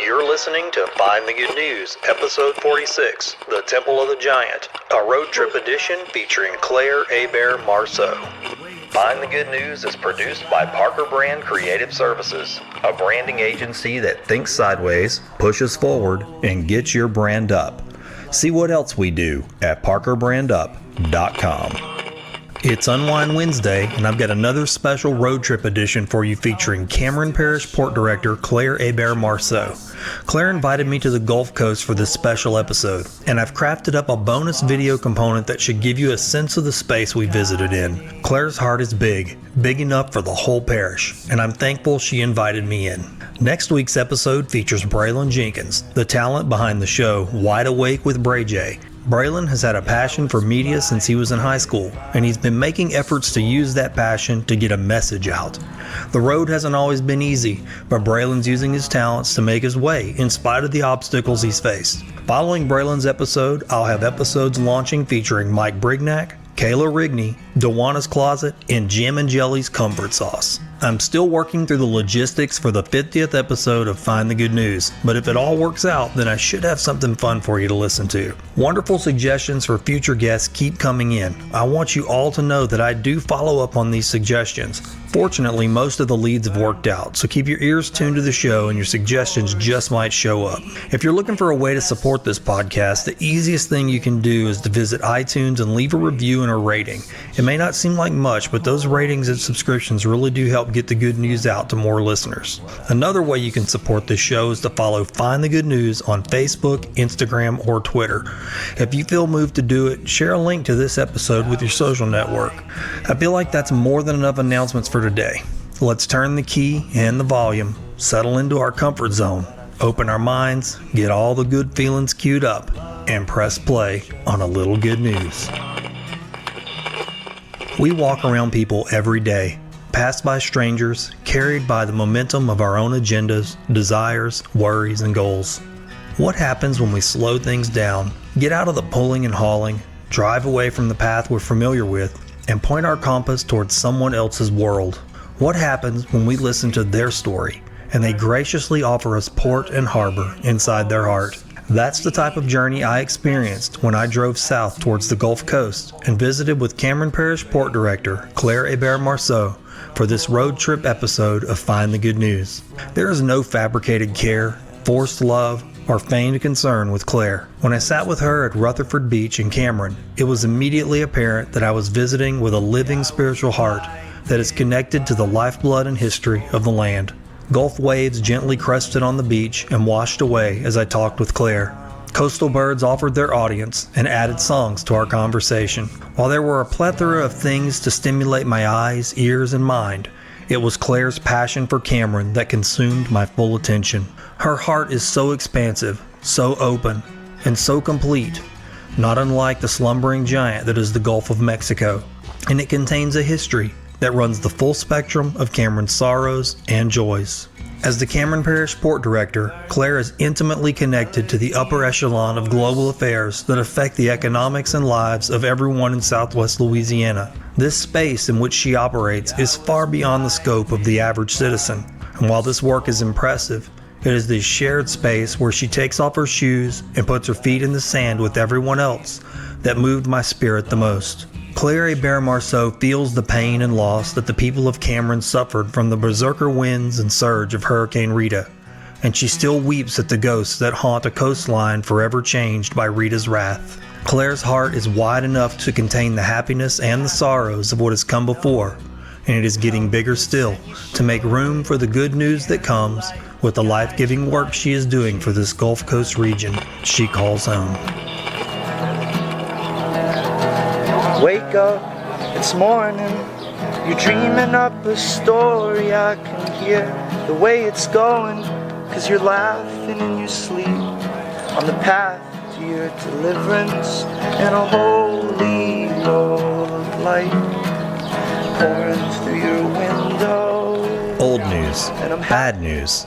You're listening to Find the Good News, Episode 46, The Temple of the Giant, a road trip edition featuring Clair Hebert Marceaux. Find the Good News is produced by Parker Brand Creative Services, a branding agency that thinks sideways, pushes forward, and gets your brand up. See what else we do at parkerbrandup.com. It's Unwind Wednesday, and I've got another special road trip edition for you featuring Cameron Parish Port Director Clair Hebert Marceaux. Claire invited me to the Gulf Coast for this special episode, and I've crafted up a bonus video component that should give you a sense of the space we visited in. Claire's heart is big enough for the whole parish, and I'm thankful she invited me in. Next week's episode features Braylon Jenkins, the talent behind the show Wide Awake with Bray J. Braylon has had a passion for media since he was in high school, and he's been making efforts to use that passion to get a message out. The road hasn't always been easy, but Braylon's using his talents to make his way in spite of the obstacles he's faced. Following Braylon's episode, I'll have episodes launching featuring Mike Brignac, Kayla Rigney, Dewana's Closet, and Jim and Jelly's Comfort Sauce. I'm still working through the logistics for the 50th episode of Find the Good News, but if it all works out, then I should have something fun for you to listen to. Wonderful suggestions for future guests keep coming in. I want you all to know that I do follow up on these suggestions. Fortunately, most of the leads have worked out, so keep your ears tuned to the show and your suggestions just might show up. If you're looking for a way to support this podcast, the easiest thing you can do is to visit iTunes and leave a review and a rating. It may not seem like much, but those ratings and subscriptions really do help get the good news out to more listeners. Another way you can support this show is to follow Find the Good News on Facebook, Instagram, or Twitter. If you feel moved to do it, share a link to this episode with your social network. I feel like that's more than enough announcements for today. Let's turn the key and the volume, settle into our comfort zone, open our minds, get all the good feelings queued up, and press play on a little good news. We walk around people every day, passed by strangers, carried by the momentum of our own agendas, desires, worries, and goals. What happens when we slow things down, get out of the pulling and hauling, drive away from the path we're familiar with, and point our compass towards someone else's world? What happens when we listen to their story, and they graciously offer us port and harbor inside their heart? That's the type of journey I experienced when I drove south towards the Gulf Coast and visited with Cameron Parish Port Director Clair Hebert Marceaux for this road trip episode of Find the Good News. There is no fabricated care, forced love, or feigned concern with Claire. When I sat with her at Rutherford Beach in Cameron, it was immediately apparent that I was visiting with a living spiritual heart that is connected to the lifeblood and history of the land. Gulf waves gently crested on the beach and washed away as I talked with Claire. Coastal birds offered their audience and added songs to our conversation. While there were a plethora of things to stimulate my eyes, ears, and mind, it was Claire's passion for Cameron that consumed my full attention. Her heart is so expansive, so open, and so complete, not unlike the slumbering giant that is the Gulf of Mexico, and it contains a history that runs the full spectrum of Cameron's sorrows and joys. As the Cameron Parish Port Director, Claire is intimately connected to the upper echelon of global affairs that affect the economics and lives of everyone in Southwest Louisiana. This space in which she operates is far beyond the scope of the average citizen, and while this work is impressive, it is this shared space where she takes off her shoes and puts her feet in the sand with everyone else that moved my spirit the most. Clair Hebert Marceaux feels the pain and loss that the people of Cameron suffered from the berserker winds and surge of Hurricane Rita, and she still weeps at the ghosts that haunt a coastline forever changed by Rita's wrath. Claire's heart is wide enough to contain the happiness and the sorrows of what has come before, and it is getting bigger still to make room for the good news that comes with the life-giving work she is doing for this Gulf Coast region she calls home. Wake up, it's morning. You're dreaming up a story. I can hear the way it's going, 'cause you're laughing in your sleep on the path to your deliverance, and a holy glow of light pouring through your window. Old news, bad news,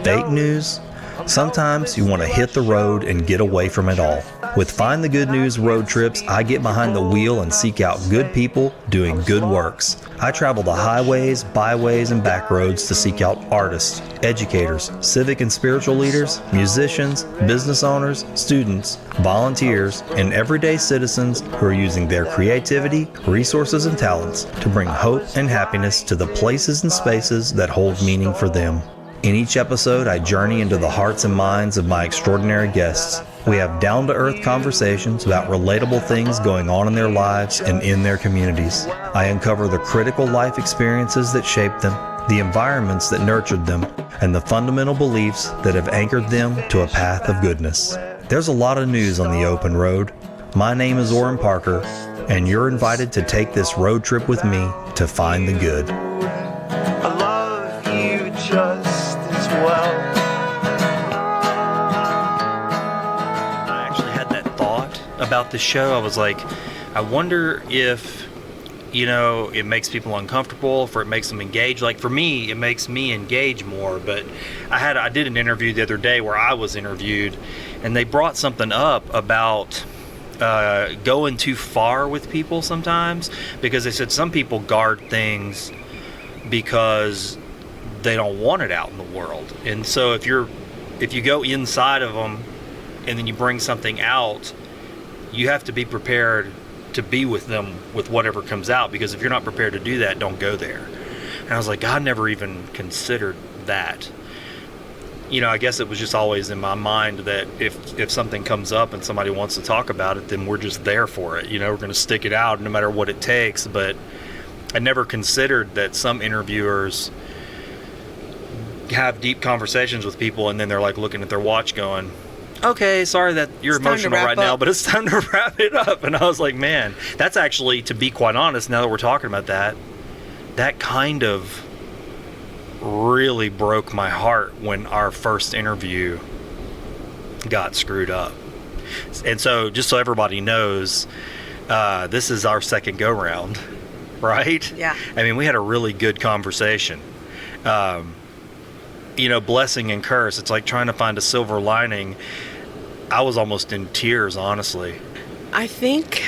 fake news. Sometimes you want to hit the road and get away from it all. With Find the Good News road trips, I get behind the wheel and seek out good people doing good works. I travel the highways, byways, and back roads to seek out artists, educators, civic and spiritual leaders, musicians, business owners, students, volunteers, and everyday citizens who are using their creativity, resources, and talents to bring hope and happiness to the places and spaces that hold meaning for them. In each episode, I journey into the hearts and minds of my extraordinary guests. We have down-to-earth conversations about relatable things going on in their lives and in their communities. I uncover the critical life experiences that shaped them, the environments that nurtured them, and the fundamental beliefs that have anchored them to a path of goodness. There's a lot of news on the open road. My name is Orrin Parker, and you're invited to take this road trip with me to find the good. I love you just as well. I actually had that thought about the show. I was like, I wonder if, it makes people uncomfortable, if it makes them engage. Like for me, it makes me engage more. But I did an interview the other day where I was interviewed, and they brought something up about going too far with people sometimes, because they said some people guard things because they don't want it out in the world. And so if you go inside of them and then you bring something out, you have to be prepared to be with them with whatever comes out, because if you're not prepared to do that, don't go there. And I was like, I never even considered that. I guess it was just always in my mind that if something comes up and somebody wants to talk about it, then we're just there for it. We're going to stick it out no matter what it takes. But I never considered that some interviewers have deep conversations with people and then they're like looking at their watch going, okay, sorry that you're emotional right now, but it's time to wrap it up. And I was like, man, that's actually, to be quite honest, now that we're talking about that kind of really broke my heart when our first interview got screwed up. And so, just so everybody knows, this is our second go-round, right? Yeah. I mean, we had a really good conversation. Blessing and curse. It's like trying to find a silver lining. I was almost in tears, honestly. I think,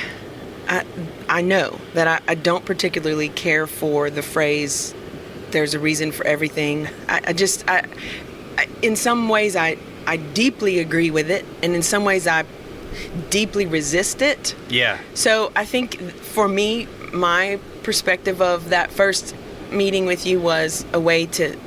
I know that I don't particularly care for the phrase, there's a reason for everything. I in some ways, I deeply agree with it, and in some ways, I deeply resist it. Yeah. So I think for me, my perspective of that first meeting with you was a way to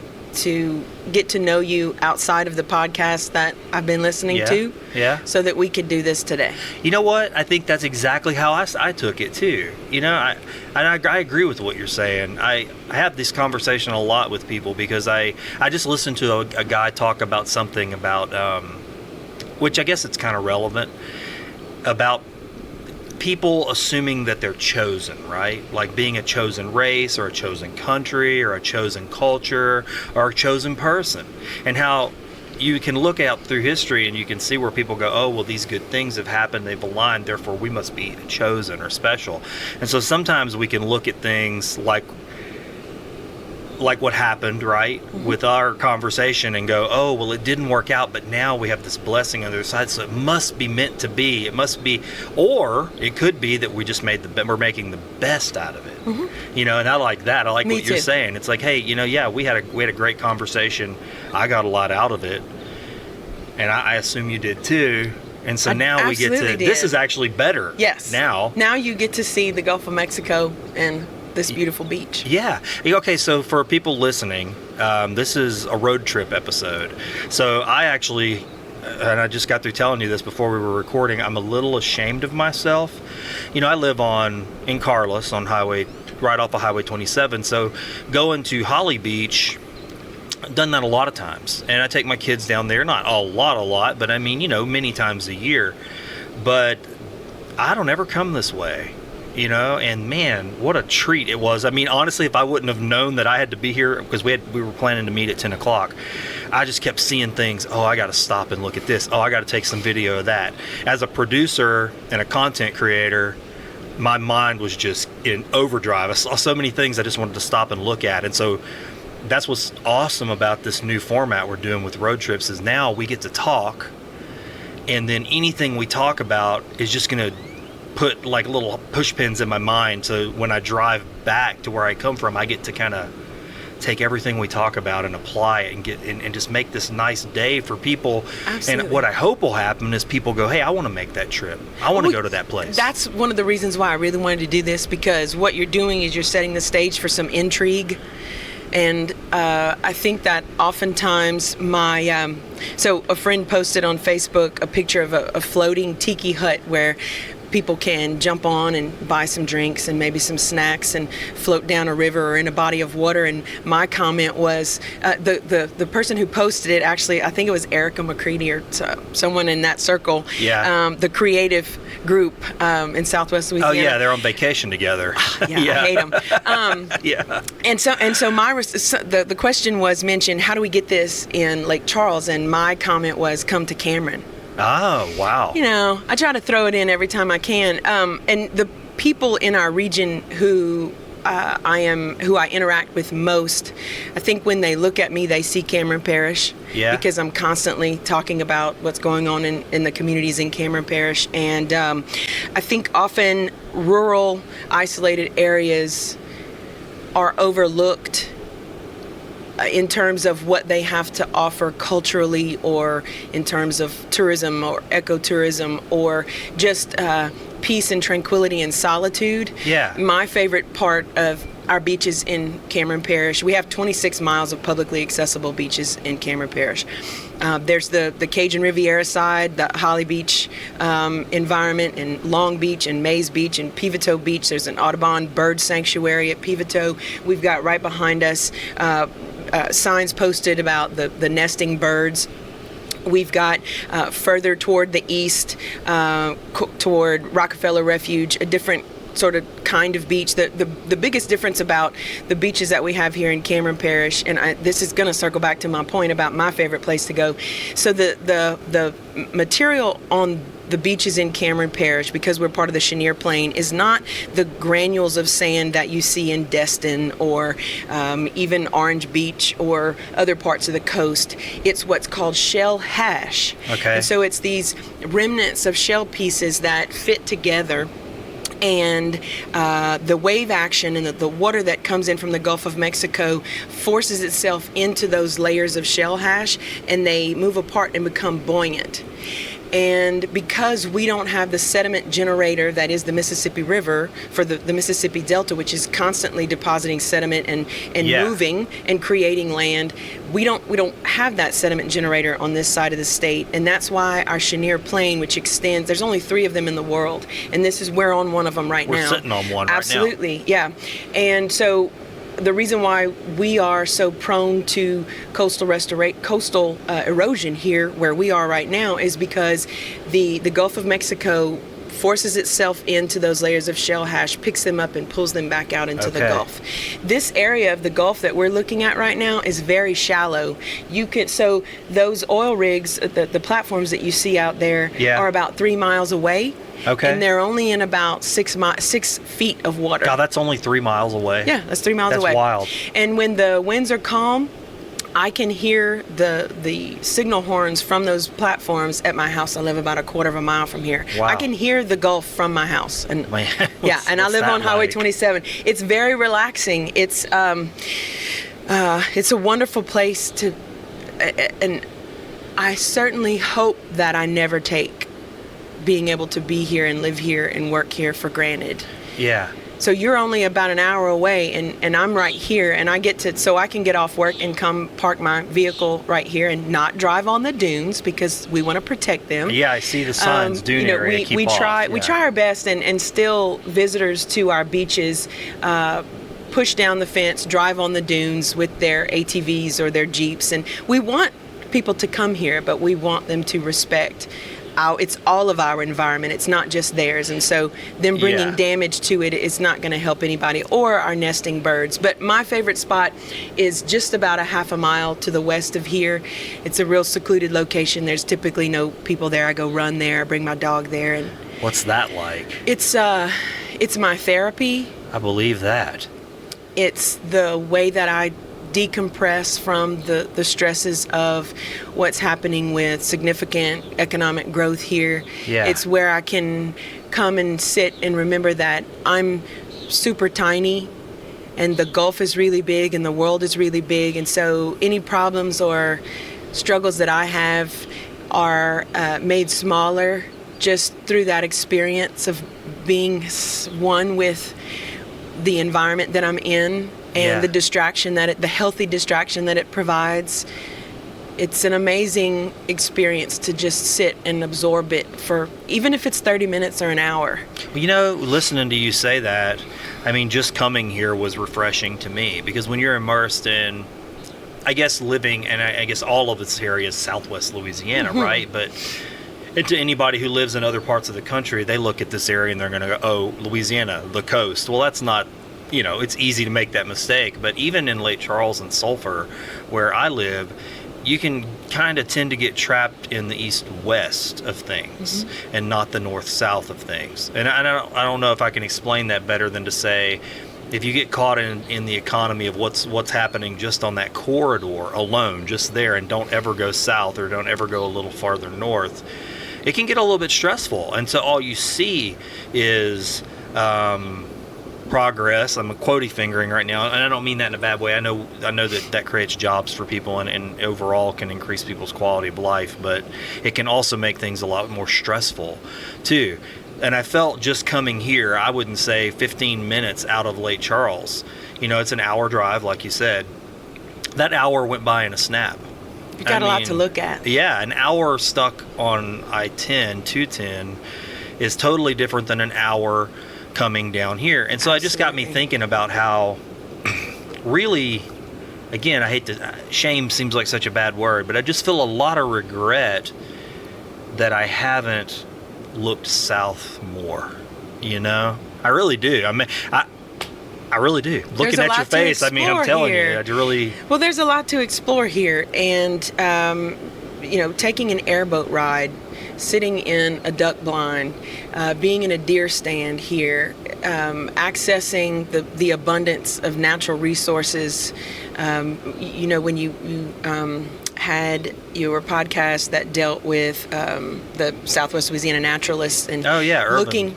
get to know you outside of the podcast that I've been listening to. Yeah. So that we could do this today. You know what? I think that's exactly how I took it too. I agree with what you're saying. I have this conversation a lot with people because I just listened to a guy talk about something about, which I guess it's kind of relevant, about people assuming that they're chosen, right? Like being a chosen race or a chosen country or a chosen culture or a chosen person. And how you can look out through history and you can see where people go, oh, well, these good things have happened, they've aligned, therefore we must be chosen or special. And so sometimes we can look at things like what happened, right, with our conversation and go, oh, well, it didn't work out, but now we have this blessing on the other side, so it must be meant to be. It must be, or it could be that we just we're making the best out of it. Mm-hmm. And I like that. I like Me what you're too. saying. It's like, hey, we had a great conversation. I got a lot out of it, and I assume you did too. And so now we get to, this is actually better. Yes. Now you get to see the Gulf of Mexico and this beautiful beach. Yeah. Okay, so for people listening, this is a road trip episode. So I actually, and I just got through telling you this before we were recording, I'm a little ashamed of myself. I live in Carlos on right off of Highway 27. So going to Holly Beach, I've done that a lot of times. And I take my kids down there, not a lot, but I mean, many times a year. But I don't ever come this way. And man, what a treat it was. I mean, honestly, if I wouldn't have known that I had to be here, because we were planning to meet at 10 o'clock, I just kept seeing things. Oh, I got to stop and look at this. Oh, I got to take some video of that. As a producer and a content creator, my mind was just in overdrive. I saw so many things I just wanted to stop and look at. And so that's what's awesome about this new format we're doing with road trips, is now we get to talk and then anything we talk about is just going to put like little push pins in my mind, so when I drive back to where I come from, I get to kind of take everything we talk about and apply it and get and just make this nice day for people. Absolutely. And what I hope will happen is people go, hey, I want to make that trip. I want to go to that place. That's one of the reasons why I really wanted to do this, because what you're doing is you're setting the stage for some intrigue. And I think that oftentimes so a friend posted on Facebook a picture of a floating tiki hut where people can jump on and buy some drinks and maybe some snacks and float down a river or in a body of water. And my comment was, the person who posted it, actually, I think it was Erica McCready or someone in that circle, the creative group in Southwest Louisiana. Oh yeah, they're on vacation together. I hate them. Yeah. And so the question was mentioned, how do we get this in Lake Charles? And my comment was, come to Cameron. Oh, wow. You know, I try to throw it in every time I can. And the people in our region who I interact with most, I think when they look at me, they see Cameron Parish. Yeah. Because I'm constantly talking about what's going on in the communities in Cameron Parish. And I think often rural, isolated areas are overlooked in terms of what they have to offer culturally, or in terms of tourism or ecotourism, or just peace and tranquility and solitude. Yeah. My favorite part of our beaches in Cameron Parish, we have 26 miles of publicly accessible beaches in Cameron Parish. There's the Cajun Riviera side, the Holly Beach environment, and Long Beach and Mays Beach and Pivotal Beach. There's an Audubon bird sanctuary at Pivotal. We've got right behind us signs posted about the nesting birds. We've got further toward the east, toward Rockefeller Refuge, a different sort of kind of beach. The biggest difference about the beaches that we have here in Cameron Parish, and this is going to circle back to my point about my favorite place to go. So the material on the beaches in Cameron Parish, because we're part of the Chenier Plain, is not the granules of sand that you see in Destin or even Orange Beach or other parts of the coast. It's what's called shell hash. Okay. And so it's these remnants of shell pieces that fit together, and the wave action and the water that comes in from the Gulf of Mexico forces itself into those layers of shell hash, and they move apart and become buoyant. And because we don't have the sediment generator that is the Mississippi River for the Mississippi Delta, which is constantly depositing sediment and moving and creating land, we don't have that sediment generator on this side of the state. And that's why our Chenier Plain, which extends, there's only 3 of them in the world, and we're on one of them right now. We're sitting on one Absolutely, right now. Yeah. And so the reason why we are so prone to coastal erosion here where we are right now is because the Gulf of Mexico forces itself into those layers of shell hash, picks them up, and pulls them back out into the Gulf. This area of the Gulf that we're looking at right now is very shallow. So those oil rigs, the platforms that you see out there, are about 3 miles away. Okay. And they're only in about 6 feet of water. God, that's only 3 miles away. Yeah, that's 3 miles away. That's wild. And when the winds are calm, I can hear the signal horns from those platforms at my house. I live about a quarter of a mile from here. Wow. I can hear the Gulf from my house. And Man, and I live on Highway like? 27. It's very relaxing. It's a wonderful place to, and I certainly hope that I never take being able to be here and live here and work here for granted. Yeah. So you're only about an hour away, and I'm right here, and I can get off work and come park my vehicle right here and not drive on the dunes because we want to protect them. Yeah, I see the signs, dune area, we try our best, and still visitors to our beaches push down the fence, drive on the dunes with their ATVs or their Jeeps, and we want people to come here, but we want them to respect it's all of our environment. It's not just theirs. And so them bringing damage to it is not going to help anybody or our nesting birds. But my favorite spot is just about a half a mile to the west of here. It's a real secluded location. There's typically no people there. I go run there, I bring my dog there. And what's that like? It's my therapy. I believe that. It's the way that I decompress from the stresses of what's happening with significant economic growth here. Yeah. It's where I can come and sit and remember that I'm super tiny and the Gulf is really big and the world is really big, and so any problems or struggles that I have are made smaller just through that experience of being one with the environment that I'm in and the distraction the healthy distraction that it provides. It's an amazing experience to just sit and absorb it for, even if it's 30 minutes or an hour. Well, listening to you say that, I mean, just coming here was refreshing to me, because when you're immersed in, I guess, living, and I guess all of this area is Southwest Louisiana, right? But to anybody who lives in other parts of the country, they look at this area and they're going to go, oh, Louisiana, the coast. Well, that's not, it's easy to make that mistake. But even in Lake Charles and Sulphur, where I live, you can kind of tend to get trapped in the east-west of things and not the north-south of things. And I don't know if I can explain that better than to say, if you get caught in the economy of what's happening just on that corridor alone, just there, and don't ever go south or don't ever go a little farther north, it can get a little bit stressful. And so all you see is progress. I'm quotey fingering right now, and I don't mean that in a bad way. I know that creates jobs for people and overall can increase people's quality of life, but it can also make things a lot more stressful too. And I felt just coming here, I wouldn't say 15 minutes out of Lake Charles. It's an hour drive, like you said. That hour went by in a snap. You got a lot to look at. Yeah, an hour stuck on I-10, 210 is totally different than an hour coming down here. And so It just got me thinking about how really, again, shame seems like such a bad word, but I just feel a lot of regret that I haven't looked south more. I really do. I mean, I really do. Looking at your face, I mean, I'm telling you, I really. Well, there's a lot to explore here, and taking an airboat ride, sitting in a duck blind, being in a deer stand here, accessing the abundance of natural resources. When you had your podcast that dealt with the Southwest Louisiana naturalists and urban.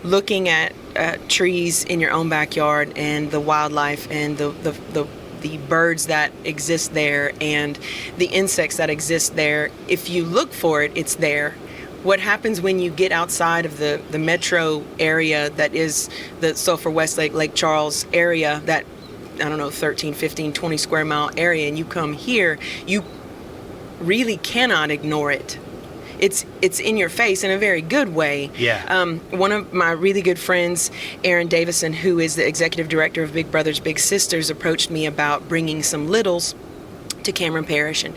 looking at trees in your own backyard and the wildlife and the birds that exist there and the insects that exist there. If you look for it, it's there. What happens when you get outside of the metro area that is the Sulphur, Westlake, Lake Charles area, that 13, 15, 20 square mile area, and you come here, you really cannot ignore it. It's in your face in a very good way. Yeah. One of my really good friends, Aaron Davison, who is the executive director of Big Brothers Big Sisters, approached me about bringing some littles to Cameron Parish, and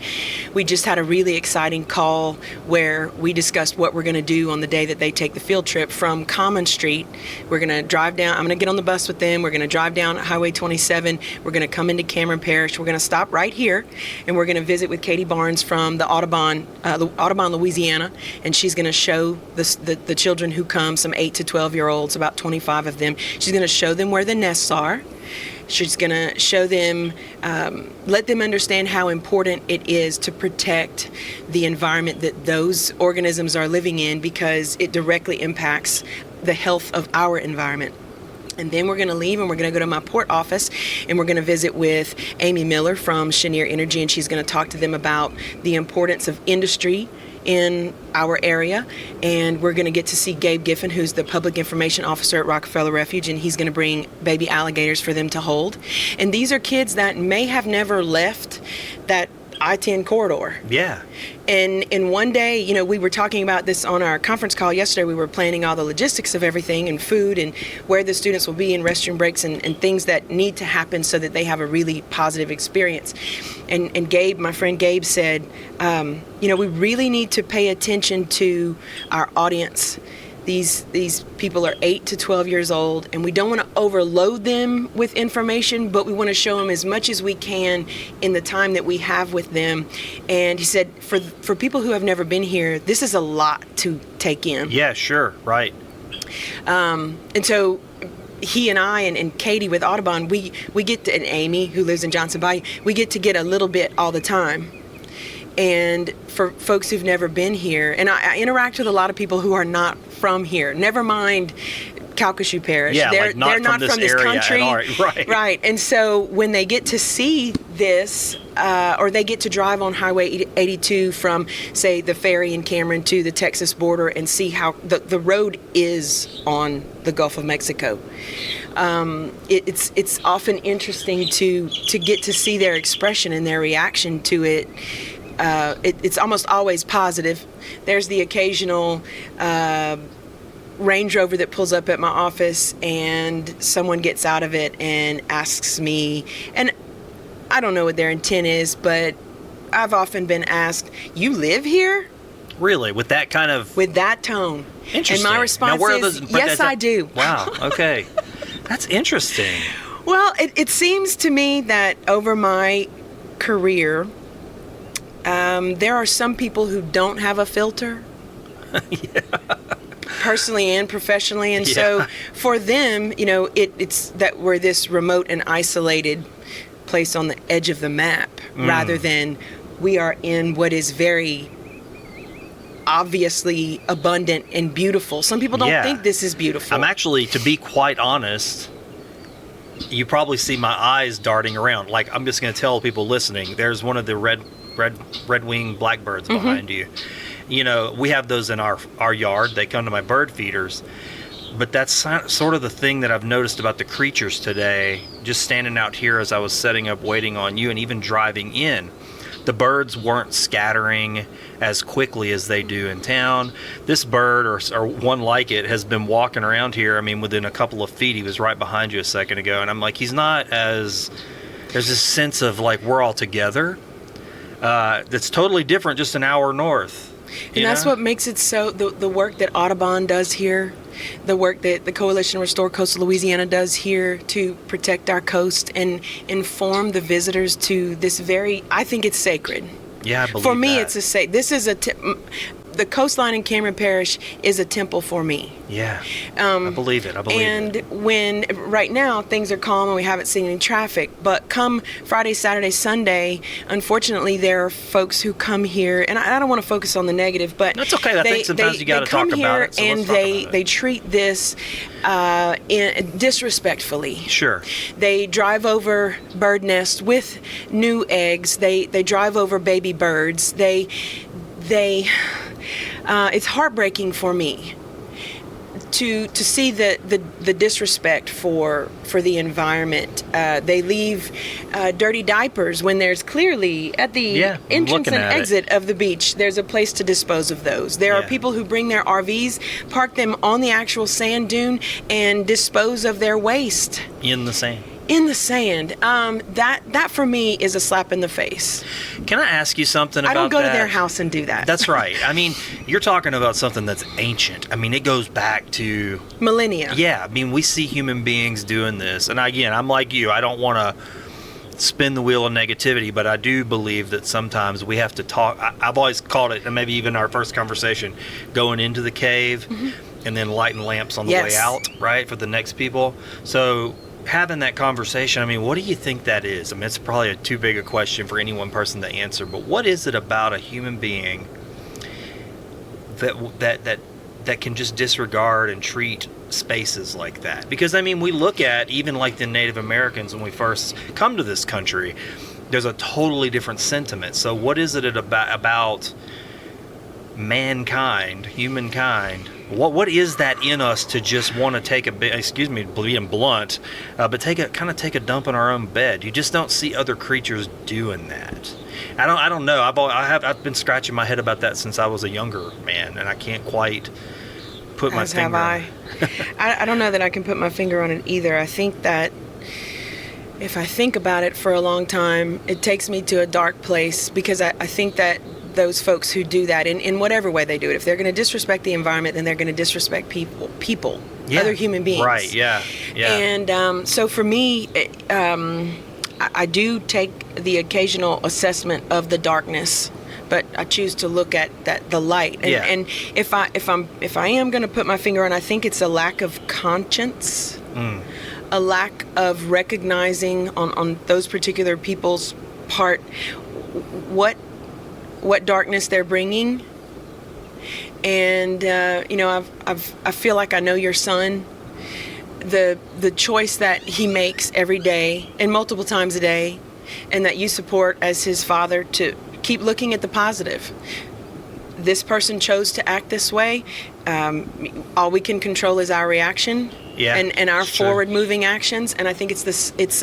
we just had a really exciting call where we discussed what we're going to do on the day that they take the field trip from Common Street. We're going to drive down. I'm going to get on the bus with them. We're going to drive down Highway 27. We're going to come into Cameron Parish. We're going to stop right here, and we're going to visit with Katie Barnes from the Audubon, Louisiana, and she's going to show the children who come, some 8 to 12-year-olds, about 25 of them. She's going to show them where the nests are. She's going to show them, let them understand how important it is to protect the environment that those organisms are living in, because it directly impacts the health of our environment. And then we're going to leave and we're going to go to my port office and we're going to visit with Amy Miller from Cheniere Energy, and she's going to talk to them about the importance of industry in our area. And we're going to get to see Gabe Giffen, who's the public information officer at Rockefeller Refuge, and he's going to bring baby alligators for them to hold. And these are kids that may have never left that I-10 corridor. Yeah. And one day, we were talking about this on our conference call yesterday. We were planning all the logistics of everything and food and where the students will be in restroom breaks and things that need to happen so that they have a really positive experience. And Gabe, my friend Gabe, said, we really need to pay attention to our audience. These people are 8 to 12 years old, and we don't want to overload them with information, but we want to show them as much as we can in the time that we have with them. And he said, for people who have never been here, this is a lot to take in. Yeah, sure, right. And so he and I and Katie with Audubon, we get to, and Amy, who lives in Johnson Bayou, we get a little bit all the time. And for folks who've never been here, and I interact with a lot of people who are not from here, never mind Calcasieu Parish. Yeah, they're not from this area country. at all. Right. And so when they get to see this, or they get to drive on Highway 82 from, say, the ferry in Cameron to the Texas border and see how the road is on the Gulf of Mexico, it's often interesting to get to see their expression and their reaction to it. It's almost always positive. There's the occasional Range Rover that pulls up at my office and someone gets out of it and asks me, and I don't know what their intent is, but I've often been asked, "You live here?" Really? With that kind of... With that tone. Interesting. And my response is, yes, I do. Wow, okay. That's interesting. Well, it seems to me that over my career, there are some people who don't have a filter. Yeah. Personally and professionally, and so for them, it's that we're this remote and isolated place on the edge of the map, rather than we are in what is very obviously abundant and beautiful. Some people don't think this is beautiful. I'm actually, to be quite honest, you probably see my eyes darting around. Like, I'm just going to tell people listening, there's one of the red-winged blackbirds behind you. We have those in our yard. They come to my bird feeders. But that's sort of the thing that I've noticed about the creatures today, just standing out here as I was setting up, waiting on you, and even driving in. The birds weren't scattering as quickly as they do in town. This bird, or one like it, has been walking around here. I mean, within a couple of feet. He was right behind you a second ago. And I'm like, he's not as... There's this sense of, like, we're all together. That's totally different just an hour north. And that's what makes it so, the work that Audubon does here, the work that the Coalition Restore Coastal Louisiana does here to protect our coast and inform the visitors to this I think it's sacred. Yeah, I believe For me, that. this is the coastline in Cameron Parish is a temple for me. Yeah, I believe it. And when right now things are calm and we haven't seen any traffic, but come Friday, Saturday, Sunday, unfortunately there are folks who come here, and I don't want to focus on the negative, but that's okay. I think sometimes you got to talk about it. So and they treat this disrespectfully. Sure. They drive over bird nests with new eggs. They drive over baby birds. It's heartbreaking for me to see the disrespect for the environment. They leave dirty diapers when there's clearly at the entrance and exit of the beach, there's a place to dispose of those. There are people who bring their RVs, park them on the actual sand dune, and dispose of their waste. In the sand. In the sand. That for me is a slap in the face. Can I ask you something about that? I don't go to their house and do that. That's right. I mean, you're talking about something that's ancient. I mean, it goes back to... millennia. Yeah. I mean, we see human beings doing this. And again, I'm like you. I don't want to spin the wheel of negativity, but I do believe that sometimes we have to talk. I've always called it, and maybe even our first conversation, going into the cave and then lighting lamps on the way out, right, for the next people. So... having that conversation, I mean, what do you think that is? I mean, it's probably too big a question for any one person to answer, but what is it about a human being that can just disregard and treat spaces like that? Because, I mean, we look at even like the Native Americans when we first come to this country, there's a totally different sentiment. So what is it about mankind, humankind? What is that in us to just want to take a bit, excuse me, being blunt, but take a dump in our own bed? You just don't see other creatures doing that. I don't know. I've been scratching my head about that since I was a younger man, and I can't quite put my finger on it. I don't know that I can put my finger on it either. I think that if I think about it for a long time, it takes me to a dark place, because I think that those folks who do that in whatever way they do it, if they're going to disrespect the environment, then they're going to disrespect people, other human beings. Right, yeah. And so for me, I do take the occasional assessment of the darkness but I choose to look at the light. And, and if I am going to put my finger on, I think it's a lack of conscience, a lack of recognizing on those particular people's part what darkness they're bringing. And I feel like I know your son. The choice that he makes every day and multiple times a day, and that you support as his father, to keep looking at the positive. This person chose to act this way. All we can control is our reaction and our forward-moving actions. And I think it's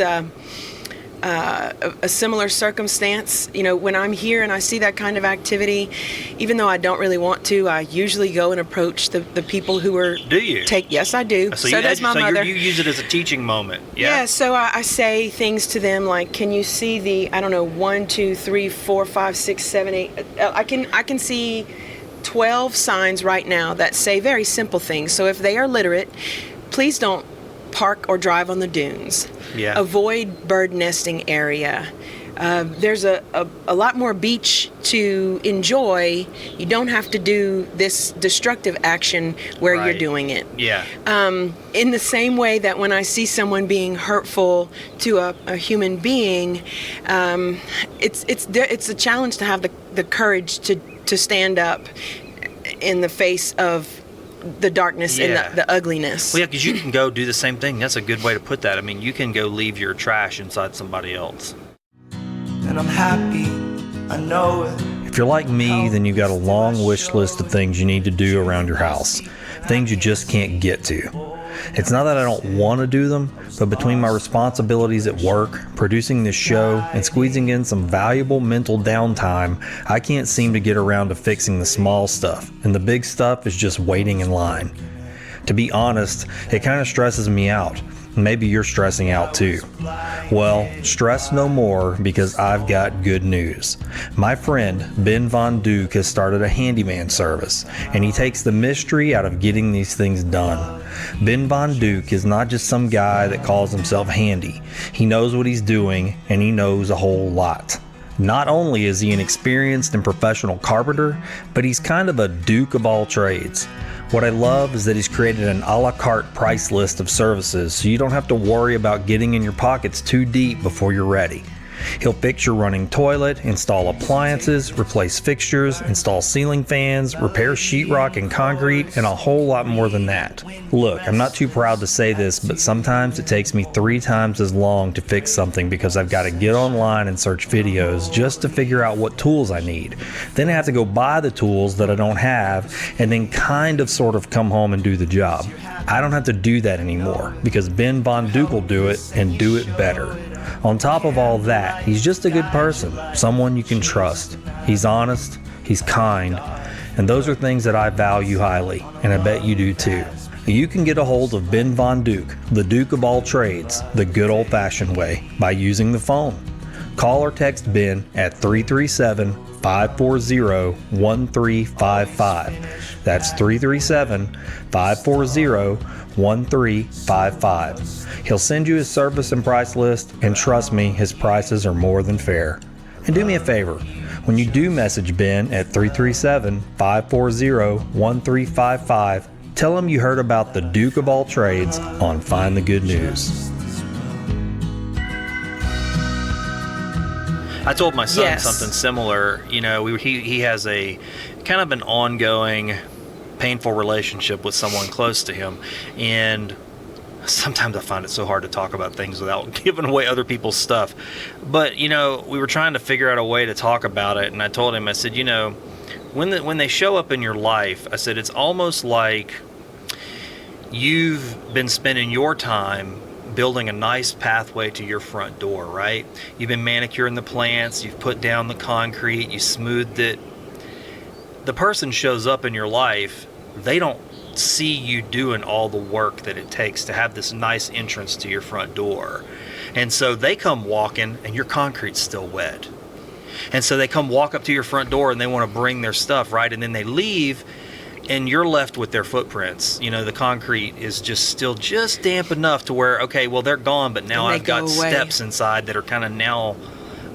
a similar circumstance. When I'm here and I see that kind of activity, even though I don't really want to, I usually go and approach the people who are... Do you? Yes, I do. So does my mother. You use it as a teaching moment. Yeah, so I say things to them like, can you see the, 1, 2, 3, 4, 5, 6, 7, 8... I can see 12 signs right now that say very simple things. So if they are literate, please don't park or drive on the dunes. Yeah. Avoid bird nesting area. There's a lot more beach to enjoy. You don't have to do this destructive action where you're doing it. Yeah. In the same way that when I see someone being hurtful to a human being, it's a challenge to have the courage to stand up in the face of the darkness and the ugliness. Well, yeah, because you can go do the same thing. That's a good way to put that. I mean, you can go leave your trash inside somebody else. And I'm happy, I know it. If you're like me, then you've got a long wish list of things you need to do around your house, things you just can't get to. It's not that I don't want to do them, but between my responsibilities at work, producing this show, and squeezing in some valuable mental downtime, I can't seem to get around to fixing the small stuff, and the big stuff is just waiting in line. To be honest, it kind of stresses me out. Maybe you're stressing out too. Well, stress no more, because I've got good news. My friend Ben Von Duke has started a handyman service, and he takes the mystery out of getting these things done. Ben Von Duke is not just some guy that calls himself handy. He knows what he's doing, and he knows a whole lot. Not only is he an experienced and professional carpenter, but he's kind of a Duke of all trades. What I love is that he's created an a la carte price list of services, so you don't have to worry about getting in your pockets too deep before you're ready. He'll fix your running toilet, install appliances, replace fixtures, install ceiling fans, repair sheetrock and concrete, and a whole lot more than that. Look, I'm not too proud to say this, but sometimes it takes me 3 times as long to fix something because I've got to get online and search videos just to figure out what tools I need. Then I have to go buy the tools that I don't have, and then kind of sort of come home and do the job. I don't have to do that anymore because Ben Von Duke will do it and do it better. On top of all that, he's just a good person, someone you can trust. He's honest, he's kind, and those are things that I value highly, and I bet you do too. You can get a hold of Ben Von Duke, the Duke of all trades, the good old-fashioned way, by using the phone. Call or text Ben at 337-540-1355. That's 337-540-1355. He'll send you his service and price list, and trust me, his prices are more than fair. And do me a favor, when you do message Ben at 337-540-1355, tell him you heard about the Duke of all trades on Find the Good News. I told my son something similar. He has a kind of an ongoing painful relationship with someone close to him, and sometimes I find it so hard to talk about things without giving away other people's stuff. But we were trying to figure out a way to talk about it, and I told him, I said, when they show up in your life, I said, it's almost like you've been spending your time building a nice pathway to your front door, right? You've been manicuring the plants, you've put down the concrete, you smoothed it. The person shows up in your life, they don't see you doing all the work that it takes to have this nice entrance to your front door. And so they come walking and your concrete's still wet. And so they come walk up to your front door and they want to bring their stuff, right? And then they leave and you're left with their footprints. The concrete is still damp enough to where, okay, well, they're gone, but now I've got steps inside that are kind of now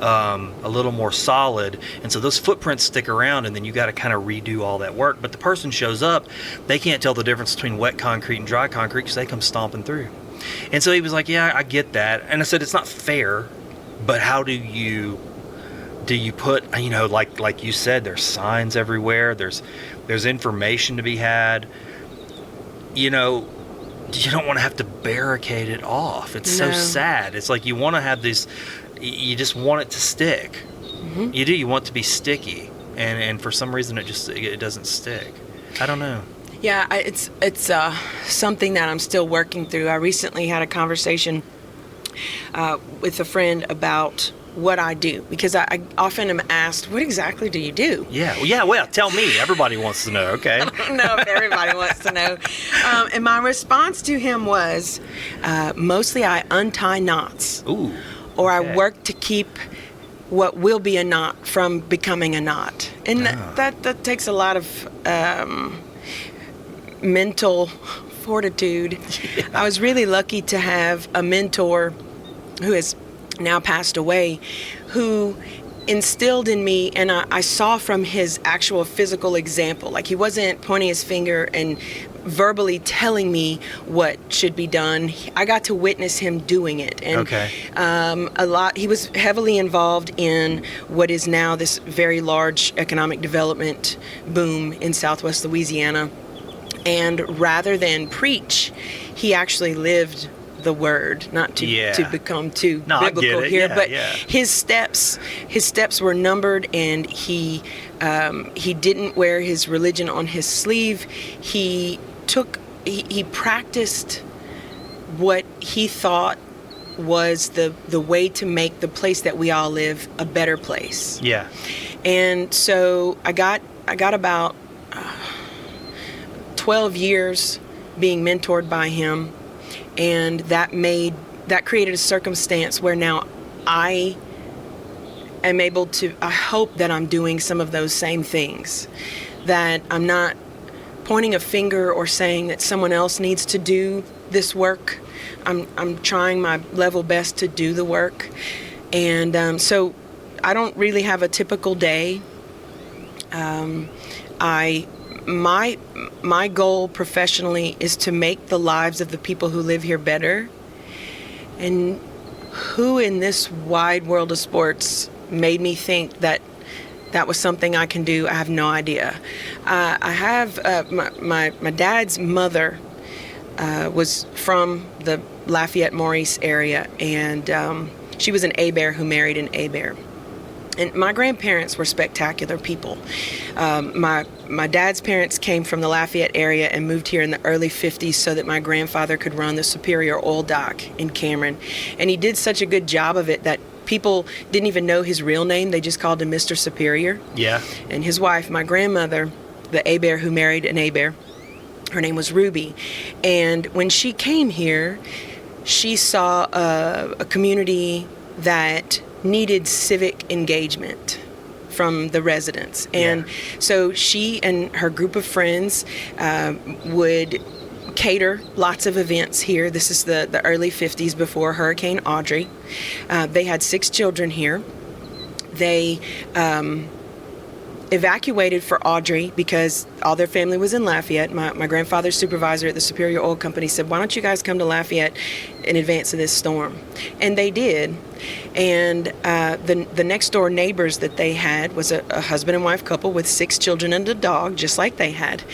a little more solid, and so those footprints stick around, and then you got to kind of redo all that work. But the person shows up, they can't tell the difference between wet concrete and dry concrete because they come stomping through. And so he was like, yeah, I get that. And I said, it's not fair, but how do you put, like you said, there's signs everywhere, there's information to be had. You don't want to have to barricade it off. It's so sad. It's like you want to have this, you just want it to stick. Mm-hmm. You do, you want it to be sticky, and for some reason it doesn't stick. I don't know. Yeah, it's something that I'm still working through. I recently had a conversation with a friend about what I do, because I often am asked, what exactly do you do? Well, tell me. Everybody wants to know, okay? I don't know if everybody wants to know. And my response to him was, mostly I untie knots. Ooh. Or okay. I work to keep what will be a knot from becoming a knot. And that takes a lot of mental fortitude. Yeah. I was really lucky to have a mentor who has now passed away, who instilled in me, and I saw from his actual physical example, like he wasn't pointing his finger and verbally telling me what should be done. I got to witness him doing it. And he was heavily involved in what is now this very large economic development boom in Southwest Louisiana. And rather than preach, he actually lived the word, not to become too biblical here, but his steps were numbered, and he didn't wear his religion on his sleeve. He practiced what he thought was the way to make the place that we all live a better place. Yeah. And so I got about 12 years being mentored by him, and that created a circumstance where now I am able to, I hope that I'm doing some of those same things, that I'm not pointing a finger or saying that someone else needs to do this work. I'm trying my level best to do the work. And so I don't really have a typical day. My goal professionally is to make the lives of the people who live here better. And who in this wide world of sports made me think that was something I can do? I have no idea. I have my dad's mother was from the Lafayette Maurice area, and she was an Hebert who married an Hebert. And my grandparents were spectacular people. My dad's parents came from the Lafayette area and moved here in the early 50s so that my grandfather could run the Superior Oil Dock in Cameron. And he did such a good job of it that people didn't even know his real name. They just called him Mr. Superior. Yeah. And his wife, my grandmother, the Hebert who married an Hebert, her name was Ruby. And when she came here, she saw a community that needed civic engagement from the residents. And so she and her group of friends would cater lots of events here. This is the early 50s before Hurricane Audrey. They had 6 children here. They evacuated for Audrey because all their family was in Lafayette. My grandfather's supervisor at the Superior Oil Company said, why don't you guys come to Lafayette in advance of this storm? And they did. And the next door neighbors that they had was a husband and wife couple with 6 children and a dog, just like they had.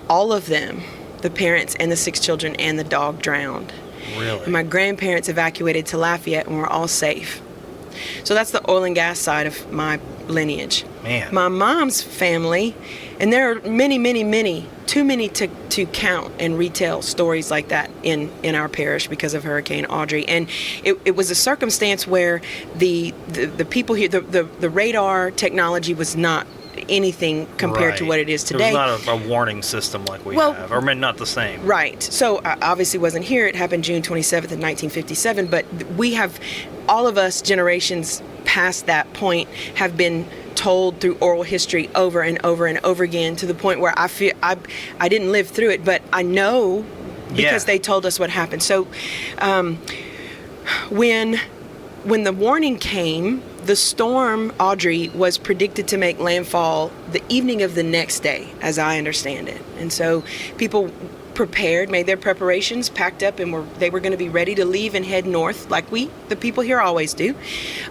All of them, the parents and the 6 children and the dog, drowned. Really? And my grandparents evacuated to Lafayette and were all safe. So that's the oil and gas side of my lineage. Man. My mom's family, and there are many, many, many, too many to count and retell stories like that in our parish because of Hurricane Audrey. And it was a circumstance where the people here, the radar technology was not anything compared to what it is today. There was not a warning system like we have, or not the same. Right. So I obviously wasn't here. It happened June 27th of 1957, but we have, all of us generations past that point have been told through oral history over and over and over again, to the point where I feel I didn't live through it, but I know because they told us what happened. So when the warning came The storm, Audrey, was predicted to make landfall the evening of the next day, as I understand it. And so people prepared, made their preparations, packed up, and they were going to be ready to leave and head north, like the people here always do,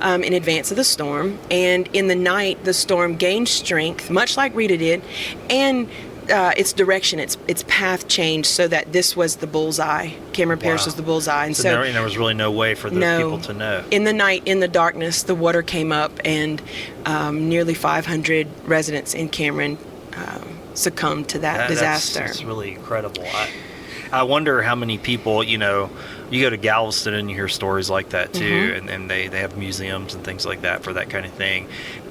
in advance of the storm. And in the night, the storm gained strength, much like Rita did, and its direction, its path changed so that this was the bullseye. Cameron Parish was the bullseye. And so there was really no way for the people to know. In the night, in the darkness, the water came up, and nearly 500 residents in Cameron succumbed to that disaster. That's really incredible. I wonder how many people, you go to Galveston and you hear stories like that too, and they have museums and things like that for that kind of thing.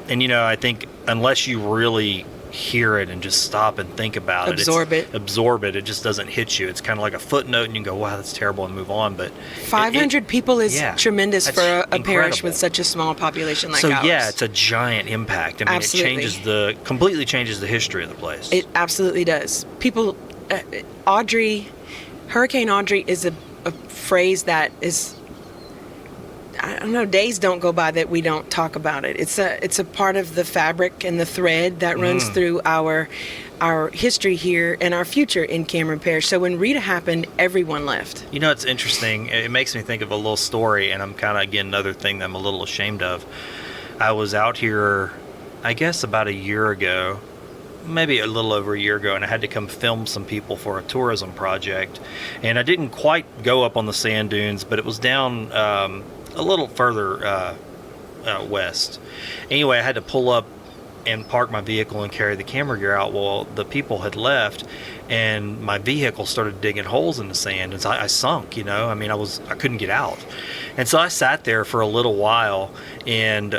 And I think unless you really hear it and just stop and think about absorb it just doesn't hit you. It's kind of like a footnote, and you go, wow, that's terrible, and move on. But 500 people is tremendous for a parish with such a small population like ours. So yeah, it's a giant impact. I mean, absolutely. It completely changes the history of the place. It absolutely does. People, Hurricane Audrey is a phrase that is, I don't know, days don't go by that we don't talk about it. It's a part of the fabric and the thread that runs through our history here and our future in Cameron Parish. So when Rita happened, everyone left. It's interesting. It makes me think of a little story, and I'm kind of, again, another thing that I'm a little ashamed of. I was out here, I guess, about a year ago, maybe a little over a year ago, and I had to come film some people for a tourism project. And I didn't quite go up on the sand dunes, but it was down a little further west. Anyway, I had to pull up and park my vehicle and carry the camera gear out while the people had left, and my vehicle started digging holes in the sand, and so I sunk. I couldn't get out, and so I sat there for a little while and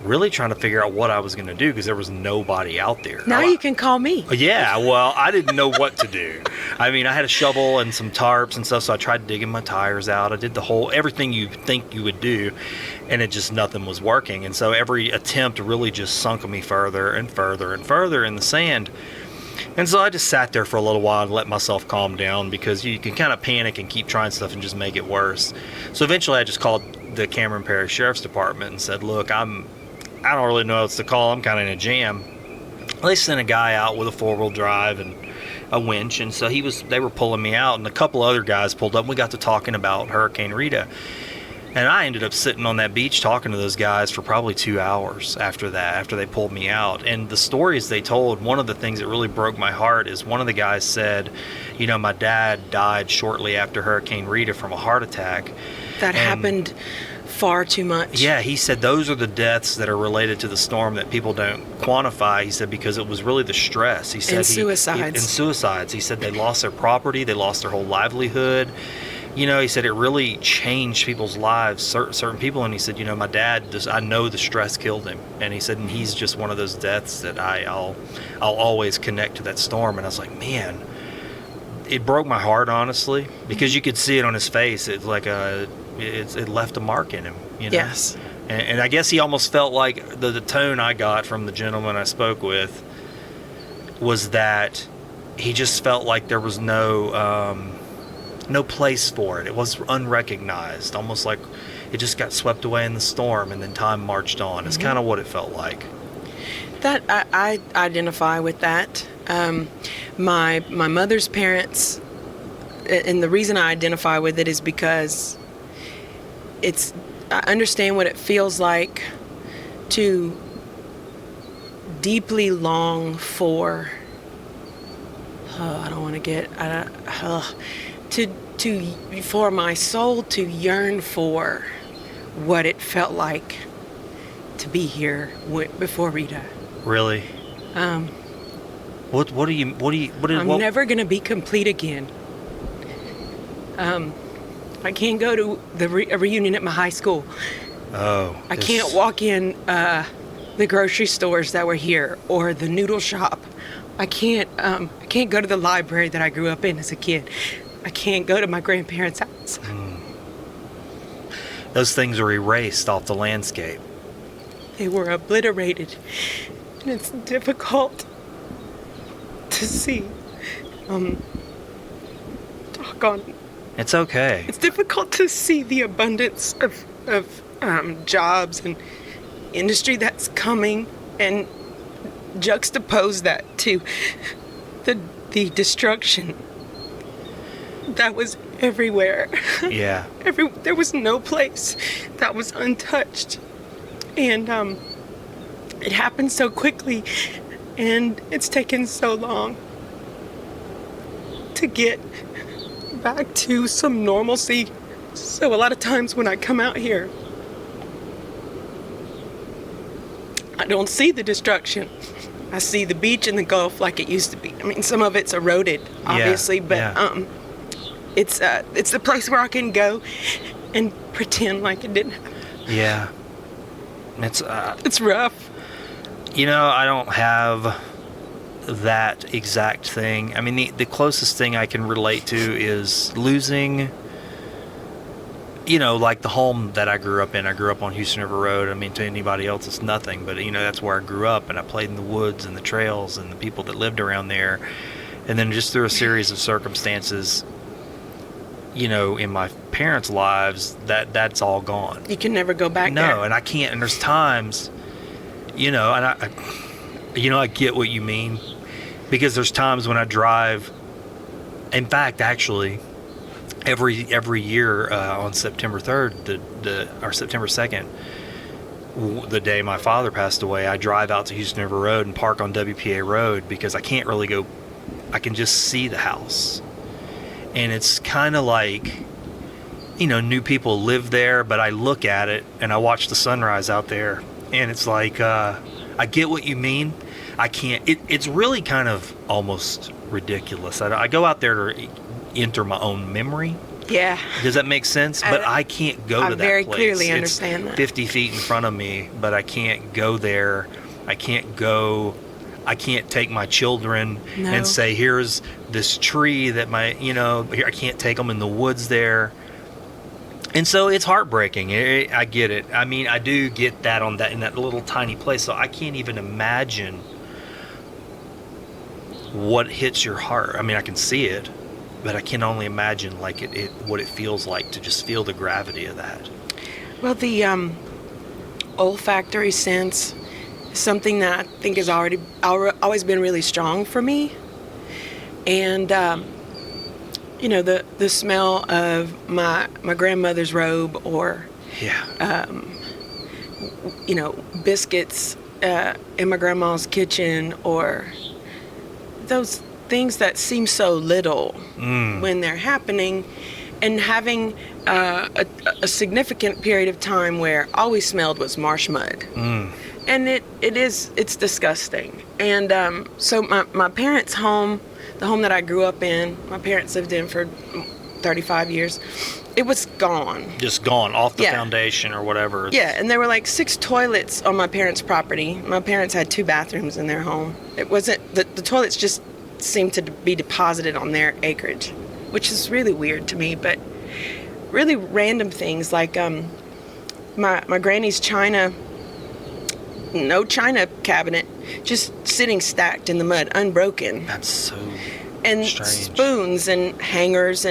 really trying to figure out what I was going to do because there was nobody out there. Now you can call me. Yeah, well, I didn't know what to do. I mean, I had a shovel and some tarps and stuff, so I tried digging my tires out. I did everything you think you would do, and nothing was working. And so every attempt really just sunk me further and further and further in the sand. And so I just sat there for a little while and let myself calm down, because you can kind of panic and keep trying stuff and just make it worse. So eventually I just called the Cameron Parish Sheriff's Department and said, look, I don't really know what else to call. I'm kind of in a jam. They sent a guy out with a 4-wheel drive and a winch, and so they were pulling me out, and a couple other guys pulled up, and we got to talking about Hurricane Rita. And I ended up sitting on that beach talking to those guys for probably 2 hours after they pulled me out. And the stories they told, one of the things that really broke my heart is one of the guys said, my dad died shortly after Hurricane Rita from a heart attack. That happened far too much. Yeah, he said those are the deaths that are related to the storm that people don't quantify. He said because it was really the stress. He said and suicides. He said they lost their property, they lost their whole livelihood. He said it really changed people's lives, certain people. And he said, my dad, I know the stress killed him. And he said, and he's just one of those deaths that I'll always connect to that storm. And I was like, man, it broke my heart, honestly, because you could see it on his face. It's like it left a mark in him, Yes. And I guess he almost felt like the tone I got from the gentleman I spoke with was that he just felt like there was no place for it. It was unrecognized, almost like it just got swept away in the storm, and then time marched on. It's kind of what it felt like. That I identify with that. My mother's parents, and the reason I identify with it is because I understand what it feels like to deeply long for. I don't want to get. For my soul to yearn for what it felt like to be here before Rita. Really? I'm never gonna be complete again. I can't go to a reunion at my high school. I can't walk in the grocery stores that were here or the noodle shop. I can't go to the library that I grew up in as a kid. I can't go to my grandparents' house. Those things are erased off the landscape. They were obliterated. And it's difficult to see. It's okay. It's difficult to see the abundance of jobs and industry that's coming, and juxtapose that to the destruction that was everywhere. Yeah. There was no place that was untouched, and it happened so quickly, and it's taken so long to get back to some normalcy. So a lot of times when I come out here, I don't see the destruction. I see the beach and the Gulf like it used to be. I mean, some of it's eroded, obviously, but it's the place where I can go and pretend like it didn't happen. Yeah. It's rough. You know, I don't have that exact thing. I mean, the closest thing I can relate to is losing, you know, like the home that I grew up in. I grew up on Houston River Road. I mean, to anybody else, it's nothing. But, you know, that's where I grew up, and I played in the woods and the trails and the people that lived around there. And then just through a series of circumstances, you know, in my parents' lives, that's all gone. You can never go back there. No, and I can't. And there's times, you know, and I get what you mean, because there's times when I drive. In fact, actually, every year on September 3rd, or September 2nd, the day my father passed away, I drive out to Houston River Road and park on WPA Road, because I can't really go. I can just see the house. And it's kind of like, you know, new people live there, but I look at it and I watch the sunrise out there, and it's like, I get what you mean. I can't, it's really kind of almost ridiculous. I go out there to enter my own memory. Yeah. Does that make sense? But I can't go to that place. I very clearly understand that. 50 feet in front of me, but I can't go there. I can't take my children and say, here's this tree that I can't take them in the woods there. And so it's heartbreaking. I get it. I mean, I do get that in that little tiny place. So I can't even imagine what hits your heart. I mean, I can see it, but I can only imagine what it feels like to just feel the gravity of that. Well, the olfactory sense, something that I think has always been really strong for me. And, you know, the smell of my grandmother's robe, or, you know, biscuits in my grandma's kitchen, or those things that seem so little when they're happening, and having a significant period of time where all we smelled was marsh mud. And it's disgusting. And so my parents' home, the home that I grew up in, my parents lived in for 35 years, it was gone. Just gone, off the foundation or whatever. Yeah, and there were like 6 toilets on my parents' property. My parents had 2 bathrooms in their home. It wasn't, the toilets just seemed to be deposited on their acreage, which is really weird to me. But really random things like my granny's china, no china cabinet, just sitting stacked in the mud, unbroken. That's so and strange. Spoons and hangers,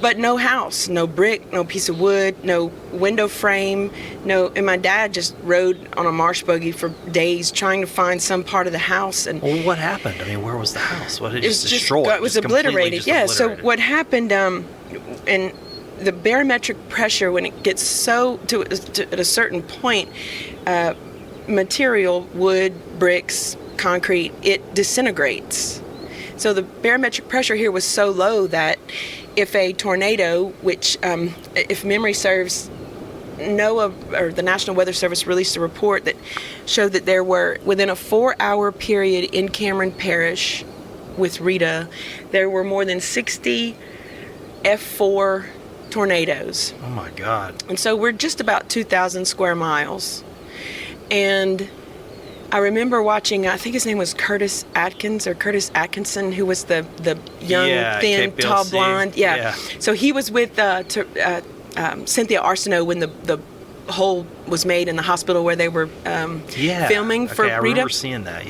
but no house, no brick, no piece of wood, no window frame, no. And my dad just rode on a marsh buggy for days trying to find some part of the house. And well, what happened? I mean, where was the house? What did it just destroy? It was obliterated. Yeah. Obliterated. So what happened? And the barometric pressure, when it gets so to at a certain point, material, wood, bricks, concrete, it disintegrates. So the barometric pressure here was so low that if a tornado, which if memory serves, NOAA or the National Weather Service released a report that showed that there were, within a 4-hour period in Cameron Parish with Rita, there were more than 60 F4 tornadoes. Oh my God. And so we're just about 2,000 square miles. And I remember watching, I think his name was Curtis Atkinson, who was the young, thin, tall, blonde. Yeah. So he was with Cynthia Arsenault when the hole was made in the hospital where they were filming for Rita. I remember seeing that,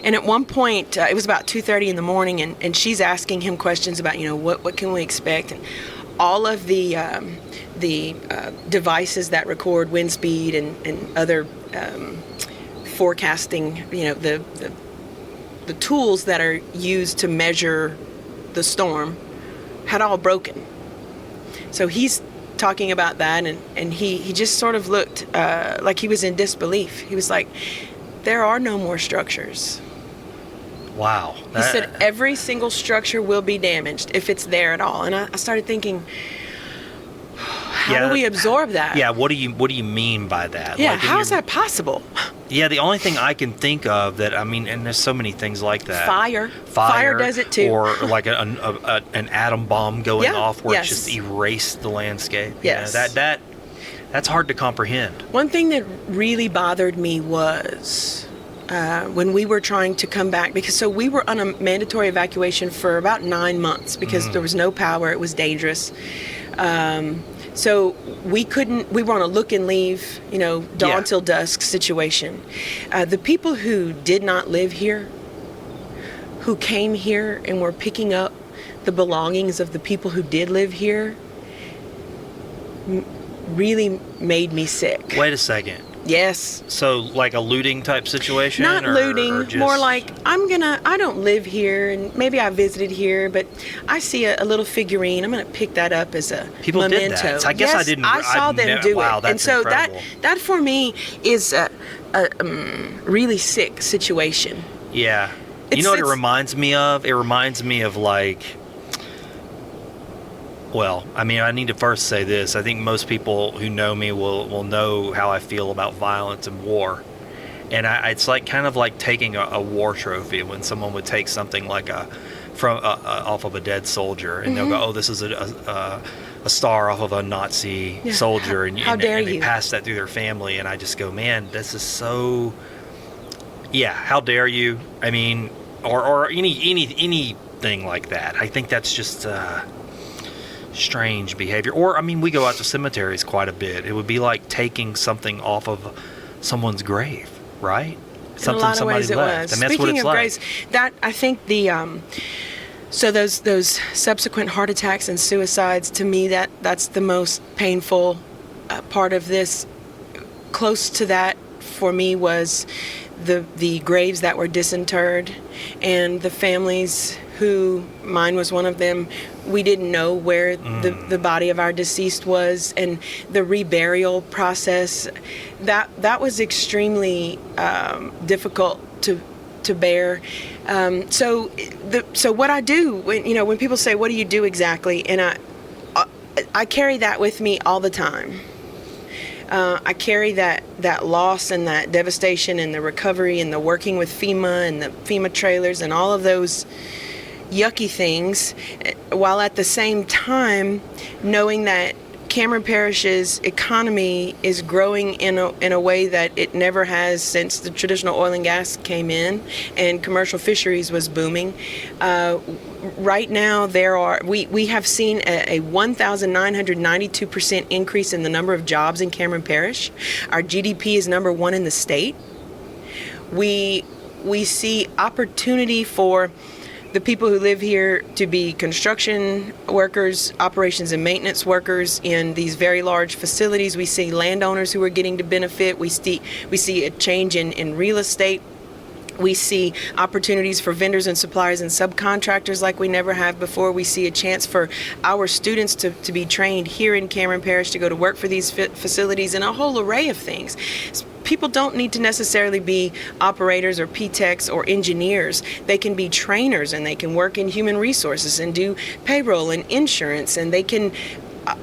And at one point, it was about 2:30 in the morning, and she's asking him questions about, what can we expect? And all of the devices that record wind speed and other forecasting, the tools that are used to measure the storm had all broken. So he's talking about that, and he just sort of looked like he was in disbelief. He was like, there are no more structures. Wow. He said every single structure will be damaged if it's there at all. And I started thinking, how do we absorb that? Yeah, what do you mean by that? Yeah, how is that possible? Yeah, the only thing I can think of and there's so many things like that. Fire does it too. Or like an atom bomb going off where yes. it just erased the landscape. Yes. That's hard to comprehend. One thing that really bothered me was when we were trying to come back, because we were on a mandatory evacuation for about 9 months because there was no power. It was dangerous. So we were on a look and leave, dawn till dusk situation. The people who did not live here, who came here and were picking up the belongings of the people who did live here, really made me sick. Wait a second. Yes. So like a looting type situation? Not looting, or just... more like I don't live here, and maybe I visited here, but I see a little figurine. I'm going to pick that up as a People memento. did that. So I guess yes, I saw them do wow, it. That's and so incredible. that for me is a really sick situation. Yeah. You know what it reminds me of? It reminds me of like... Well, I mean, I need to first say this. I think most people who know me will know how I feel about violence and war. And it's like kind of like taking a war trophy when someone would take something like off of a dead soldier, and they'll go, "Oh, this is a star off of a Nazi soldier," and they pass that through their family. And I just go, "Man, this is so." Yeah, how dare you? I mean, or anything like that. I think that's just. Strange behavior. Or, I mean, we go out to cemeteries quite a bit. It would be like taking something off of someone's grave, right? Something in a lot of ways somebody left. It was. And that's Speaking what it's of like. graves, that I think so those subsequent heart attacks and suicides, to me, that's the most painful part of this. Close to that for me was the graves that were disinterred, and the families who, mine was one of them, we didn't know where the body of our deceased was, and the reburial process, that was extremely difficult to bear. So what I do when people say, what do you do exactly, and I carry that with me all the time. I carry that loss and that devastation and the recovery and the working with FEMA and the FEMA trailers and all of those yucky things, while at the same time knowing that Cameron Parish's economy is growing in a way that it never has since the traditional oil and gas came in and commercial fisheries was booming. Right now we have seen a 1,992% increase in the number of jobs in Cameron Parish. Our GDP is number 1 in the state. We see opportunity for the people who live here to be construction workers, operations and maintenance workers in these very large facilities. We see landowners who are getting to benefit. We see a change in real estate. We see opportunities for vendors and suppliers and subcontractors like we never have before. We see a chance for our students to be trained here in Cameron Parish to go to work for these facilities and a whole array of things. People don't need to necessarily be operators or P-techs or engineers. They can be trainers, and they can work in human resources and do payroll and insurance, and they can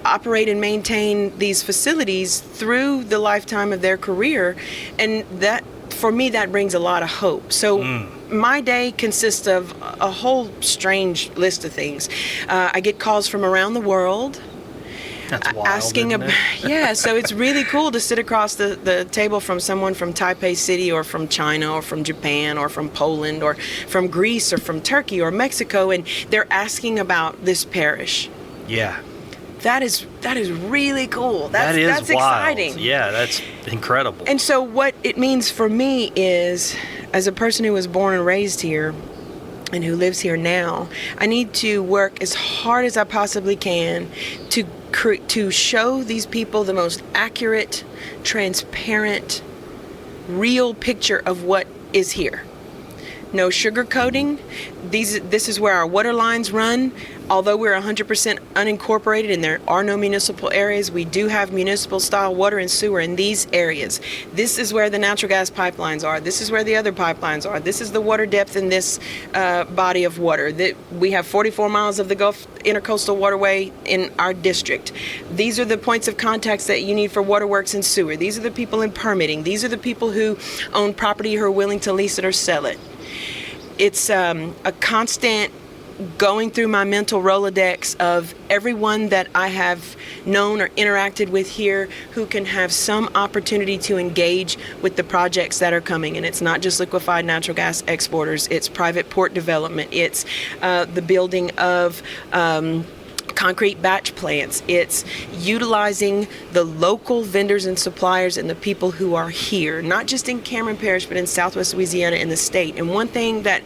operate and maintain these facilities through the lifetime of their career. And that, for me, that brings a lot of hope. So my day consists of a whole strange list of things. I get calls from around the world. That's wild, asking isn't it? Yeah, so it's really cool to sit across the table from someone from Taipei City or from China or from Japan or from Poland or from Greece or from Turkey or Mexico, and they're asking about this parish. Yeah. That is really cool. That's wild. exciting. Yeah, that's incredible. And so what it means for me is, as a person who was born and raised here, and who lives here now, I need to work as hard as I possibly can to show these people the most accurate, transparent, real picture of what is here. No sugarcoating. This is where our water lines run. Although we're 100% unincorporated and there are no municipal areas, we do have municipal style water and sewer in these areas. This is where the natural gas pipelines are. This is where the other pipelines are. This is the water depth in this body of water. We have 44 miles of the Gulf Intercoastal Waterway in our district. These are the points of contacts that you need for waterworks and sewer. These are the people in permitting. These are the people who own property who are willing to lease it or sell it. It's a constant going through my mental Rolodex of everyone that I have known or interacted with here who can have some opportunity to engage with the projects that are coming. And it's not just liquefied natural gas exporters, it's private port development, it's the building of concrete batch plants. It's utilizing the local vendors and suppliers and the people who are here, not just in Cameron Parish, but in Southwest Louisiana and the state. And one thing that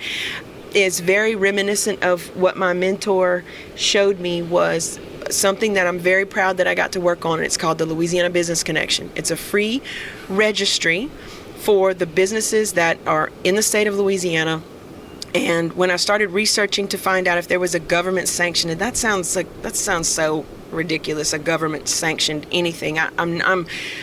is very reminiscent of what my mentor showed me was something that I'm very proud that I got to work on. It's called the Louisiana Business Connection. It's a free registry for the businesses that are in the state of Louisiana. And when I started researching to find out if there was a government sanctioned, and that sounds so ridiculous, a government sanctioned anything. I'm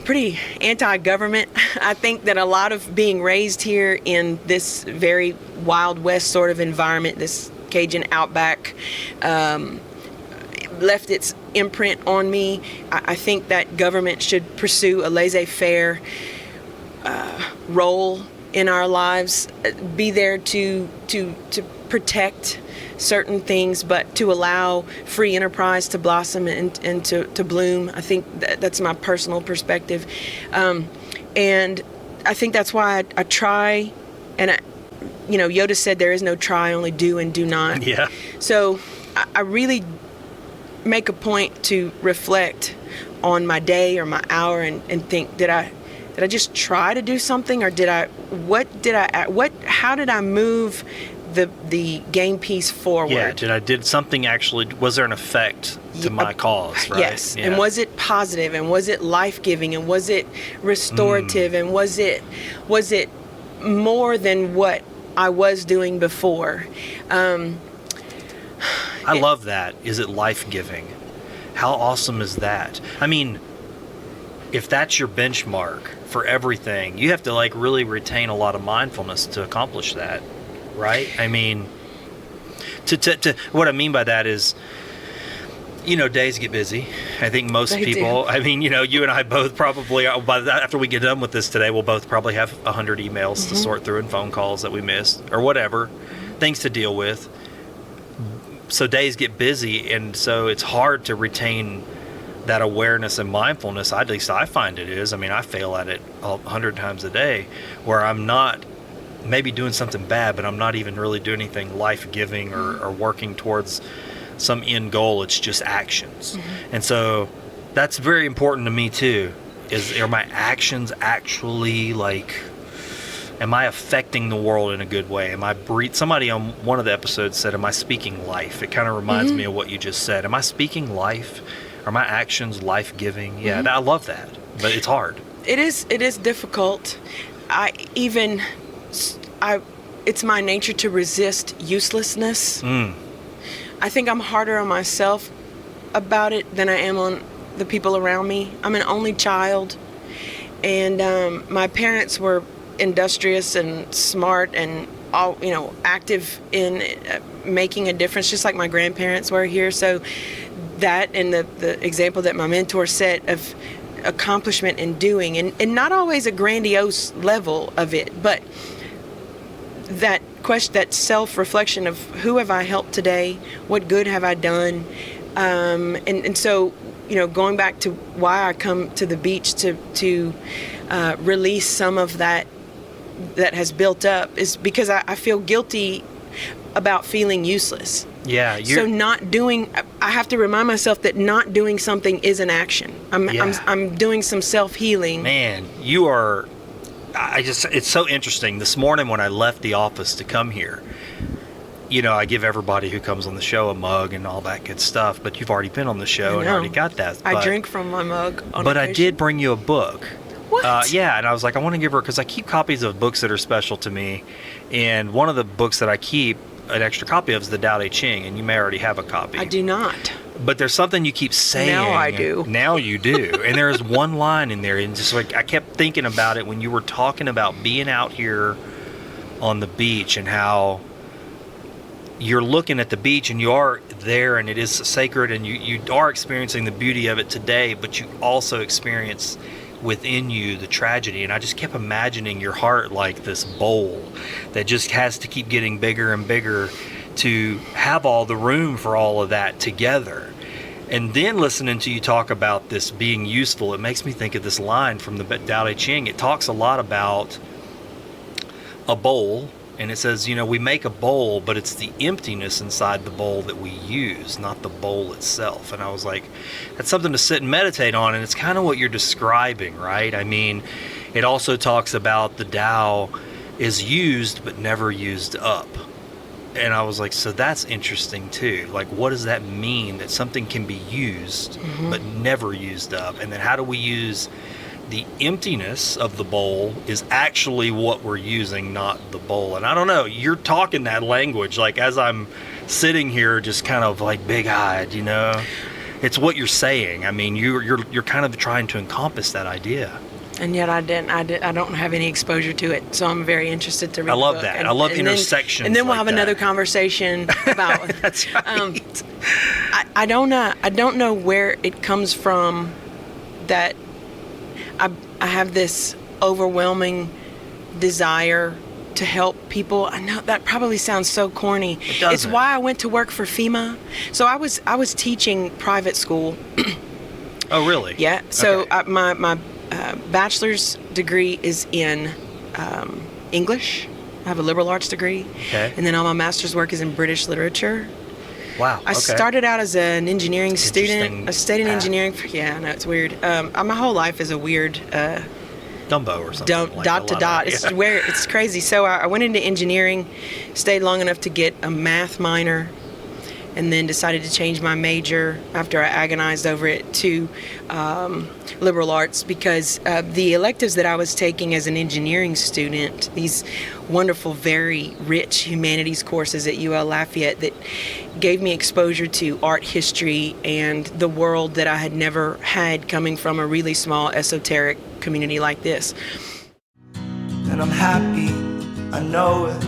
pretty anti-government. I think that a lot of being raised here in this very Wild West sort of environment, this Cajun outback, left its imprint on me. I think that government should pursue a laissez-faire role in our lives, be there to protect certain things, but to allow free enterprise to blossom and to bloom. I think that's my personal perspective. And I think that's why I try, and Yoda said there is no try, only do and do not. Yeah. So I really make a point to reflect on my day or my hour and think, did I just try to do something, or how did I move the game piece forward? Yeah, did something actually, was there an effect to my cause, right? Yes. Yeah. And was it positive, and was it life-giving, and was it restorative, and was it more than what I was doing before? I love that. Is it life-giving? How awesome is that? I mean, if that's your benchmark for everything, you have to really retain a lot of mindfulness to accomplish that, right? I mean, to what I mean by that is, days get busy. I think most people, I mean, you and I both probably, after we get done with this today, we'll both probably have 100 emails to sort through and phone calls that we missed or whatever, things to deal with. So days get busy, and so it's hard to retain that awareness and mindfulness. At least I find it is. I mean, I fail at it 100 times a day, where I'm not maybe doing something bad, but I'm not even really doing anything life-giving or working towards some end goal. It's just actions. And so that's very important to me too. Are my actions actually am I affecting the world in a good way? Am I somebody on one of the episodes said, am I speaking life? It kind of reminds me of what you just said. Am I speaking life? Are my actions life-giving? Yeah, I love that, but it's hard. It is difficult. It's my nature to resist uselessness. I think I'm harder on myself about it than I am on the people around me. I'm an only child, and my parents were industrious and smart and all, active in making a difference, just like my grandparents were here. So that, and the example that my mentor set of accomplishment in doing, and not always a grandiose level of it, but that question, that self-reflection of who have I helped today, what good have I done, and so going back to why I come to the beach to release some of that has built up is because I feel guilty about feeling useless. Yeah. So I have to remind myself that not doing something is an action. I'm doing some self-healing. Man, you are it's so interesting. This morning when I left the office to come here, I give everybody who comes on the show a mug and all that good stuff, but you've already been on the show and already got that. I drink from my mug on But occasion. I did bring you a book. What? Yeah, and I was like, I want to give her, because I keep copies of books that are special to me, and one of the books that I keep an extra copy of is the Tao Te Ching, and you may already have a copy. I do not. But there's something you keep saying. Now I do. Now you do. And there's one line in there, and just like I kept thinking about it when you were talking about being out here on the beach and how you're looking at the beach and you are there and it is sacred and you are experiencing the beauty of it today, but you also experience within you the tragedy. And I just kept imagining your heart like this bowl that just has to keep getting bigger and bigger to have all the room for all of that together. And then listening to you talk about this being useful, it makes me think of this line from the Tao Te Ching. It talks a lot about a bowl, and it says, we make a bowl, but it's the emptiness inside the bowl that we use, not the bowl itself. And I was like, that's something to sit and meditate on, and it's kind of what you're describing, right? I mean, it also talks about the Tao is used but never used up. And I was like, so that's interesting too. Like, what does that mean, that something can be used but never used up? And then how do we use the emptiness of the bowl is actually what we're using, not the bowl? And I don't know, you're talking that language, like as I'm sitting here just kind of like big-eyed, it's what you're saying. I mean, you're kind of trying to encompass that idea. And yet I don't have any exposure to it, so I'm very interested to read. I love the book. that. And, I love the and then- intersections. And then we'll like have that. another conversation about. That's right. I don't know where it comes from that I have this overwhelming desire to help people. I know that probably sounds so corny. It doesn't. It's why I went to work for FEMA. So I was teaching private school. Oh, really? Yeah. So Okay. my bachelor's degree is in English. I have a liberal arts degree. Okay. And then all my master's work is in British literature. Wow. I okay. started out as an engineering student. Interesting I stayed in path. engineering. I know it's weird. My whole life is a weird Dumbo or something. like dot a to lot dot. of- It's where it's crazy. So I went into engineering, stayed long enough to get a math minor, and then decided to change my major after I agonized over it to liberal arts, because the electives that I was taking as an engineering student, these wonderful, very rich humanities courses at UL Lafayette that gave me exposure to art history and the world that I had never had coming from a really small esoteric community like this. And I'm happy, I know it.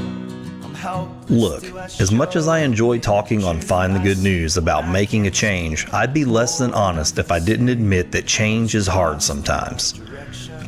I'm helpless. Look, as much as I enjoy talking on Find the Good News about making a change, I'd be less than honest if I didn't admit that change is hard sometimes.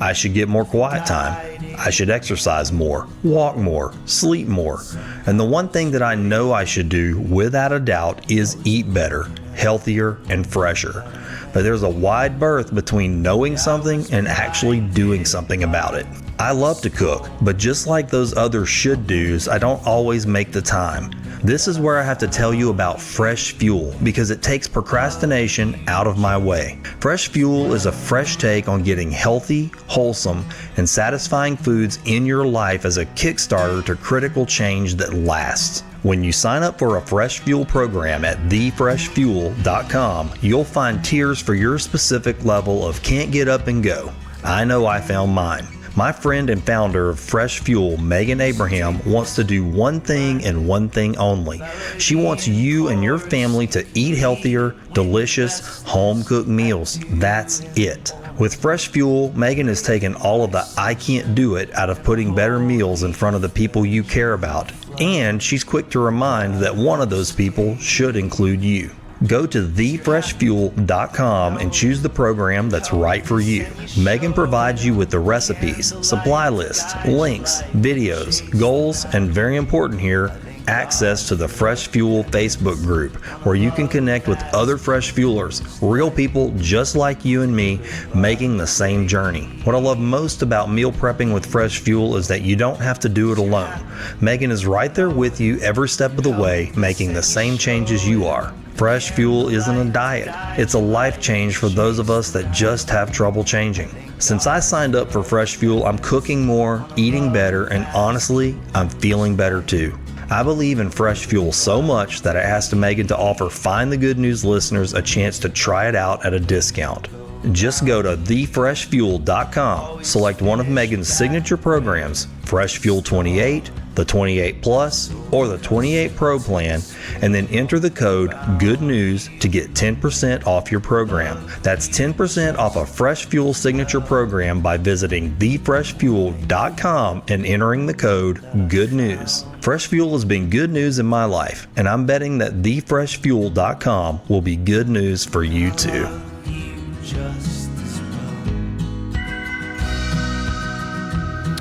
I should get more quiet time. I should exercise more, walk more, sleep more. And the one thing that I know I should do, without a doubt, is eat better, healthier, and fresher. But there's a wide berth between knowing something and actually doing something about it. I love to cook, but just like those other should do's, I don't always make the time. This is where I have to tell you about Fresh Fuel, because it takes procrastination out of my way. Fresh Fuel is a fresh take on getting healthy, wholesome, and satisfying foods in your life as a kickstarter to critical change that lasts. When you sign up for a Fresh Fuel program at thefreshfuel.com, you'll find tiers for your specific level of can't get up and go. I know I found mine. My friend and founder of Fresh Fuel, Megan Abraham, wants to do one thing and one thing only. She wants you and your family to eat healthier, delicious, home-cooked meals. That's it. With Fresh Fuel, Megan has taken all of the I can't do it out of putting better meals in front of the people you care about. And she's quick to remind that one of those people should include you. Go to thefreshfuel.com and choose the program that's right for you. Megan provides you with the recipes, supply lists, links, videos, goals, and very important here, access to the Fresh Fuel Facebook group, where you can connect with other Fresh Fuelers, real people just like you and me, making the same journey. What I love most about meal prepping with Fresh Fuel is that you don't have to do it alone. Megan is right there with you every step of the way, making the same changes you are. Fresh Fuel isn't a diet. It's a life change for those of us that just have trouble changing. Since I signed up for Fresh Fuel, I'm cooking more, eating better, and honestly, I'm feeling better too. I believe in Fresh Fuel so much that I asked Megan to offer Find the Good News listeners a chance to try it out at a discount. Just go to thefreshfuel.com, select one of Megan's signature programs, Fresh Fuel 28, the 28 Plus, or the 28 Pro plan, and then enter the code Good News to get 10% off your program. That's 10% off a Fresh Fuel signature program by visiting thefreshfuel.com and entering the code Good News. Fresh Fuel has been good news in my life, and I'm betting that thefreshfuel.com will be good news for you too.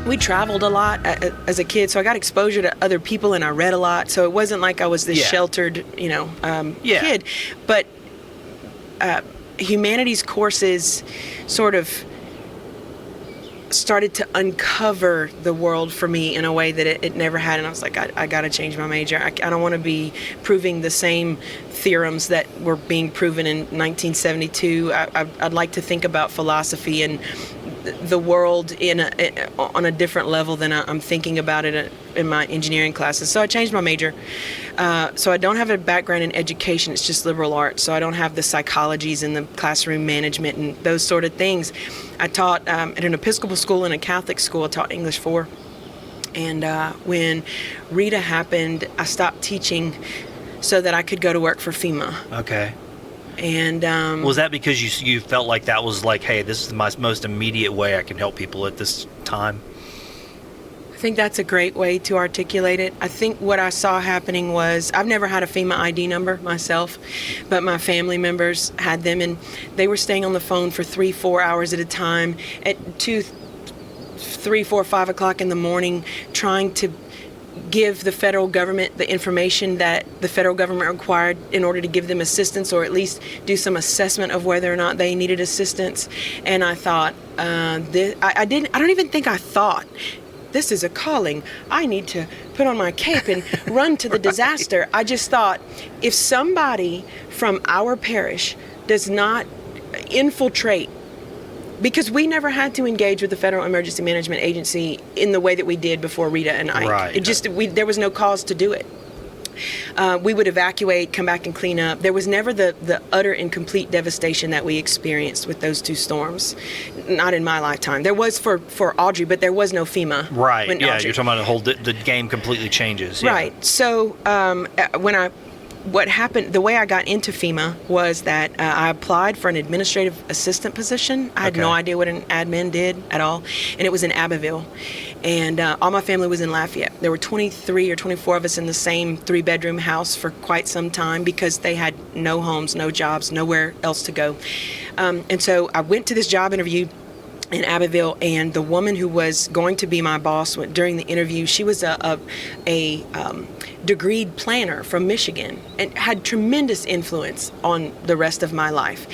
We traveled a lot as a kid, so I got exposure to other people, and I read a lot. So it wasn't like I was this sheltered, kid. But humanities courses sort of started to uncover the world for me in a way that it never had. And I was like, I got to change my major. I don't want to be proving the same theorems that were being proven in 1972. I'd like to think about philosophy and the world on a different level than I'm thinking about it in my engineering classes. So I changed my major. So I don't have a background in education. It's just liberal arts. So I don't have the psychologies and the classroom management and those sort of things. I taught at an Episcopal school and a Catholic school. I taught English 4. And when Rita happened, I stopped teaching so that I could go to work for FEMA. Okay. And was that because you felt like that was like, hey, this is my most immediate way I can help people at this time? I think that's a great way to articulate it. I think what I saw happening was, I've never had a FEMA ID number myself, but my family members had them, and they were staying on the phone for 3-4 hours at a time at 2, 3, 4, 5 o'clock in the morning, trying to give the federal government the information that the federal government required in order to give them assistance, or at least do some assessment of whether or not they needed assistance. And I thought, I don't even think I thought, this is a calling. I need to put on my cape and run to the disaster. I just thought, if somebody from our parish does not infiltrate, because we never had to engage with the Federal Emergency Management Agency in the way that we did before Rita and Ike. Right. There was no cause to do it. We would evacuate, come back and clean up. There was never the utter and complete devastation that we experienced with those two storms. Not in my lifetime. There was for Audrey, but there was no FEMA. Right. Yeah, Audrey. You're talking about the game completely changes. Yeah. Right. So what happened, the way I got into FEMA was that I applied for an administrative assistant position. I had no idea what an admin did at all, and it was in Abbeville. And all my family was in Lafayette. There were 23 or 24 of us in the same 3-bedroom house for quite some time because they had no homes, no jobs, nowhere else to go. And so I went to this job interview in Abbeville, and the woman who was going to be my boss during the interview, she was a degreed planner from Michigan and had tremendous influence on the rest of my life.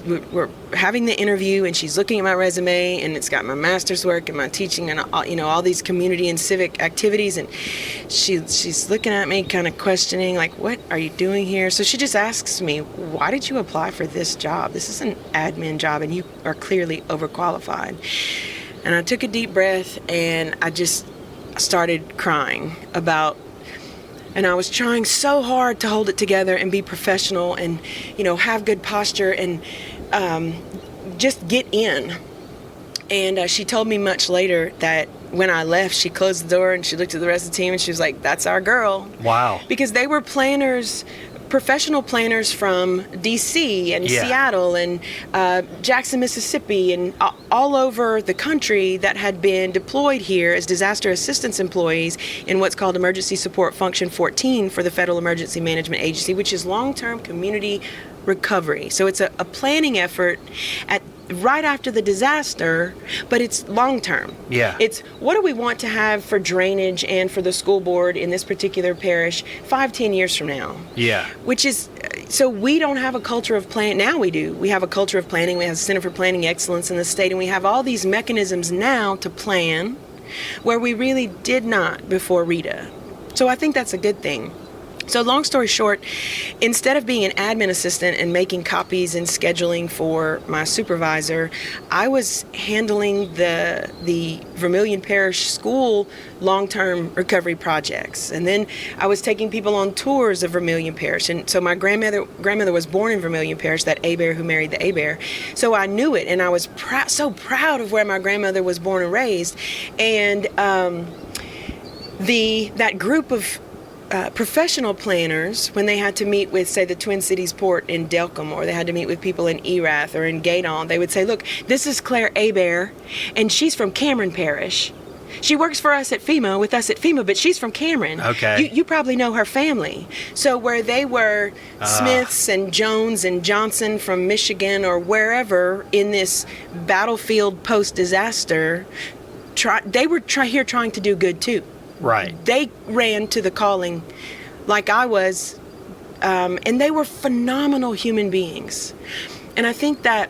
We're having the interview, and she's looking at my resume, and it's got my master's work and my teaching and all these community and civic activities, and she's looking at me kind of questioning, like, what are you doing here? So she just asks me, why did you apply for this job? This is an admin job, and you are clearly overqualified. And I took a deep breath, and I just started crying and I was trying so hard to hold it together and be professional and, have good posture and just get in. And she told me much later that when I left, she closed the door and she looked at the rest of the team and she was like, that's our girl. Wow. Because they were professional planners from D.C. and Seattle and Jackson, Mississippi, and all over the country that had been deployed here as disaster assistance employees in what's called Emergency Support Function 14 for the Federal Emergency Management Agency, which is long-term community recovery. So it's a planning effort right after the disaster, but it's long-term. Yeah. It's what do we want to have for drainage and for the school board in this particular parish 5-10 years from now. Yeah. Which is, so we don't have a culture of planning. Now we do. We have a culture of planning. We have the Center for Planning Excellence in the state, and we have all these mechanisms now to plan where we really did not before Rita. So I think that's a good thing. So long story short, instead of being an admin assistant and making copies and scheduling for my supervisor, I was handling the Vermilion Parish School long-term recovery projects. And then I was taking people on tours of Vermilion Parish. And so my grandmother was born in Vermilion Parish, that Hebert who married the Hebert. So I knew it, and I was so proud of where my grandmother was born and raised. And that group of professional planners, when they had to meet with, say, the Twin Cities Port in Delcombe, or they had to meet with people in Erath or in Gaydon, they would say, look, this is Clair Hebert, and she's from Cameron Parish. She works for us at FEMA, with us at FEMA, but she's from Cameron. Okay. You probably know her family. So where they were Smiths and Jones and Johnson from Michigan or wherever in this battlefield post-disaster, they were here trying to do good too. Right. They ran to the calling like I was, and they were phenomenal human beings. And I think that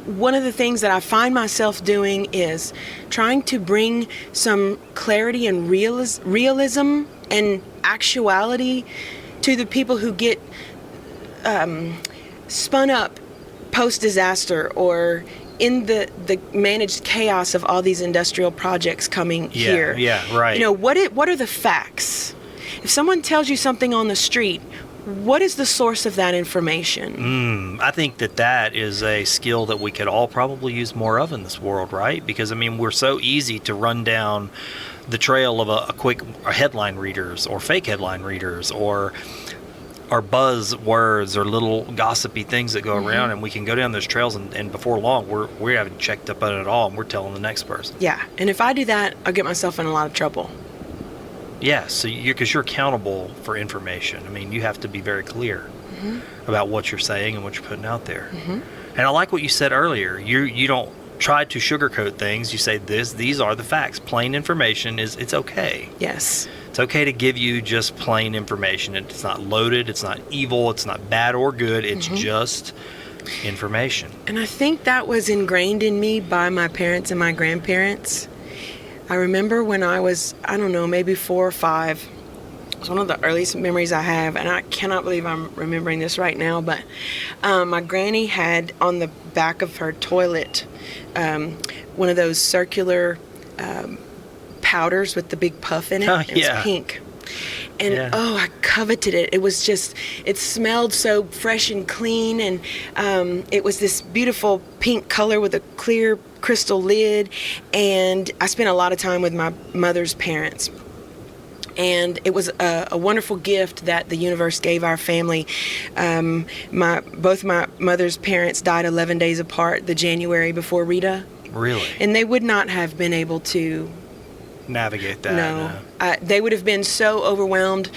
one of the things that I find myself doing is trying to bring some clarity and realism and actuality to the people who get spun up post-disaster or in the managed chaos of all these industrial projects coming here. Yeah, right. What are the facts? If someone tells you something on the street, what is the source of that information? I think that is a skill that we could all probably use more of in this world, right? Because, we're so easy to run down the trail of a quick headline readers or fake headline readers or buzz words or little gossipy things that go around, and we can go down those trails and before long we haven't checked up on it at all, and we're telling the next person. Yeah, and if I do that, I'll get myself in a lot of trouble. Yeah, so because you're accountable for information. You have to be very clear about what you're saying and what you're putting out there. And I like what you said earlier. You don't try to sugarcoat things. You say these are the facts. Plain information it's okay. Yes. It's okay to give you just plain information. It's not loaded, it's not evil, it's not bad or good, it's just information. And I think that was ingrained in me by my parents and my grandparents. I remember when I was, maybe 4 or 5. It was one of the earliest memories I have, and I cannot believe I'm remembering this right now, but my granny had on the back of her toilet one of those circular powders with the big puff in it. It was pink. And I coveted it. It smelled so fresh and clean, and it was this beautiful pink color with a clear crystal lid. And I spent a lot of time with my mother's parents. And it was a wonderful gift that the universe gave our family. Both my mother's parents died 11 days apart, the January before Rita. Really? And they would not have been able to navigate that. No. They would have been so overwhelmed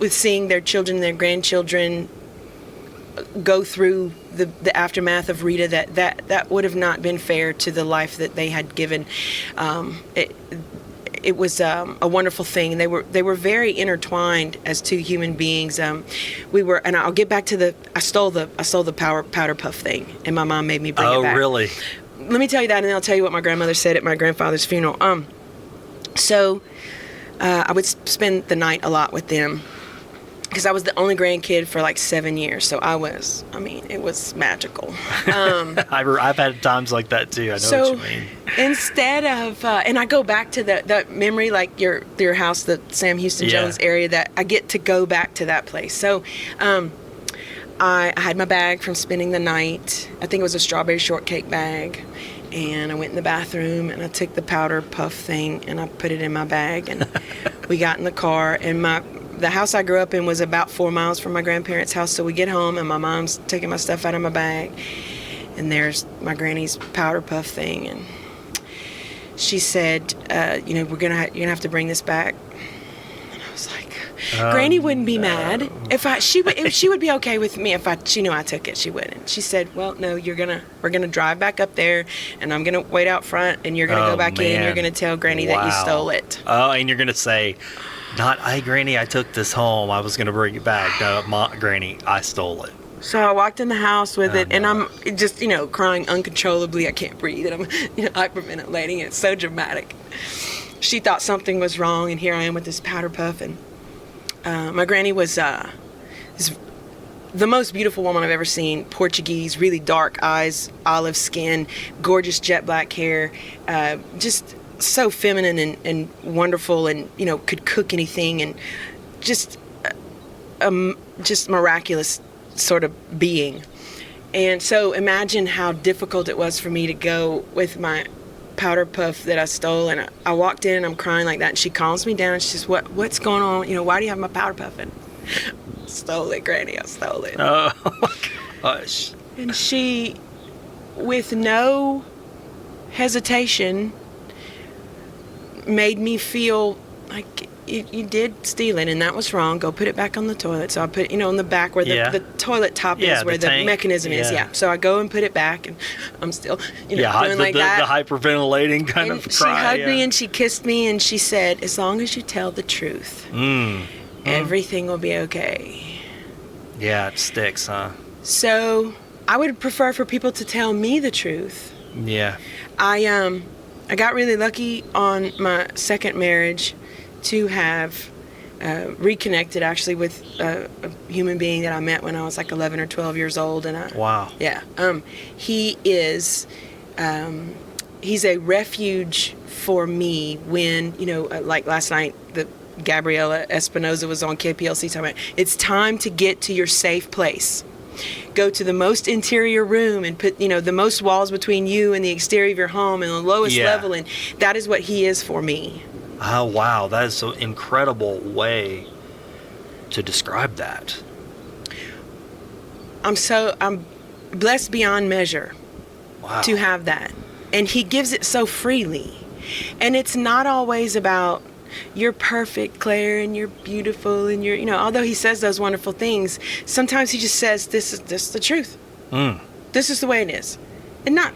with seeing their children and their grandchildren go through the aftermath of Rita that would have not been fair to the life that they had given. It was a wonderful thing. They were very intertwined as two human beings. And I'll get back to I stole the powder puff thing, and my mom made me bring it back. Oh, really? Let me tell you that, and then I'll tell you what my grandmother said at my grandfather's funeral. So I would spend the night a lot with them because I was the only grandkid for like 7 years. So it was magical. I've had times like that too. I know what you mean. Instead of, and I go back to that memory, like your house, the Sam Houston Jones area, that I get to go back to that place. So I had my bag from spending the night. I think it was a strawberry shortcake bag. And I went in the bathroom and I took the powder puff thing and I put it in my bag, and we got in the car, and the house I grew up in was about 4 miles from my grandparents' house. So we get home and my mom's taking my stuff out of my bag, and there's my granny's powder puff thing, and she said, you're gonna have to bring this back. And I was like, Granny wouldn't be mad if she would be okay with me if she knew I took it. She wouldn't. She said, well, no, we're gonna drive back up there, and I'm gonna wait out front, and you're gonna go back in, and you're gonna tell Granny that you stole it. Oh, and you're gonna say, hey, Granny, I took this home. I was gonna bring it back. No, Granny, I stole it. So I walked in the house with it, and I'm just, crying uncontrollably. I can't breathe, and I'm, hyperventilating. It's so dramatic. She thought something was wrong, and here I am with this powder puff, and My granny was the most beautiful woman I've ever seen. Portuguese, really dark eyes, olive skin, gorgeous jet black hair, just so feminine and wonderful, and could cook anything, and just miraculous sort of being. And so imagine how difficult it was for me to go with my powder puff that I stole, and I walked in and I'm crying like that, and she calms me down and she says, what's going on? Why do you have my powder puff? And stole it, Granny, I stole it. Oh my gosh. And she, with no hesitation, made me feel like you did steal it, and that was wrong. Go put it back on the toilet. So I put, in the back where the toilet top is, where the mechanism is. Yeah. So I go and put it back, and I'm still, doing like that. The hyperventilating kind of cry. She hugged me and she kissed me and she said, as long as you tell the truth, everything will be okay. Yeah, it sticks, huh? So I would prefer for people to tell me the truth. Yeah. I got really lucky on my second marriage to have reconnected actually with a human being that I met when I was like 11 or 12 years old. And wow. Yeah. He is, he's a refuge for me when, like last night, the Gabriella Espinoza was on KPLC talking about, it's time to get to your safe place. Go to the most interior room and put, the most walls between you and the exterior of your home and the lowest level. And that is what he is for me. Oh, wow. That is an incredible way to describe that. I'm blessed beyond measure to have that. And he gives it so freely. And it's not always about, you're perfect, Claire, and you're beautiful, and you're, although he says those wonderful things, sometimes he just says, this is the truth. This is the way it is. And not,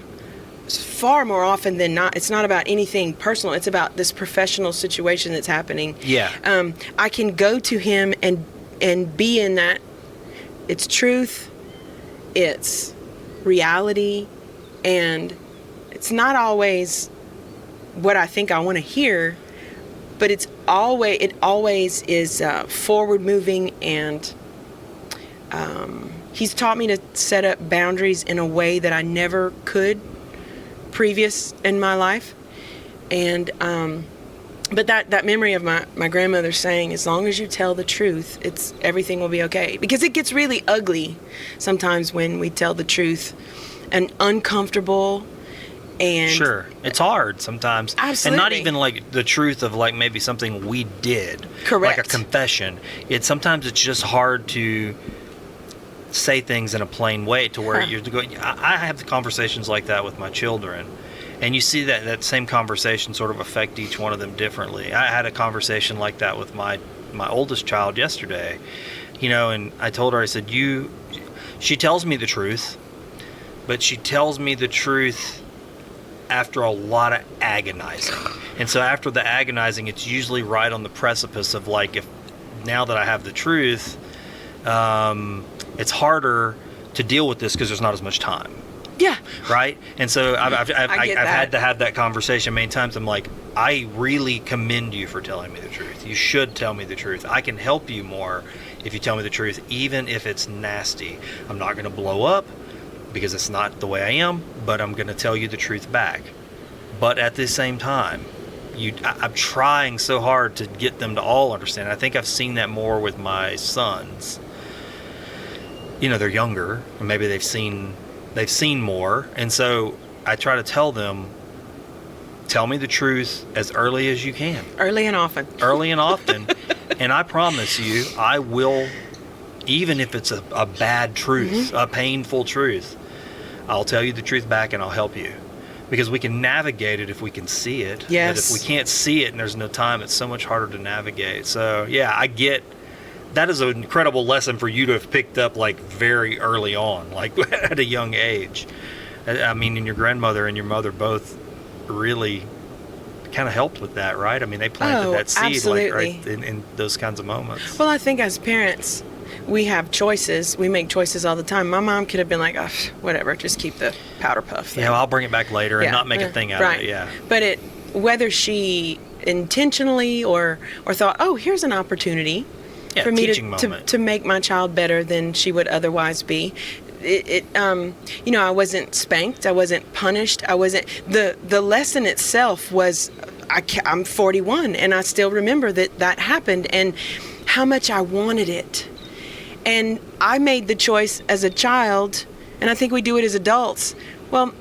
far more often than not, it's not about anything personal. It's about this professional situation that's happening. Yeah. I can go to him and be in that. It's truth. It's reality. And it's not always what I think I want to hear, but it always is forward moving, and he's taught me to set up boundaries in a way that I never could previous in my life. And but that memory of my grandmother saying, as long as you tell the truth, everything will be okay, because it gets really ugly sometimes when we tell the truth, and uncomfortable. And sure, it's hard sometimes. Absolutely. And not even like the truth of like maybe something we did. Correct. Like a confession. Sometimes it's just hard to say things in a plain way to where you're going. I have conversations like that with my children, and you see that same conversation sort of affect each one of them differently. I had a conversation like that with my oldest child yesterday, and I told her, I said, she tells me the truth, but she tells me the truth after a lot of agonizing. And so after the agonizing, it's usually right on the precipice of like, if now that I have the truth, it's harder to deal with this because there's not as much time. Yeah. Right? And so I've had to have that conversation many times. I'm like, I really commend you for telling me the truth. You should tell me the truth. I can help you more if you tell me the truth, even if it's nasty. I'm not going to blow up, because it's not the way I am, but I'm going to tell you the truth back. But at the same time, I'm trying so hard to get them to all understand. I think I've seen that more with my sons. They're younger, or maybe they've seen more, and so I try to tell them, tell me the truth as early as you can. Early and often. And I promise you, I will. Even if it's a bad truth, a painful truth, I'll tell you the truth back and I'll help you. Because we can navigate it if we can see it. Yes. But if we can't see it and there's no time, it's so much harder to navigate. So, yeah, I get that is an incredible lesson for you to have picked up like very early on, like at a young age. I mean, and your grandmother and your mother both really kind of helped with that, right? I mean, they planted that seed absolutely. like right in those kinds of moments. Well, I think as parents, we have choices. We make choices all the time. My mom could have been like, oh, whatever, just keep the powder puff thing. Yeah, well, I'll bring it back later and not make a thing out of it. Yeah. But whether she intentionally or thought, oh, here's an opportunity. for me teaching moment. to make my child better than she would otherwise be. I wasn't spanked. I wasn't punished. I wasn't. The lesson itself was, I'm 41, and I still remember that happened, and how much I wanted it. And I made the choice as a child, and I think we do it as adults. Well,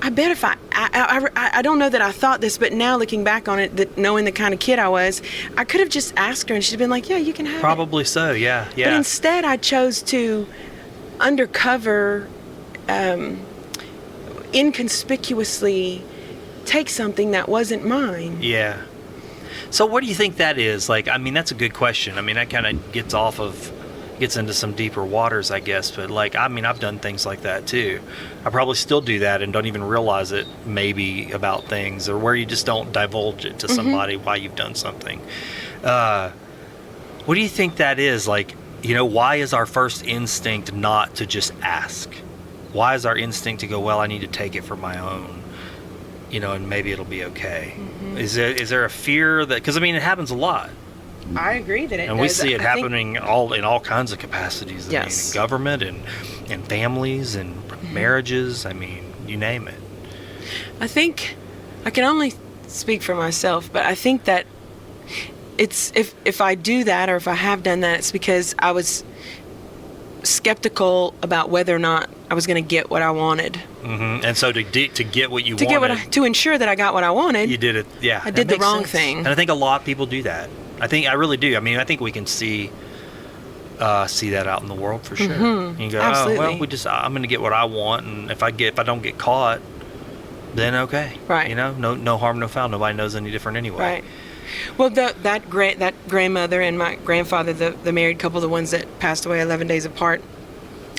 I bet if I don't know that I thought this, but now looking back on it, that knowing the kind of kid I was, I could have just asked her, and she'd been like, "Yeah, you can have it." Probably so. Yeah. But instead, I chose to undercover, inconspicuously take something that wasn't mine. Yeah. So what do you think that is? Like, I mean, that's a good question. I mean, that kind of gets into some deeper waters, I guess. But like, I mean, I've done things like that too. I probably still do that and don't even realize it, maybe, about things, or where you just don't divulge it to somebody why you've done something. What do you think that is? Like, why is our first instinct not to just ask? Why is our instinct to go, well, I need to take it for my own, and maybe it'll be okay? Is there a fear that, because I mean, it happens a lot. I agree that it and does. we see it happening in all kinds of capacities. I mean, in government and families and marriages. I mean, you name it. I think I can only speak for myself, but I think that it's if I do that, or if I have done that, it's because I was skeptical about whether or not I was going to get what I wanted. And so to get what you wanted, to ensure that I got what I wanted, you did it. Yeah, I did the wrong thing. And I think a lot of people do that. I really do. I mean, I think we can see that out in the world for sure. You go, absolutely. Oh well, I'm going to get what I want, and if I don't get caught, then okay, right? No harm, no foul. Nobody knows any different anyway. Right. Well, that grandmother and my grandfather, the married couple, the ones that passed away 11 days apart,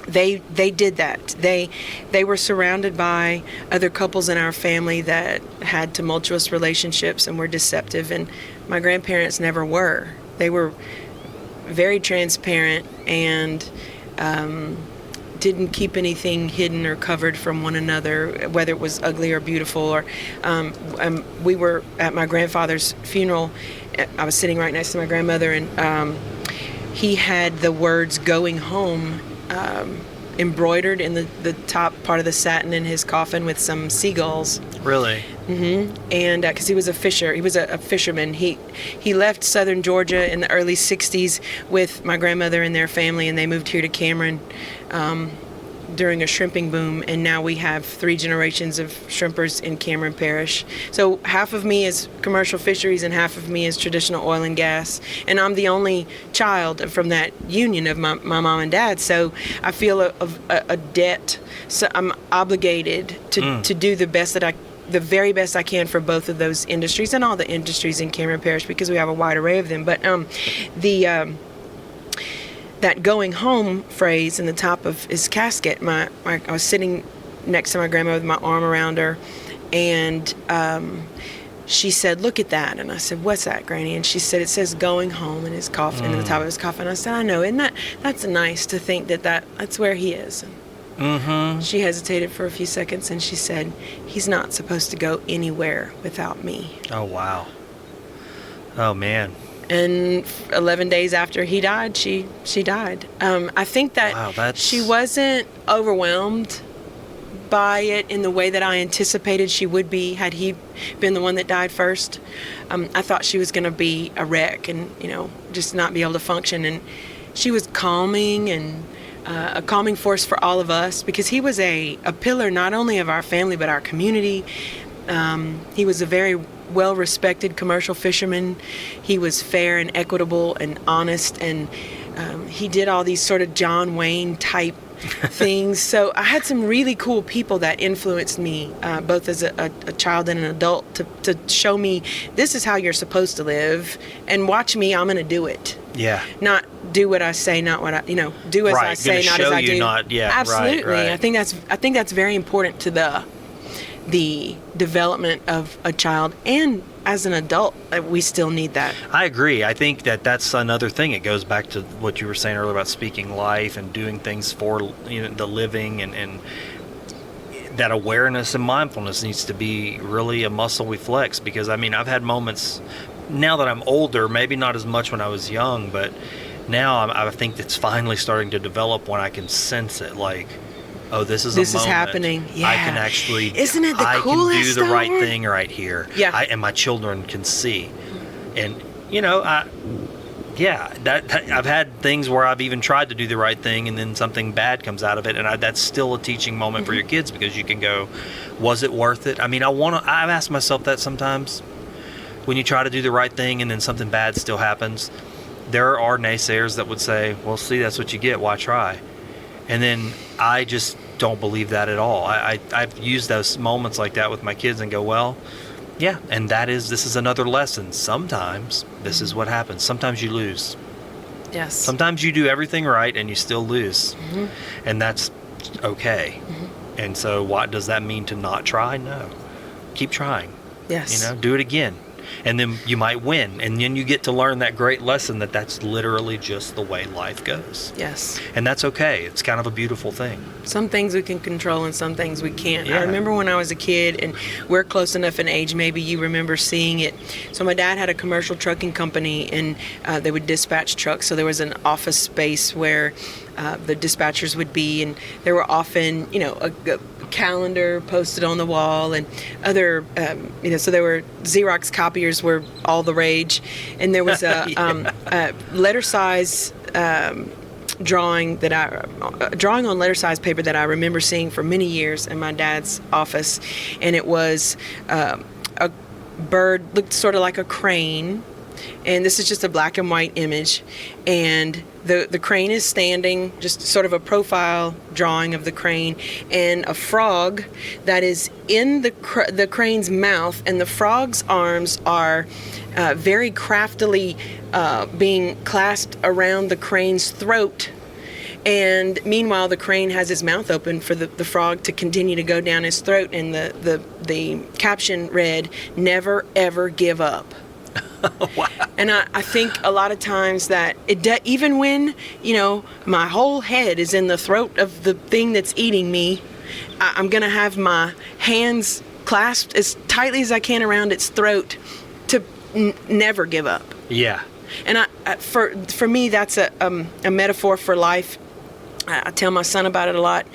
they did that. They were surrounded by other couples in our family that had tumultuous relationships and were deceptive, and my grandparents never were. They were very transparent and didn't keep anything hidden or covered from one another, whether it was ugly or beautiful. Or we were at my grandfather's funeral. I was sitting right next to my grandmother, and he had the words "going home" embroidered in the top part of the satin in his coffin with some seagulls. Really? And because he was a fisherman. He left southern Georgia in the early 60s with my grandmother and their family, and they moved here to Cameron during a shrimping boom, and now we have 3 generations of shrimpers in Cameron Parish. So half of me is commercial fisheries and half of me is traditional oil and gas, and I'm the only child from that union of my mom and dad, so I feel a debt. So I'm obligated to do the very best I can for both of those industries and all the industries in Cameron Parish, because we have a wide array of them. But that "going home" phrase in the top of his casket, I was sitting next to my grandma with my arm around her, and she said, "Look at that." And I said, "What's that, Granny?" And she said, "It says 'going home' in his coffin, in the top of his coffin." I said, "I know, isn't that's nice to think that's where he is." She hesitated for a few seconds, and she said, "He's not supposed to go anywhere without me." Oh, wow. Oh, man. And 11 days after he died, she died. I think that she wasn't overwhelmed by it in the way that I anticipated she would be had he been the one that died first. I thought she was going to be a wreck and, just not be able to function. And she was calming and a calming force for all of us, because he was a pillar not only of our family but our community. He was a very well-respected commercial fisherman. He was fair and equitable and honest, and he did all these sort of John Wayne type things. So I had some really cool people that influenced me, both as a child and an adult, to show me this is how you're supposed to live, and watch me, I'm going to do it. Yeah. Not do what I say, not what I, do as I say, not as I do. Absolutely. Right. I think that's very important to the development of a child, and as an adult, we still need that. I agree. I think that's another thing. It goes back to what you were saying earlier about speaking life and doing things for the living, and that awareness and mindfulness needs to be really a muscle we flex, because I've had moments now that I'm older, maybe not as much when I was young, but now I think it's finally starting to develop when I can sense it. Like, oh, this is happening. Yeah. I can actually, isn't it the I coolest? can do the right thing right here. Yeah. And my children can see. And, you know, I've had things where I've even tried to do the right thing and then something bad comes out of it, and that's still a teaching moment for your kids, because you can go, was it worth it? I mean, I've asked myself that sometimes. When you try to do the right thing and then something bad still happens, there are naysayers that would say, well, see, that's what you get, why try? And then I just don't believe that at all. I've used those moments like that with my kids and go, well, yeah, and this is another lesson. Sometimes this is what happens. Sometimes you lose. Yes. Sometimes you do everything right and you still lose. And that's okay. And so what does that mean to not try? No. Keep trying. Yes. You know, do it again. And then you might win. And then you get to learn that great lesson that that's literally just the way life goes. Yes. And that's okay. It's kind of a beautiful thing. Some things we can control and some things we can't. Yeah. I remember when I was a kid, and we're close enough in age, maybe you remember seeing it. So my dad had a commercial trucking company, and they would dispatch trucks. So there was an office space where the dispatchers would be, and there were often, you know, a calendar posted on the wall, and other, so there were Xerox copiers were all the rage, and there was a letter size drawing on letter size paper that I remember seeing for many years in my dad's office, and it was a bird, looked sort of like a crane, and this is just a black and white image, and the crane is standing, just sort of a profile drawing of the crane, and a frog that is in the crane's mouth, and the frog's arms are very craftily being clasped around the crane's throat. And meanwhile, the crane has his mouth open for the frog to continue to go down his throat, and the caption read, "Never ever give up." Wow. And I think a lot of times that even when, you know, my whole head is in the throat of the thing that's eating me, I'm going to have my hands clasped as tightly as I can around its throat to never give up. Yeah. And for me, that's a metaphor for life. I tell my son about it a lot.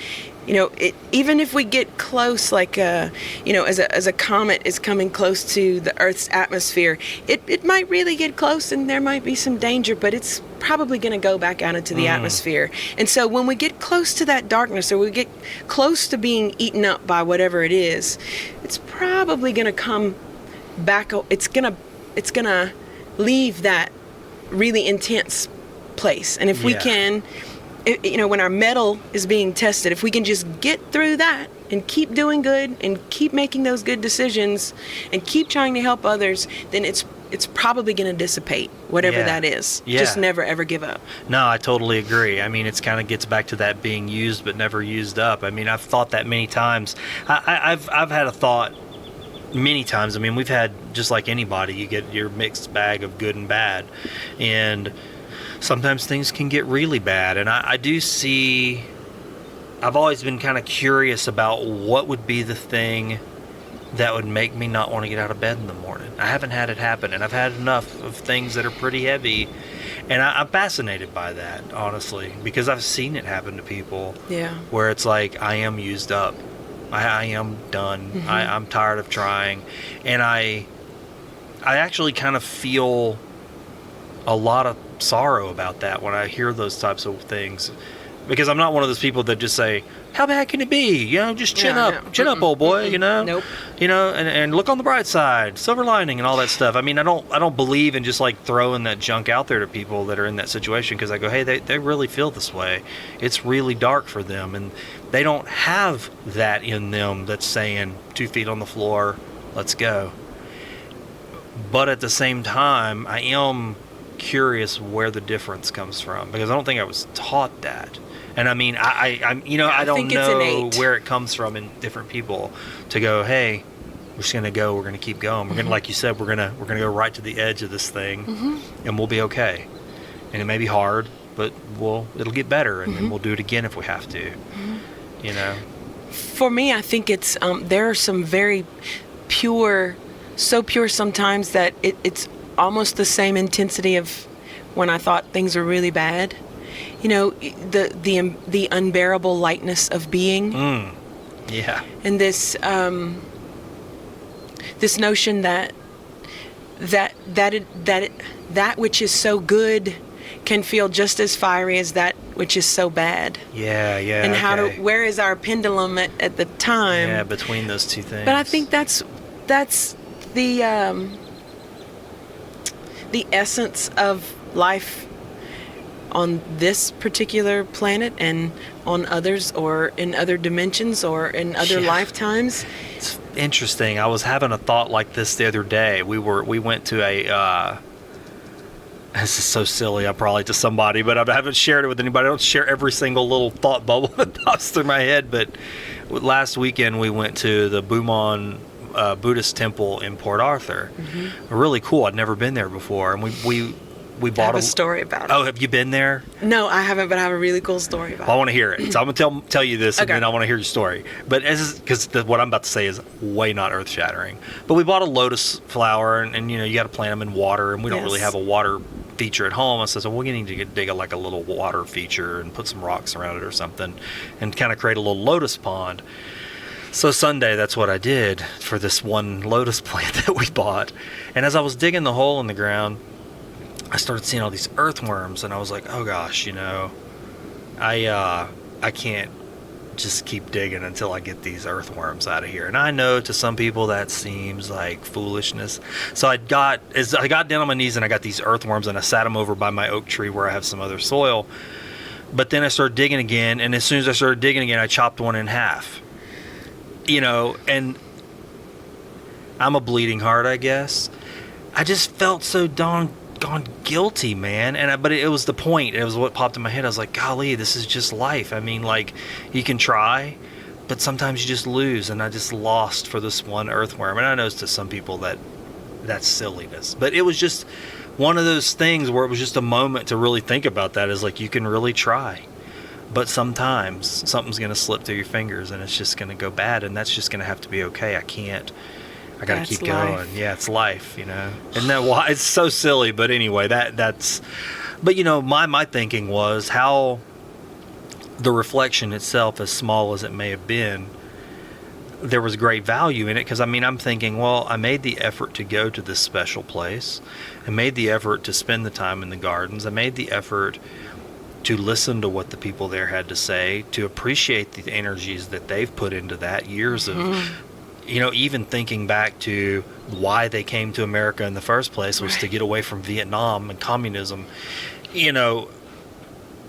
You know, even if we get close, like, as a comet is coming close to the Earth's atmosphere, it might really get close and there might be some danger, but it's probably going to go back out into the atmosphere. And so when we get close to that darkness, or we get close to being eaten up by whatever it is, it's probably going to come back. It's going to leave that really intense place. And if we can, when our mettle is being tested, if we can just get through that and keep doing good and keep making those good decisions and keep trying to help others, then it's probably going to dissipate, whatever that is. Yeah. Just never, ever give up. No, I totally agree. I mean, it's kind of gets back to that being used but never used up. I mean, I've thought that many times. I've had a thought many times. I mean, we've had, just like anybody, you get your mixed bag of good and bad. And sometimes things can get really bad. And I do see, I've always been kind of curious about what would be the thing that would make me not want to get out of bed in the morning. I haven't had it happen, and I've had enough of things that are pretty heavy. And I'm fascinated by that, honestly, because I've seen it happen to people. Yeah. Where it's like, I am used up. I am done. Mm-hmm. I'm tired of trying. And I actually kind of feel a lot of sorrow about that when I hear those types of things, because I'm not one of those people that just say, how bad can it be? You know, just chin up, old boy, you know? Nope. You know, and look on the bright side, silver lining and all that stuff. I mean, I don't believe in just like throwing that junk out there to people that are in that situation, because I go, hey, they really feel this way. It's really dark for them, and they don't have that in them that's saying 2 feet on the floor, let's go. But at the same time, I am curious where the difference comes from, because I don't think I was taught that. And I mean, I don't know where it comes from in different people to go, hey, we're just gonna go, we're gonna keep going, we're gonna, like you said, we're gonna go right to the edge of this thing, and we'll be okay. And it may be hard, but it'll get better, and then we'll do it again if we have to. You know. For me, I think it's there are some very pure, so pure sometimes that it's almost the same intensity of when I thought things were really bad. You know, the unbearable lightness of being. Yeah. And this this notion that which is so good can feel just as fiery as that which is so bad. Yeah. And where is our pendulum at the time? Yeah, between those two things. But I think that's the essence of life on this particular planet and on others, or in other dimensions, or in other lifetimes. It's interesting. I was having a thought like this the other day. We went to a this is so silly, probably to somebody, but I haven't shared it with anybody. I don't share every single little thought bubble that pops through my head. But last weekend we went to the Bumon Buddhist temple in Port Arthur. Really cool. I'd never been there before, and we bought I have a story about it. Oh, have you been there? No, I haven't, but I have a really cool story about I want to hear it. So I'm going to tell you this, and Okay. then I want to hear your story. But because what I'm about to say is way not earth-shattering. But we bought a lotus flower, and you got to plant them in water, and we don't really have a water feature at home. I said, well, we need to dig a little water feature and put some rocks around it or something, and kind of create a little lotus pond. So Sunday, that's what I did for this one lotus plant that we bought. And as I was digging the hole in the ground, I started seeing all these earthworms, and I was like, oh gosh, I can't just keep digging until I get these earthworms out of here. And I know to some people that seems like foolishness. So I got down on my knees and I got these earthworms, and I sat them over by my oak tree where I have some other soil. But then I started digging again, and as soon as I started digging again, I chopped one in half. And I'm a bleeding heart, I guess. I just felt so gone guilty, man. But it was the point. It was what popped in my head. I was like, golly, this is just life. I mean, like, you can try, but sometimes you just lose. And I just lost for this one earthworm. And I know to some people that's silliness, but it was just one of those things where it was just a moment to really think about that. Is like, you can really try, but sometimes something's going to slip through your fingers and it's just going to go bad, and that's just going to have to be okay. I got to keep going. Life. Yeah, it's life, And that it's so silly, but anyway, that's. But my thinking was how the reflection itself, as small as it may have been, there was great value in it. Because I'm thinking, well, I made the effort to go to this special place. I made the effort to spend the time in the gardens. I made the effort to listen to what the people there had to say, to appreciate the energies that they've put into that, years of. Even thinking back to why they came to America in the first place was to get away from Vietnam and communism. So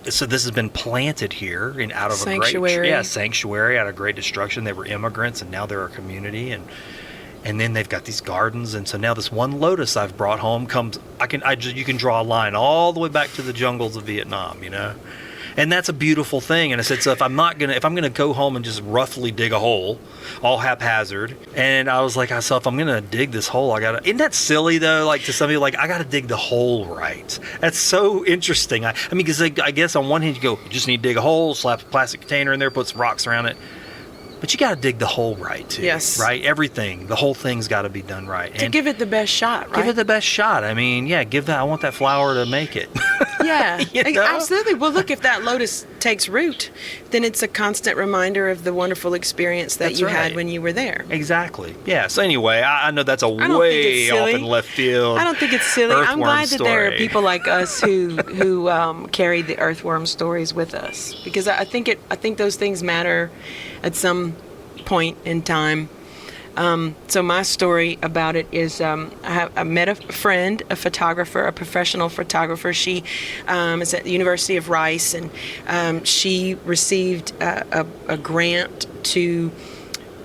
this has been planted here out of Sanctuary. Sanctuary, out of great destruction. They were immigrants, and now they're a community, and then they've got these gardens, and so now this one lotus I've brought home comes. You can draw a line all the way back to the jungles of Vietnam, And that's a beautiful thing. And I said, so if I'm gonna go home and just roughly dig a hole, all haphazard, and I was like, if I'm gonna dig this hole, isn't that silly though? Like, to some people, like, I gotta dig the hole right. That's so interesting. Because I guess on one hand you just need to dig a hole, slap a plastic container in there, put some rocks around it. But you got to dig the hole right, too. Yes. Right? Everything. The whole thing's got to be done right. To give it the best shot, right? Give it the best shot. I want that flower to make it. Yeah. You know? Absolutely. Well, look, if that lotus takes root, then it's a constant reminder of the wonderful experience that you had when you were there. Exactly. Yeah. So anyway, I know that's way off in left field. I don't think it's silly. I'm glad that there are people like us who carry the earthworm stories with us, because I think those things matter at some point in time. So my story about it is I met a friend, a photographer, a professional photographer. She is at the University of Rice, and she received a grant to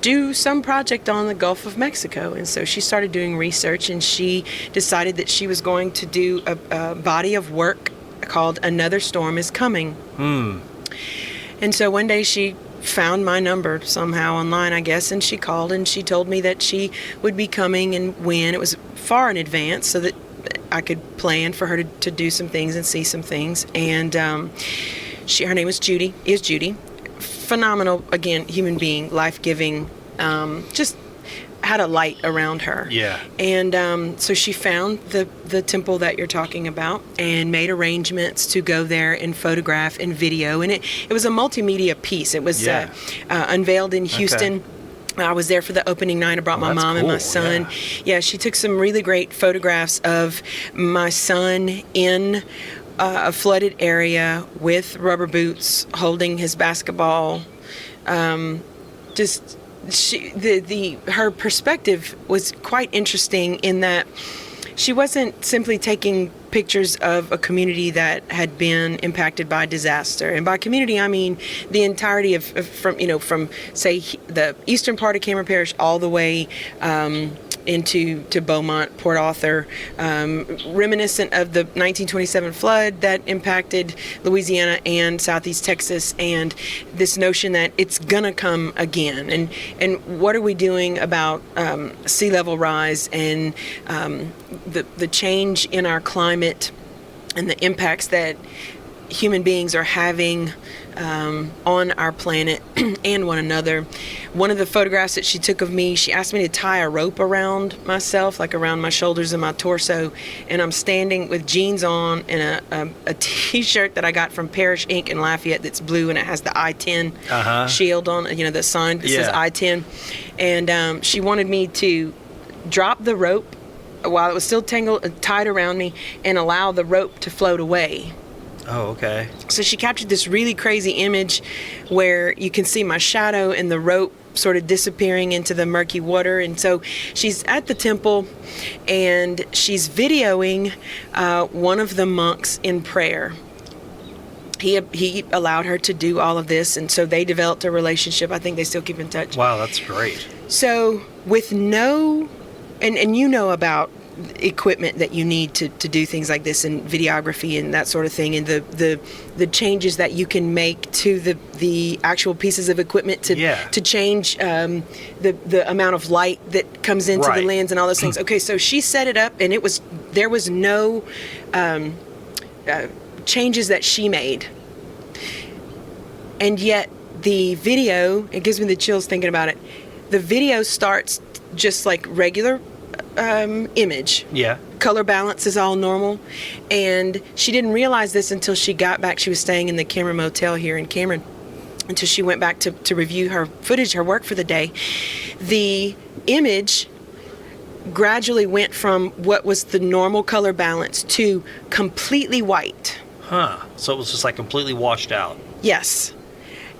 do some project on the Gulf of Mexico. And so she started doing research, and she decided that she was going to do a body of work called Another Storm is Coming. And so one day she found my number somehow online, I guess, and she called and she told me that she would be coming and when. It was far in advance so that I could plan for her to do some things and see some things. And her name is Judy. Phenomenal, again, human being, life-giving, just had a light around her. Yeah. And so she found the temple that you're talking about and made arrangements to go there and photograph and video. And it was a multimedia piece. It was unveiled in Houston. Okay. I was there for the opening night. I brought my mom and my son. Yeah, she took some really great photographs of my son in a flooded area with rubber boots, holding his basketball. Her perspective was quite interesting in that she wasn't simply taking pictures of a community that had been impacted by disaster. And by community, I mean the entirety of from say the eastern part of Cameron Parish all the way into Beaumont, Port Arthur, reminiscent of the 1927 flood that impacted Louisiana and Southeast Texas, and this notion that it's gonna come again. And what are we doing about sea level rise and the change in our climate and the impacts that human beings are having on our planet and one another. One of the photographs that she took of me, she asked me to tie a rope around myself, like around my shoulders and my torso, and I'm standing with jeans on and a t-shirt that I got from Parish Inc. in Lafayette that's blue, and it has the I-10 shield on, the sign that says I-10. And she wanted me to drop the rope while it was still tied around me and allow the rope to float away. Oh, okay. So she captured this really crazy image where you can see my shadow and the rope sort of disappearing into the murky water. And so she's at the temple and she's videoing one of the monks in prayer. He allowed her to do all of this, and so they developed a relationship. I think they still keep in touch. Wow, that's great. So with no, and you know about equipment that you need to do things like this and videography and that sort of thing, and the changes that you can make to the actual pieces of equipment to change the amount of light that comes into the lens and all those things. Okay, so she set it up, and there was no changes that she made, and yet the video, it gives me the chills thinking about it. The video starts just like regular image. Yeah. Color balance is all normal. And she didn't realize this until she got back. She was staying in the Cameron Motel here in Cameron until she went back to review her footage, her work for the day. The image gradually went from what was the normal color balance to completely white. Huh. So it was just like completely washed out. Yes.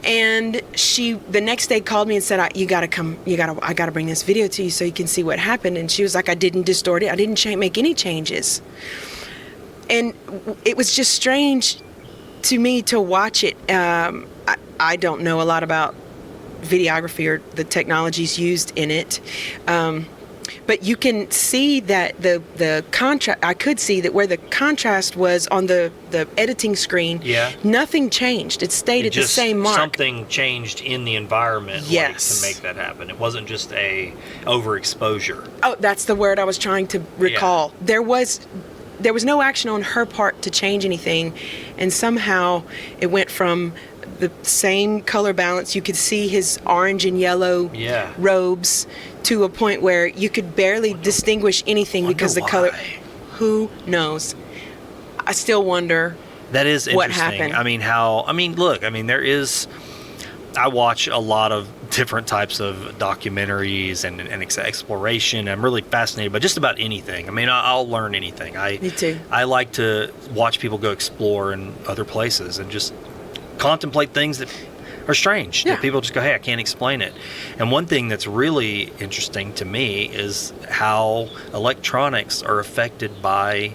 And she, the next day, called me and said, I got to bring this video to you so you can see what happened. And she was like, I didn't distort it. I didn't make any changes. And it was just strange to me to watch it. I don't know a lot about videography or the technologies used in it. But you can see that the contrast, I could see that where the contrast was on the editing screen, nothing changed. It stayed at the same mark. Something changed in the environment to make that happen. It wasn't just a overexposure. Oh, that's the word I was trying to recall. Yeah. There was no action on her part to change anything, and somehow it went from the same color balance. You could see his orange and yellow robes to a point where you could barely distinguish anything because the color. Who knows? I still wonder. That is interesting. What happened. Look, I watch a lot of different types of documentaries and exploration. I'm really fascinated by just about anything. I'll learn anything. Me too. I like to watch people go explore in other places and just contemplate things that are strange. That people just go, hey, I can't explain it. And one thing that's really interesting to me is how electronics are affected by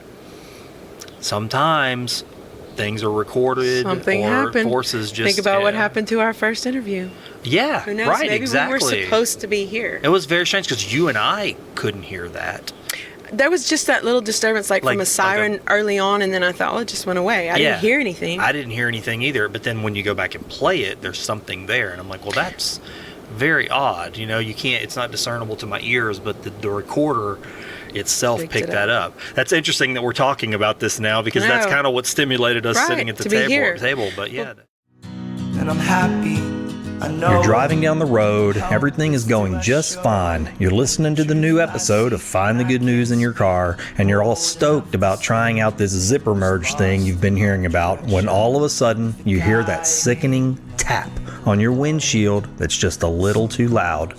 sometimes things are recorded. Something or happened. Forces just think about what happened to our first interview. Yeah, who knows? right, Maybe exactly. we were supposed to be here. It was very strange because you and I couldn't hear that. There was just that little disturbance, like from a siren early on, and then I thought, it just went away. I didn't hear anything. I didn't hear anything either, but then when you go back and play it, there's something there, and I'm like, well, that's very odd. You can't, it's not discernible to my ears, but the recorder itself picked that up. That's interesting that we're talking about this now, because that's kind of what stimulated us sitting at the table. But yeah. And I'm happy You're driving down the road, everything is going just fine. You're listening to the new episode of Find the Good News in your car, and you're all stoked about trying out this zipper merge thing you've been hearing about, when all of a sudden you hear that sickening tap on your windshield that's just a little too loud.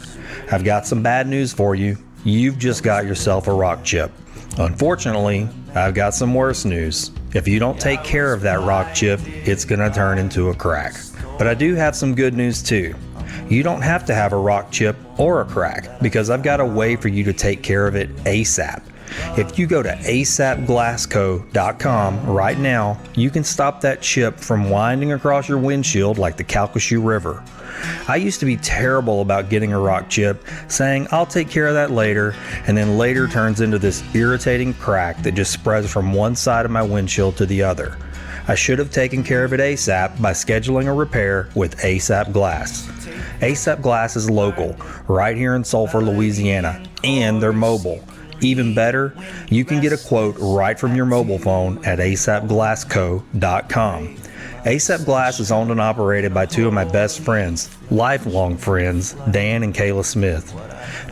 I've got some bad news for you. You've just got yourself a rock chip. Unfortunately, I've got some worse news. If you don't take care of that rock chip, it's going to turn into a crack. But I do have some good news too. You don't have to have a rock chip or a crack, because I've got a way for you to take care of it ASAP. If you go to asapglassco.com right now, you can stop that chip from winding across your windshield like the Calcasieu River. I used to be terrible about getting a rock chip, saying I'll take care of that later, and then later turns into this irritating crack that just spreads from one side of my windshield to the other. I should have taken care of it ASAP by scheduling a repair with ASAP Glass. ASAP Glass is local, right here in Sulphur, Louisiana, and they're mobile. Even better, you can get a quote right from your mobile phone at asapglassco.com. ASAP Glass is owned and operated by two of my best friends, lifelong friends, Dan and Kayla Smith.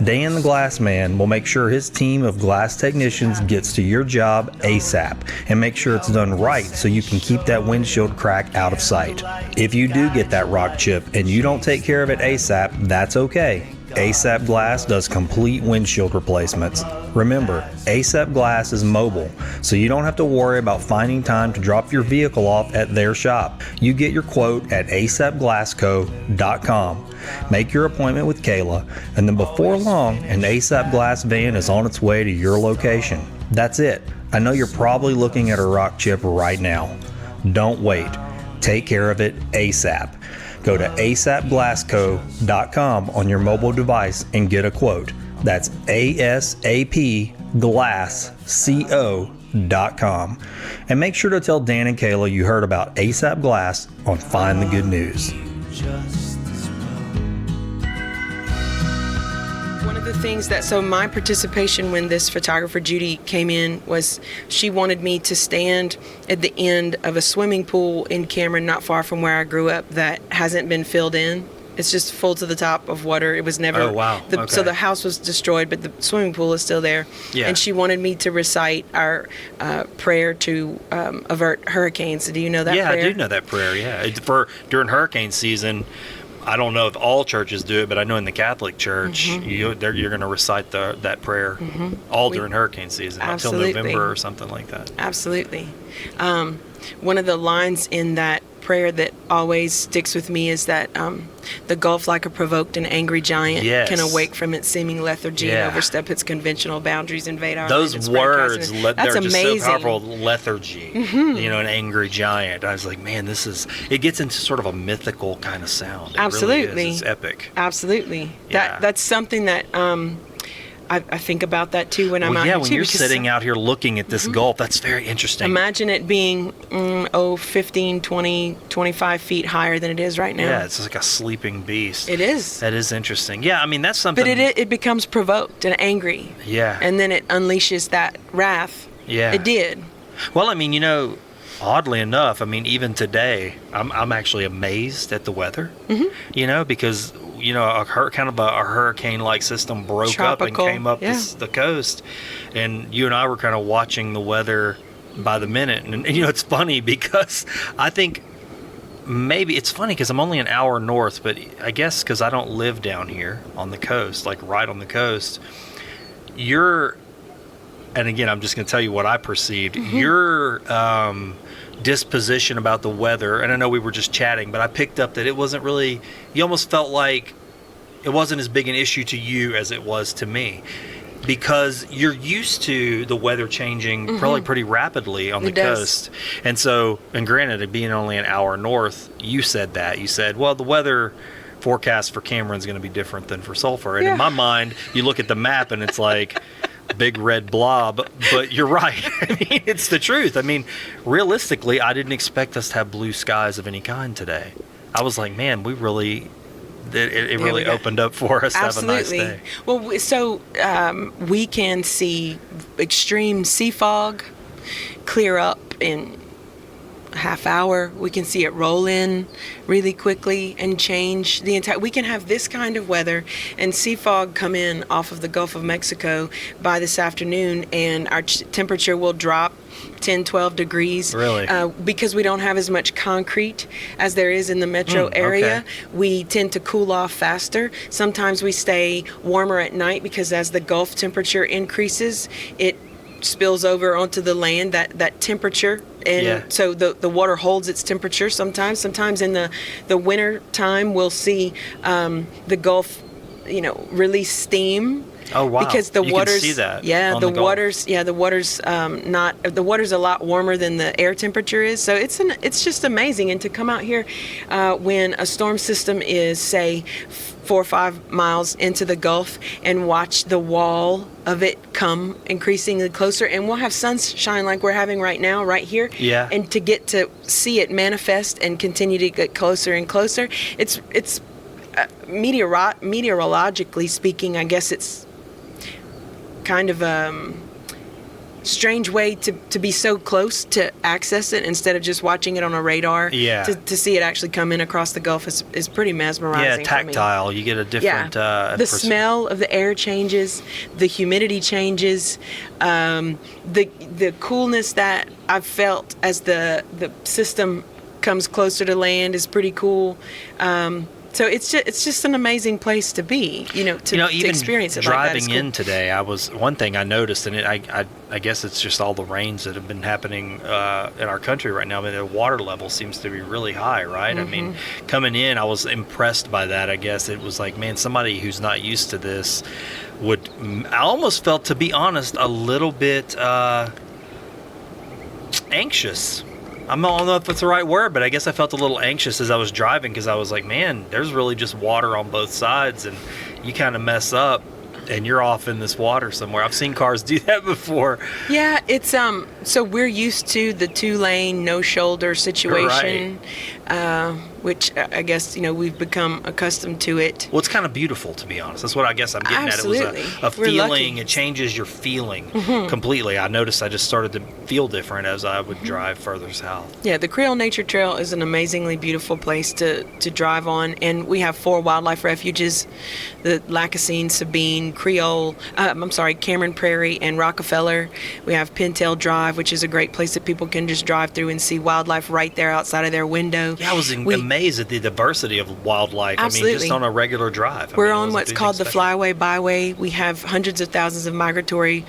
Dan the Glass Man will make sure his team of glass technicians gets to your job ASAP and make sure it's done right so you can keep that windshield crack out of sight. If you do get that rock chip and you don't take care of it ASAP, that's okay. ASAP Glass does complete windshield replacements. Remember, ASAP Glass is mobile, so you don't have to worry about finding time to drop your vehicle off at their shop. You get your quote at asapglassco.com. Make your appointment with Kayla, and then before long, an ASAP Glass van is on its way to your location. That's it. I know you're probably looking at a rock chip right now. Don't wait. Take care of it ASAP. Go to asapglassco.com on your mobile device and get a quote. That's asapglassco.com. And make sure to tell Dan and Kayla you heard about ASAP Glass on Find the Good News. One of the things my participation when this photographer Judy came in was she wanted me to stand at the end of a swimming pool in Cameron, not far from where I grew up, that hasn't been filled in. It's just full to the top of water. It was never. Oh, wow. Okay. So the house was destroyed, but the swimming pool is still there. Yeah. And she wanted me to recite our prayer to avert hurricanes. Do you know that prayer? Yeah, I do know that prayer, yeah. During hurricane season, I don't know if all churches do it, but I know in the Catholic Church, you're going to recite that prayer during hurricane season, until November or something like that. Absolutely. One of the lines in that prayer that always sticks with me is that the Gulf, like a provoked and angry giant, can awake from its seeming lethargy and overstep its conventional boundaries, invade our land. Those words, they're just amazing. So powerful. Lethargy, an angry giant. I was like, man, it gets into sort of a mythical kind of sound. It Absolutely. really is. It's epic. Absolutely. Yeah. That's something that I think about that too when I'm out here when too. You're sitting out here looking at this Gulf, that's very interesting. Imagine it being 15, 20, 25 feet higher than it is right now. Yeah, it's like a sleeping beast. It is. That is interesting. Yeah, I mean, that's something. But it becomes provoked and angry. Yeah. And then it unleashes that wrath. Yeah. It did. Well, I mean, oddly enough, I mean, even today, I'm actually amazed at the weather. Because a hurricane-like system broke up and came up the coast, and you and I were kind of watching the weather by the minute. And it's funny because I think maybe it's funny because I'm only an hour north, but I guess because I don't live down here on the coast, like right on the coast, and again, I'm just going to tell you what I perceived. Your disposition about the weather, and I know we were just chatting, but I picked up that it wasn't really, you almost felt like it wasn't as big an issue to you as it was to me, because you're used to the weather changing probably pretty rapidly on the coast. And so, and granted, it being only an hour north, you said, well, the weather forecast for Cameron is going to be different than for Sulphur. And in my mind, you look at the map and it's like big red blob, but you're right. I mean, it's the truth. I mean, realistically, I didn't expect us to have blue skies of any kind today. I was like, man, it really opened up for us to have a nice day. Well, so we can see extreme sea fog clear up in half hour. We can see it roll in really quickly and change the entire. We can have this kind of weather and sea fog come in off of the Gulf of Mexico by this afternoon, and our temperature will drop 10, 12 degrees. Really? Because we don't have as much concrete as there is in the metro area. Okay. We tend to cool off faster. Sometimes we stay warmer at night because as the Gulf temperature increases, it spills over onto the land, that temperature, and so the water holds its temperature sometimes in the winter time we'll see the Gulf release steam. Oh wow! Because the you water's can see that. The water's a lot warmer than the air temperature is. So it's just amazing. And to come out here when a storm system is, say, 4 or 5 miles into the Gulf and watch the wall of it come increasingly closer, and we'll have sunshine like we're having right now, right here. Yeah. And to get to see it manifest and continue to get closer and closer, it's meteorologically speaking, I guess it's kind of a strange way to be so close to access it instead of just watching it on a radar. Yeah. To see it actually come in across the Gulf is pretty mesmerizing. Yeah, tactile. For me. You get a different. The smell of the air changes, the humidity changes, the coolness that I've felt as the system comes closer to land is pretty cool. So it's just an amazing place to be, to experience it. Driving like that. in today, one thing I noticed, and I guess it's just all the rains that have been happening in our country right now. I mean, the water level seems to be really high, right? Mm-hmm. I mean, coming in, I was impressed by that. I guess it was like, man, somebody who's not used to this I almost felt, to be honest, a little bit anxious. I don't know if that's the right word, but I guess I felt a little anxious as I was driving because I was like, man, there's really just water on both sides, and you kind of mess up and you're off in this water somewhere. I've seen cars do that before. Yeah, it's so we're used to the 2-lane, no shoulder situation, which I guess we've become accustomed to it. Well, it's kind of beautiful, to be honest. That's what I guess I'm getting Absolutely. at. It was a feeling. It changes your feeling completely. I noticed I just started to feel different as I would drive further south. Yeah, the Creole Nature Trail is an amazingly beautiful place to drive on, and we have 4 wildlife refuges: the Lacassine, Sabine, Cameron Prairie, and Rockefeller. We have Pintail Drive, which is a great place that people can just drive through and see wildlife right there outside of their window. Yeah, I was amazed at the diversity of wildlife. Absolutely. I mean, just on a regular drive. We're on what's called the Flyway Byway. We have hundreds of thousands of migratory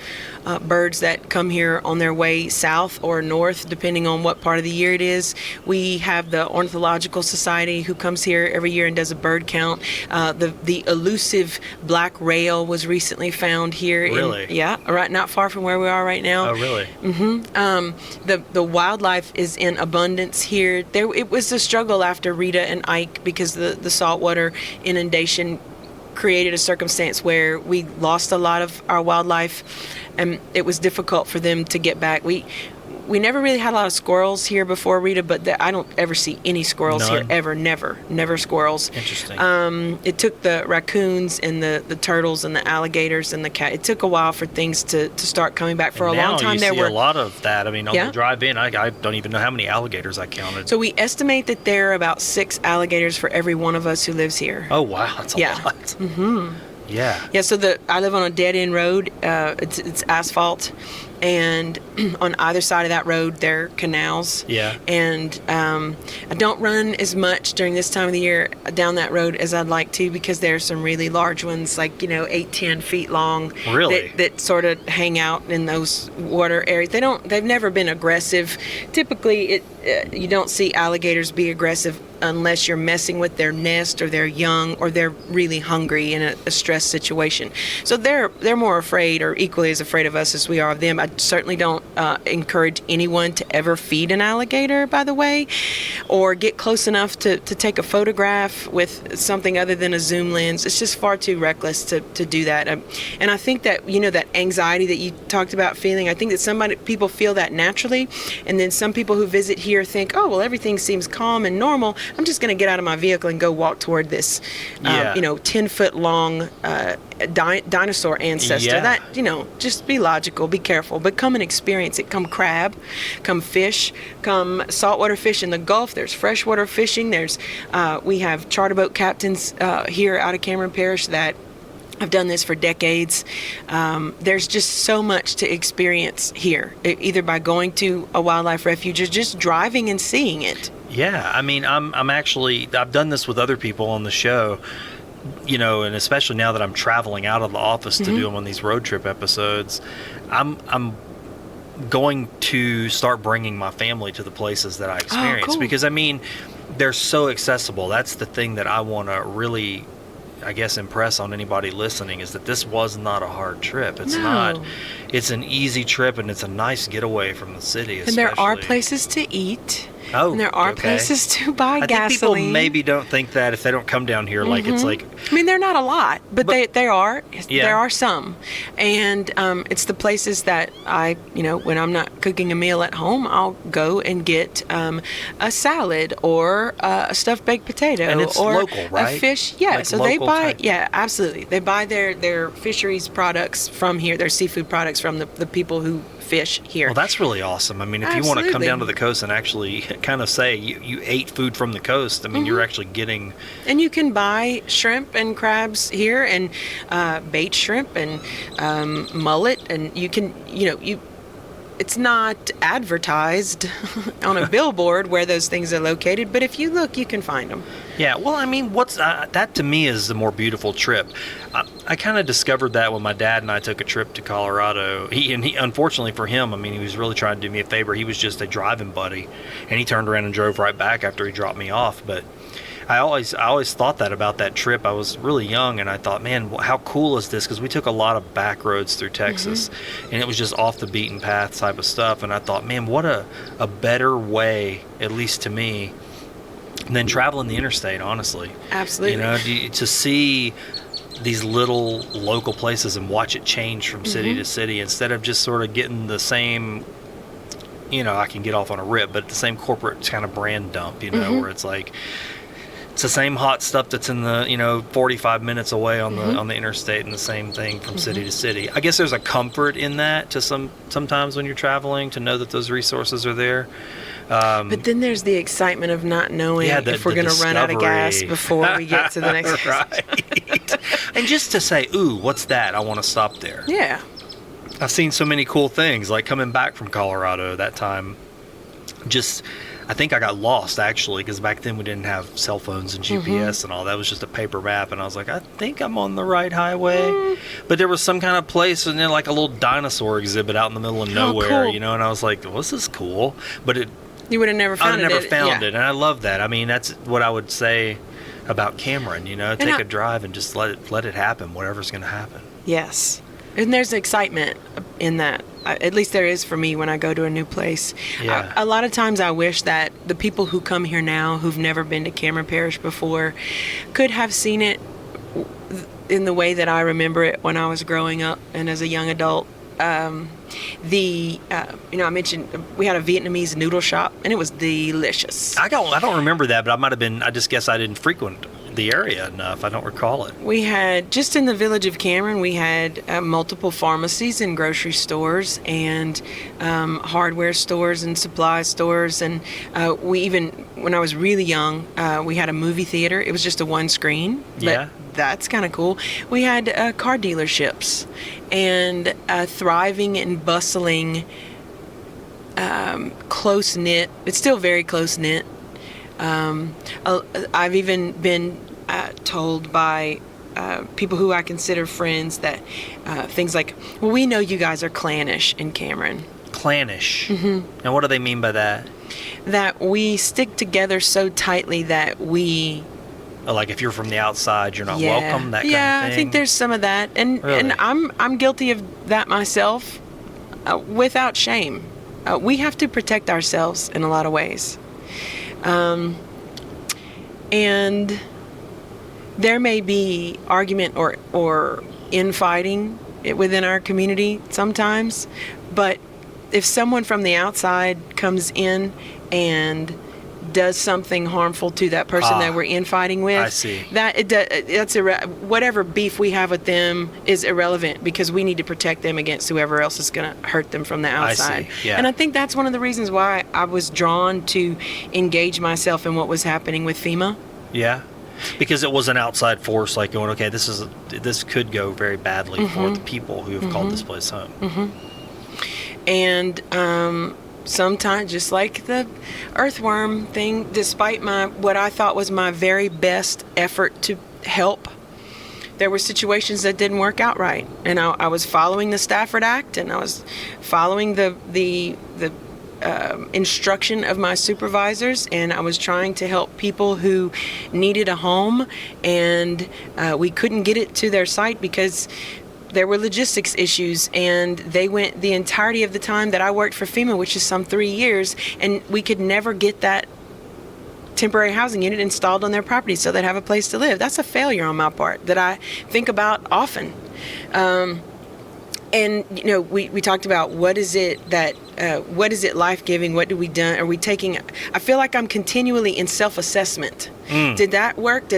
birds that come here on their way south or north, depending on what part of the year it is. We have the Ornithological Society who comes here every year and does a bird count. The elusive black rail was recently found here. Really? Right, not far from where we are right now. Oh, really? Mm-hmm. The wildlife is in abundance here. It was a struggle after Rita and Ike because the saltwater inundation created a circumstance where we lost a lot of our wildlife, and it was difficult for them to get back. We never really had a lot of squirrels here before Rita, but I don't ever see any squirrels here ever. Never squirrels. Interesting. It took the raccoons and the turtles and the alligators and the cat. It took a while for things to start coming back. For a long time, there were a lot of that. I mean, on the drive in, I don't even know how many alligators I counted. So we estimate that there are about 6 alligators for every one of us who lives here. Oh wow, that's a lot. Mm-hmm. Yeah. Yeah. So I live on a dead end road. It's asphalt. And on either side of that road, there are canals. Yeah. And I don't run as much during this time of the year down that road as I'd like to because there are some really large ones, like 8-10 feet long. Really? That sort of hang out in those water areas. They've never been aggressive. Typically, you don't see alligators be aggressive unless you're messing with their nest or their young or they're really hungry in a stress situation. So they're more afraid or equally as afraid of us as we are of them. I certainly don't encourage anyone to ever feed an alligator, by the way, or get close enough to take a photograph with something other than a zoom lens. It's just far too reckless to do that. And I think that, that anxiety that you talked about feeling, I think that people feel that naturally. And then some people who visit here think, oh, well, everything seems calm and normal. I'm just going to get out of my vehicle and go walk toward this, 10-foot long dinosaur ancestor. Yeah. That, just be logical, be careful, but come and experience it. Come crab, come fish, come saltwater fish in the Gulf. There's freshwater fishing. We have charter boat captains here out of Cameron Parish that I've done this for decades. There's just so much to experience here, either by going to a wildlife refuge or just driving and seeing it. Yeah, I mean, I've done this with other people on the show, and especially now that I'm traveling out of the office to do them on these road trip episodes, I'm going to start bringing my family to the places that I experience. Cool. Because, I mean, they're so accessible. That's the thing that I want to really, I guess, impress on anybody listening, is that this was not a hard trip. It's not. It's an easy trip, and it's a nice getaway from the city. And there are places to eat. Oh, and there are places to buy gasoline. I think people maybe don't think that if they don't come down here, like it's like. I mean, they're not a lot, but they are. Yeah. There are some, and it's the places that I, when I'm not cooking a meal at home, I'll go and get a salad or a stuffed baked potato, and it's or local, right? a fish. Yeah, like so they buy. Type. Yeah, absolutely. They buy their fisheries products from here, their seafood products from the people who fish here. Well, that's really awesome. I mean, if you want to come down to the coast and actually kind of say you ate food from the coast, I mean, you're actually getting. And you can buy shrimp and crabs here, and bait shrimp and mullet, and you can, it's not advertised on a billboard where those things are located, but if you look, you can find them. Yeah, well, I mean, that to me is the more beautiful trip. I kind of discovered that when my dad and I took a trip to Colorado. He unfortunately for him, I mean, he was really trying to do me a favor. He was just a driving buddy, and he turned around and drove right back after he dropped me off. But I always thought that about that trip. I was really young, and I thought, man, how cool is this? Because we took a lot of back roads through Texas, and it was just off the beaten path type of stuff. And I thought, man, what a better way, at least to me, than traveling the interstate, honestly. Absolutely. To see these little local places and watch it change from city to city, instead of just sort of getting the same, I can get off on a rip, but the same corporate kind of brand dump, where it's like, it's the same hot stuff that's in the 45 minutes away on the interstate, and the same thing from city to city. I guess there's a comfort in that to sometimes when you're traveling, to know that those resources are there. But then there's the excitement of not knowing if we're going to run out of gas before we get to the next right. And just to say, ooh, what's that? I want to stop there. Yeah. I've seen so many cool things, like coming back from Colorado that time. I think I got lost, actually, because back then we didn't have cell phones and GPS and all. That was just a paper map, and I was like, I think I'm on the right highway. But there was some kind of place, and then like a little dinosaur exhibit out in the middle of nowhere, cool. and I was like, well, this is cool. But you would have never found it. I would have never found it, and I love that. I mean, that's what I would say about Cameron, take a drive and just let it happen, whatever's going to happen. Yes. And there's excitement in that. At least there is for me when I go to a new place. Yeah. A lot of times I wish that the people who come here now who've never been to Cameron Parish before could have seen it in the way that I remember it when I was growing up and as a young adult. I mentioned we had a Vietnamese noodle shop, and it was delicious. I don't remember that, but I just guess I didn't frequent the area enough. I don't recall it. We had, just in the village of Cameron, we had multiple pharmacies and grocery stores and hardware stores and supply stores. And we even, when I was really young, we had a movie theater. It was just a one screen. Yeah. That's kind of cool. We had car dealerships and thriving and bustling, close-knit. It's still very close-knit. I've even been told by people who I consider friends that things like, well, we know you guys are clannish in Cameron. Clannish? Mm-hmm. And what do they mean by that? That we stick together so tightly that we... Like if you're from the outside, you're not welcome, that kind of thing? Yeah, I think there's some of that. And really? And I'm guilty of that myself without shame. We have to protect ourselves in a lot of ways. And there may be argument or infighting within our community sometimes, but if someone from the outside comes in and does something harmful to that person that we're infighting with, I see. That's whatever beef we have with them is irrelevant, because we need to protect them against whoever else is going to hurt them from the outside. I see. Yeah. And I think that's one of the reasons why I was drawn to engage myself in what was happening with FEMA. Yeah. Because it was an outside force, like going, okay, this could go very badly for the people who have called this place home. And sometimes, just like the earthworm thing, despite what I thought was my very best effort to help, there were situations that didn't work out right. And I was following the Stafford Act, and I was following the instruction of my supervisors, and I was trying to help people who needed a home, and we couldn't get it to their site because there were logistics issues, and they went the entirety of the time that I worked for FEMA, which is some 3 years, and we could never get that temporary housing unit installed on their property so they'd have a place to live. That's a failure on my part that I think about often. And we talked about what is it life-giving? What do we done? Are we taking? I feel like I'm continually in self-assessment. Did that work?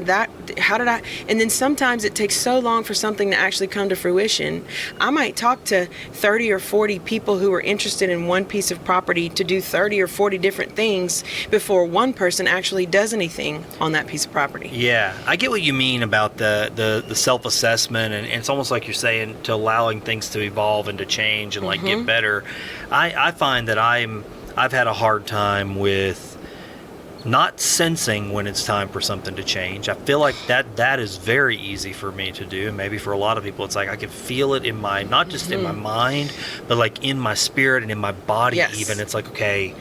How did I? And then sometimes it takes so long for something to actually come to fruition. I might talk to 30 or 40 people who are interested in one piece of property to do 30 or 40 different things before one person actually does anything on that piece of property. Yeah, I get what you mean about the self-assessment, and it's almost like you're saying to allowing things to evolve and to change and get better. I find that I've had a hard time with not sensing when it's time for something to change. I feel like that is very easy for me to do, and maybe for a lot of people it's like I can feel it in my, not just in my mind, but like in my spirit and in my body. Yes. Even it's like, okay,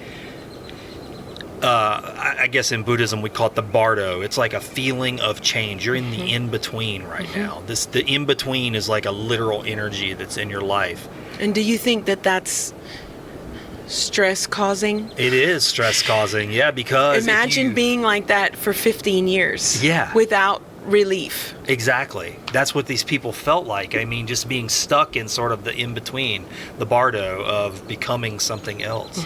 I guess in Buddhism we call it the bardo. It's like a feeling of change. You're in the in-between right now. The in-between is like a literal energy that's in your life. And do you think that that's stress causing? It is stress causing, yeah, because imagine being like that for 15 years. Yeah. Without relief. Exactly. That's what these people felt like. I mean, just being stuck in sort of the in-between, the bardo of becoming something else.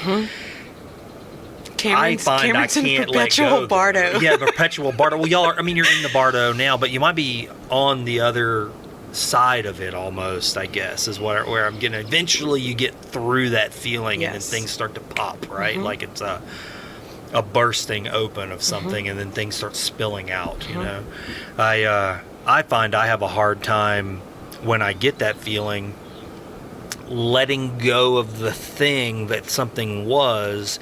Cameron's I can't let go. Bardo. Yeah, perpetual bardo. Well, you're in the bardo now, but you might be on the other side of it almost, I guess, is where I'm getting. Eventually you get through that feeling, and then things start to pop, right? Like it's a bursting open of something, and then things start spilling out, you know. I find I have a hard time when I get that feeling letting go of the thing that something was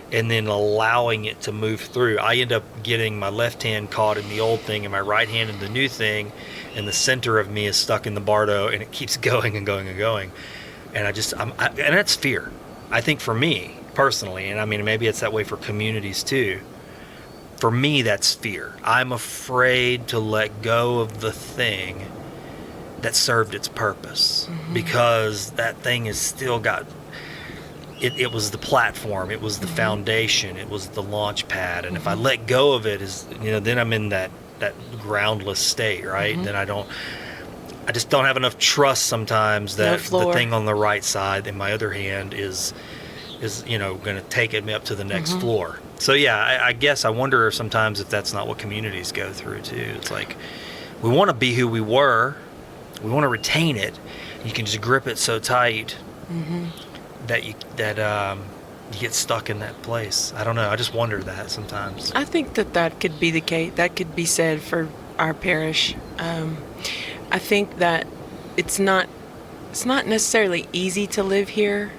and then allowing it to move through. I end up getting my left hand caught in the old thing and my right hand in the new thing, and the center of me is stuck in the bardo, and it keeps going and going and going. And and that's fear. I think for me personally, and I mean maybe it's that way for communities too. For me, that's fear. I'm afraid to let go of the thing that served its purpose, because that thing has still got. It was the platform, it was the foundation, it was the launch pad, and if I let go of it, then I'm in that groundless state, right? Then I just don't have enough trust sometimes that the thing on the right side in my other hand is going to take me up to the next floor. So yeah, I guess I wonder sometimes if that's not what communities go through too. It's like we want to be who we were, we want to retain it. You can just grip it so tight that you get stuck in that place. I don't know. I just wonder that sometimes. I think that could be the case. That could be said for our parish. I think that it's not necessarily easy to live here.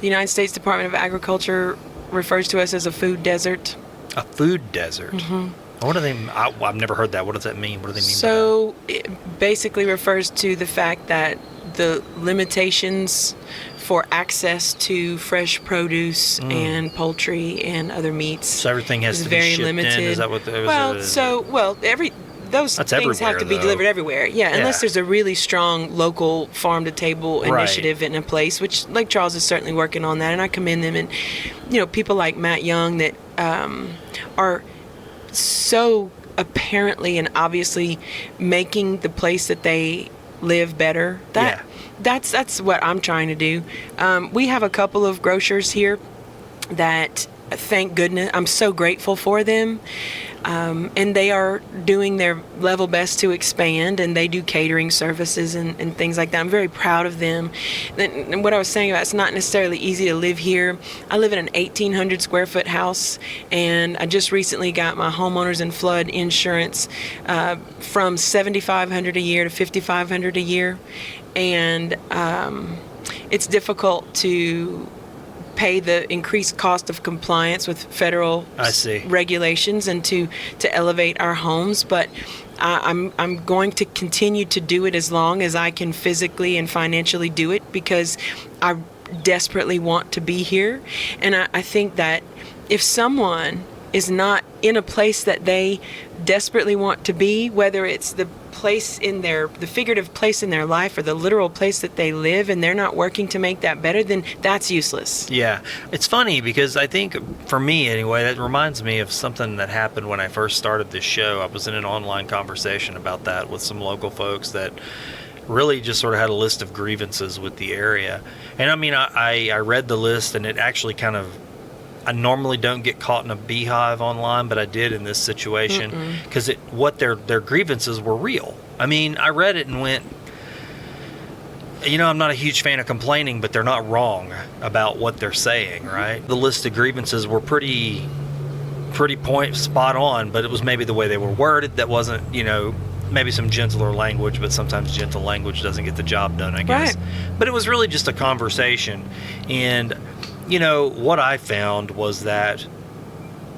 The United States Department of Agriculture refers to us as a food desert. A food desert? What do they? I've never heard that. What does that mean? What do they mean by that? So it basically refers to the fact that the limitations for access to fresh produce and poultry and other meats. So everything has to be very shipped limited. in? Is that what? Those That's things have to be though. delivered everywhere. Yeah, unless there's a really strong local farm-to-table initiative in a place, which Lake Charles is certainly working on that, and I commend them. And people like Matt Young that are so apparently and obviously making the place that they live better. That's what I'm trying to do. We have a couple of grocers here that thank goodness, I'm so grateful for them. And they are doing their level best to expand, and they do catering services and things like that. I'm very proud of them. And what I was saying about it's not necessarily easy to live here. I live in an 1,800 square foot house, and I just recently got my homeowners and flood insurance from $7,500 a year to $5,500 a year. And it's difficult to pay the increased cost of compliance with federal regulations and to elevate our homes, but I'm going to continue to do it as long as I can physically and financially do it, because I desperately want to be here. And I think that if someone is not in a place that they desperately want to be, whether it's the place in the figurative place in their life or the literal place that they live, and they're not working to make that better, then that's useless. Yeah. It's funny because I think, for me anyway, that reminds me of something that happened when I first started this show. I was in an online conversation about that with some local folks that really just sort of had a list of grievances with the area. And I mean, I read the list, and it actually kind of, I normally don't get caught in a beehive online, but I did in this situation, because what their grievances were real. I mean, I read it and went, I'm not a huge fan of complaining, but they're not wrong about what they're saying, right? The list of grievances were pretty spot on, but it was maybe the way they were worded that wasn't, maybe some gentler language, but sometimes gentle language doesn't get the job done, I guess. Right. But it was really just a conversation. And what I found was that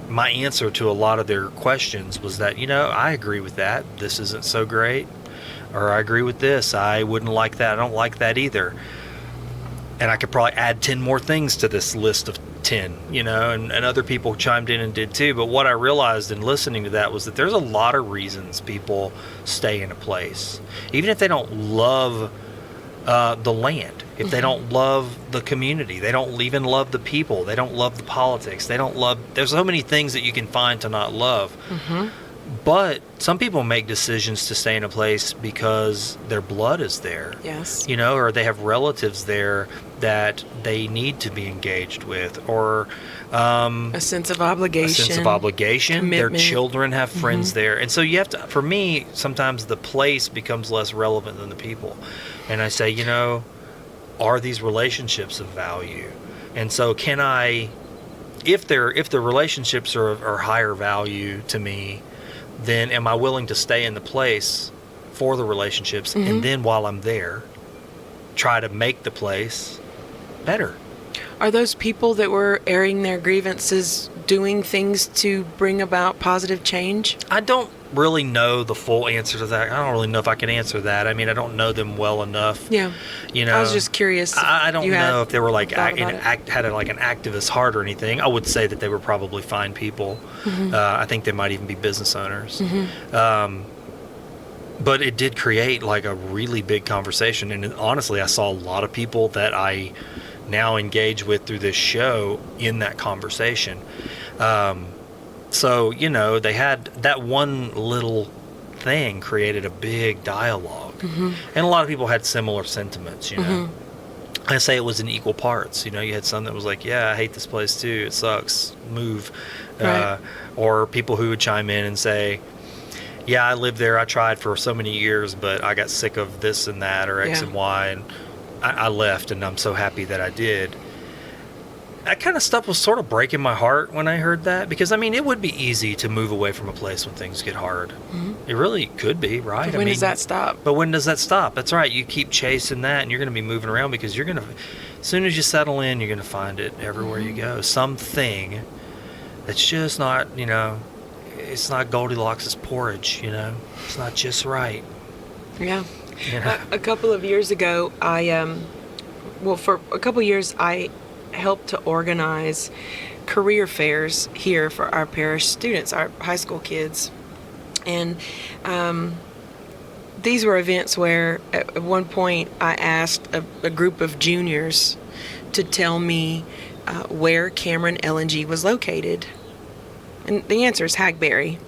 my answer to a lot of their questions was that, I agree with that. This isn't so great. Or I agree with this. I wouldn't like that. I don't like that either. And I could probably add 10 more things to this list of 10, and other people chimed in and did too. But what I realized in listening to that was that there's a lot of reasons people stay in a place. Even if they don't love the land, if they don't love the community, they don't even love the people, they don't love the politics, there's so many things that you can find to not love. But some people make decisions to stay in a place because their blood is there. Yes. Or they have relatives there that they need to be engaged with, or a sense of obligation. Commitment. Their children have friends there. And so you have to, for me, sometimes the place becomes less relevant than the people. And I say, are these relationships of value? And so can I, if the relationships are higher value to me, then am I willing to stay in the place for the relationships, and then while I'm there, try to make the place better? Are those people that were airing their grievances doing things to bring about positive change? I don't really know the full answer to that. I don't really know if I can answer that. I mean, I don't know them well enough. Yeah. I was just curious. I don't know if they were like had an activist heart or anything. I would say that they were probably fine people. I think they might even be business owners. But it did create like a really big conversation. And honestly, I saw a lot of people that I now engage with through this show in that conversation. So, they had that one little thing created a big dialogue. And a lot of people had similar sentiments, I say it was in equal parts. You had some that was like, yeah, I hate this place too. It sucks. Move. Right. Or people who would chime in and say, yeah, I lived there. I tried for so many years, but I got sick of this and that or X and Y, and I left, and I'm so happy that I did. That kind of stuff was sort of breaking my heart when I heard that, because, I mean, it would be easy to move away from a place when things get hard. It really could be, right? But when does that stop? But when does that stop? That's right. You keep chasing that, and you're going to be moving around, because you're going to, as soon as you settle in, you're going to find it everywhere you go. Something that's just not, it's not Goldilocks' porridge, It's not just right. Yeah. A couple of years ago, for a couple of years, I helped to organize career fairs here for our parish students, our high school kids. And these were events where at one point I asked a group of juniors to tell me where Cameron LNG was located. And the answer is Hagberry.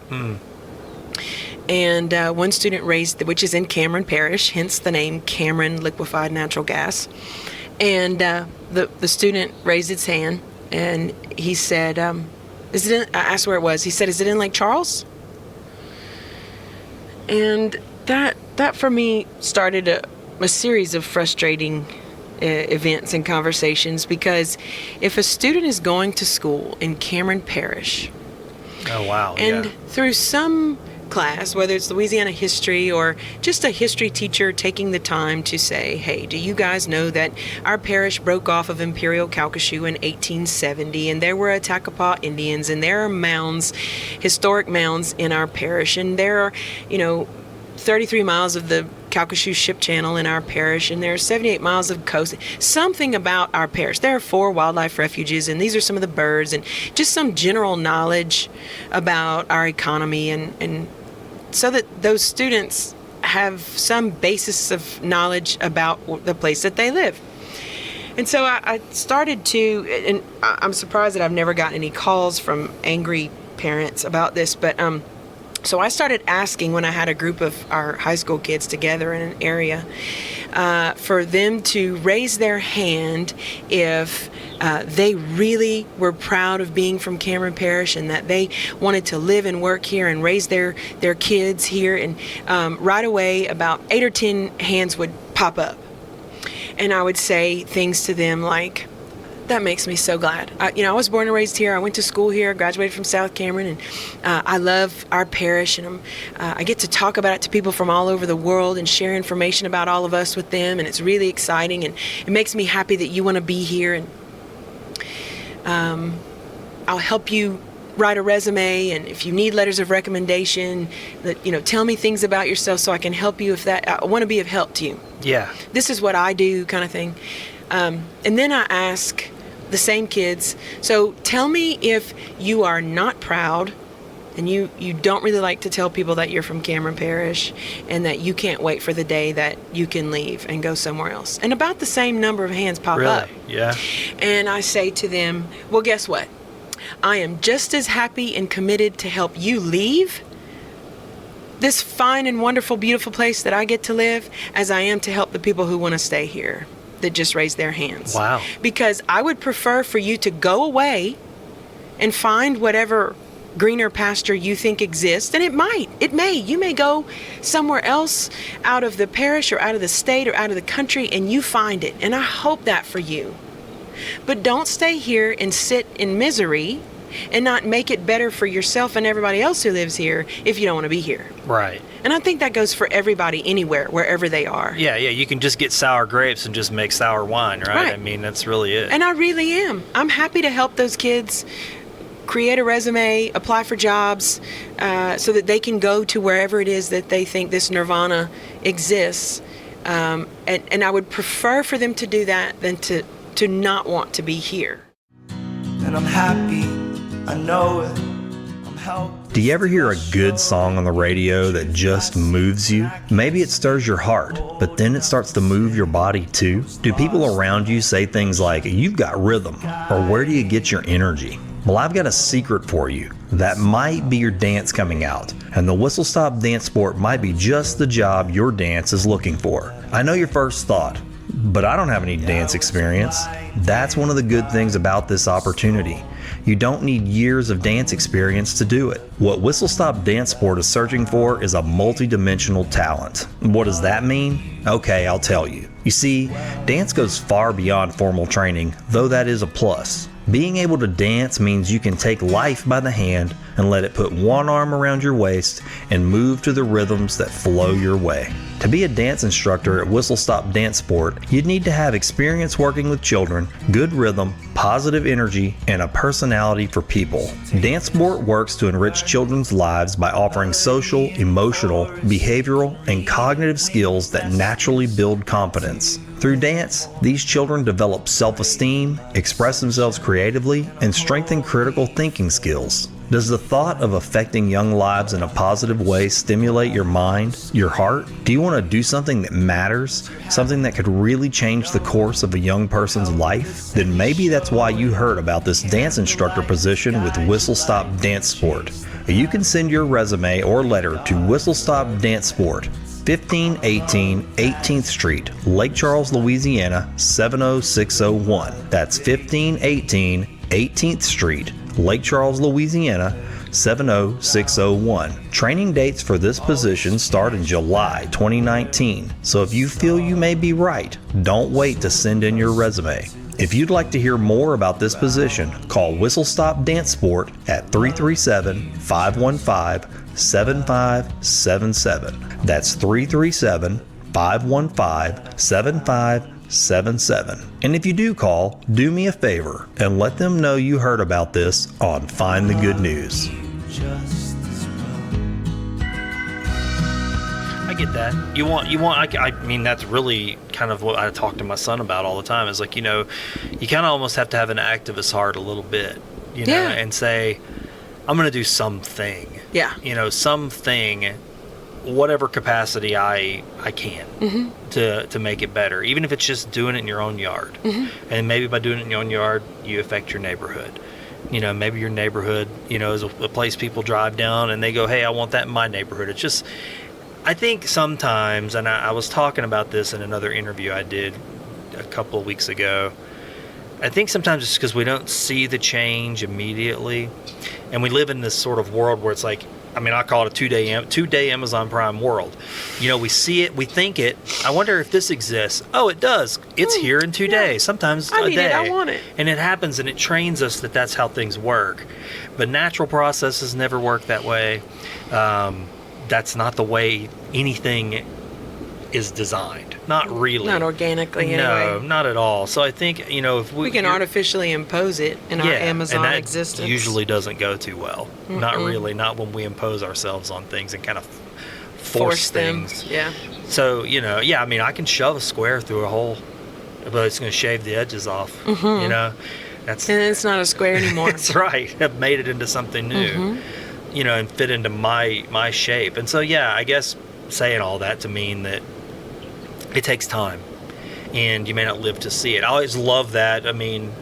And one student raised, which is in Cameron Parish, hence the name Cameron Liquefied Natural Gas. And the student raised its hand And he said, is it in, I asked where it was. He said, is it in Lake Charles? And that for me started a series of frustrating events and conversations, because if a student is going to school in Cameron Parish, Oh, wow. and yeah. through some class, whether it's Louisiana history or just a history teacher taking the time to say, hey, do you guys know that our parish broke off of Imperial Calcasieu in 1870, and there were Attakapaw Indians, and there are mounds, historic mounds in our parish, and there are, 33 miles of the Calcasieu Ship Channel in our parish, and there are 78 miles of coast. Something about our parish. There are 4 wildlife refuges, and these are some of the birds, and just some general knowledge about our economy, and so that those students have some basis of knowledge about the place that they live. And so I started to, and I'm surprised that I've never gotten any calls from angry parents about this, but so I started asking, when I had a group of our high school kids together in an area, for them to raise their hand if they really were proud of being from Cameron Parish, and that they wanted to live and work here and raise their kids here. And right away, about 8 or 10 hands would pop up. And I would say things to them like, that makes me so glad. I was born and raised here. I went to school here, graduated from South Cameron, and I love our parish, and I get to talk about it to people from all over the world and share information about all of us with them, and it's really exciting, and it makes me happy that you want to be here, and I'll help you write a resume, and if you need letters of recommendation, tell me things about yourself so I can help you I want to be of help to you. Yeah. This is what I do, kind of thing. And then I ask the same kids, so tell me if you are not proud and you don't really like to tell people that you're from Cameron Parish, and that you can't wait for the day that you can leave and go somewhere else. And about the same number of hands pop up. Yeah. And I say to them, well, guess what? I am just as happy and committed to help you leave this fine and wonderful, beautiful place that I get to live as I am to help the people who want to stay here, that just raise their hands. Wow. Because I would prefer for you to go away and find whatever greener pasture you think exists, and you may go somewhere else out of the parish or out of the state or out of the country, and you find it, and I hope that for you. But don't stay here and sit in misery and not make it better for yourself and everybody else who lives here if you don't want to be here. Right. And I think that goes for everybody anywhere, wherever they are. Yeah, you can just get sour grapes and just make sour wine, right? Right. I mean, that's really it. And I really am. I'm happy to help those kids create a resume, apply for jobs, so that they can go to wherever it is that they think this nirvana exists. And I would prefer for them to do that than to not want to be here. And I'm happy, I know it. I'm helped. Do you ever hear a good song on the radio that just moves you? Maybe it stirs your heart, but then it starts to move your body too? Do people around you say things like, you've got rhythm, or where do you get your energy? Well, I've got a secret for you. That might be your dance coming out, and the Whistle Stop Dance Sport might be just the job your dance is looking for. I know your first thought, but I don't have any dance experience. That's one of the good things about this opportunity. You don't need years of dance experience to do it. What Whistle Stop Dance Sport is searching for is a multi-dimensional talent. What does that mean? Okay, I'll tell you. You see, dance goes far beyond formal training, though that is a plus. Being able to dance means you can take life by the hand and let it put one arm around your waist and move to the rhythms that flow your way. To be a dance instructor at Whistle Stop Dance Sport, you'd need to have experience working with children, good rhythm, positive energy, and a personality for people. Dance Sport works to enrich children's lives by offering social, emotional, behavioral, and cognitive skills that naturally build confidence. Through dance, these children develop self-esteem, express themselves creatively, and strengthen critical thinking skills. Does the thought of affecting young lives in a positive way stimulate your mind, your heart? Do you want to do something that matters? Something that could really change the course of a young person's life? Then maybe that's why you heard about this dance instructor position with Whistle Stop Dance Sport. You can send your resume or letter to Whistle Stop Dance Sport, 1518 18th Street, Lake Charles, Louisiana, 70601. That's 1518 18th Street, Lake Charles, Louisiana, 70601. Training dates for this position start in July 2019, so if you feel you may be right, don't wait to send in your resume. If you'd like to hear more about this position, call Whistle Stop Dance Sport at 337-515-7577. That's 337-515-7577. And if you do call, do me a favor and let them know you heard about this on Find the Good News. I get that. I mean, that's really kind of what I talk to my son about all the time, is like, you kind of almost have to have an activist heart a little bit, and say, I'm going to do something. Yeah. Something, whatever capacity I can to make it better, even if it's just doing it in your own yard. And maybe by doing it in your own yard, you affect your neighborhood. Maybe your neighborhood, is a place people drive down and they go, hey, I want that in my neighborhood. It's just, I think sometimes, and I was talking about this in another interview I did a couple of weeks ago, I think sometimes it's because we don't see the change immediately, and we live in this sort of world where it's like, I mean, I call it a two-day Amazon Prime world. We see it, we think it. I wonder if this exists. Oh, it does. It's here in 2 days. Sometimes I a need day. it. I want it. And it happens, and it trains us that that's how things work. But natural processes never work that way. That's not the way anything is designed. Not really. Not organically, anyway. No, not at all. So I think, if we can artificially impose it in our Amazon and that existence. Usually doesn't go too well. Not really. Not when we impose ourselves on things and kind of force things. Them. Yeah. So, I mean, I can shove a square through a hole, but it's going to shave the edges off. And it's not a square anymore. That's right. I've made it into something new. And fit into my shape. And so, I guess saying all that to mean that it takes time, and you may not live to see it. I always love that. I mean,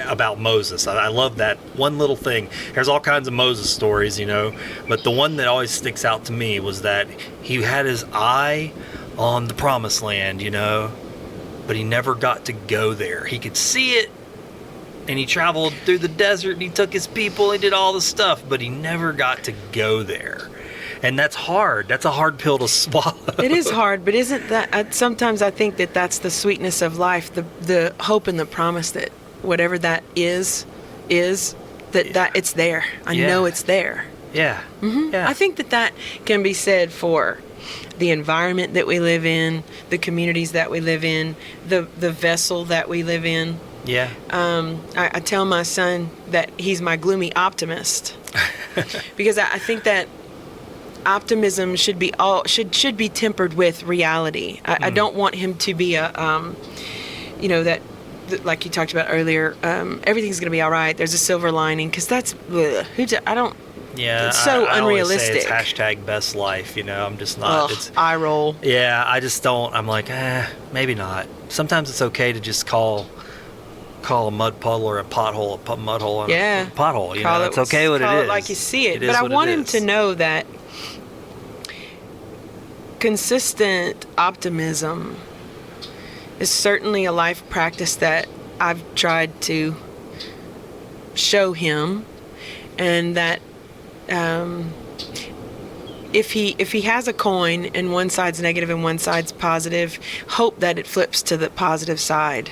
about Moses, I love that one little thing. There's all kinds of Moses stories, but the one that always sticks out to me was that he had his eye on the promised land, but he never got to go there. He could see it, and he traveled through the desert, and he took his people, and did all the stuff, but he never got to go there. And that's hard. That's a hard pill to swallow. It is hard, but isn't that, sometimes I think that that's the sweetness of life, the hope and the promise that whatever that is that it's there. I know it's there. Yeah. I think that can be said for the environment that we live in, the communities that we live in, the vessel that we live in. Yeah. I tell my son that he's my gloomy optimist because I think that optimism should be tempered with reality. I don't want him to be that like you talked about earlier. Everything's going to be all right. There's a silver lining, because that's I don't. Yeah, it's so unrealistic. Always say it's #best life. I'm just not. It's eye roll. Yeah, I just don't. I'm like, maybe not. Sometimes it's okay to just call a mud puddle or a pothole a mud hole and a pothole. It's okay what it is. Call it like you see it. But I want him to know that consistent optimism is certainly a life practice that I've tried to show him, and that if he has a coin and one side's negative and one side's positive, hope that it flips to the positive side,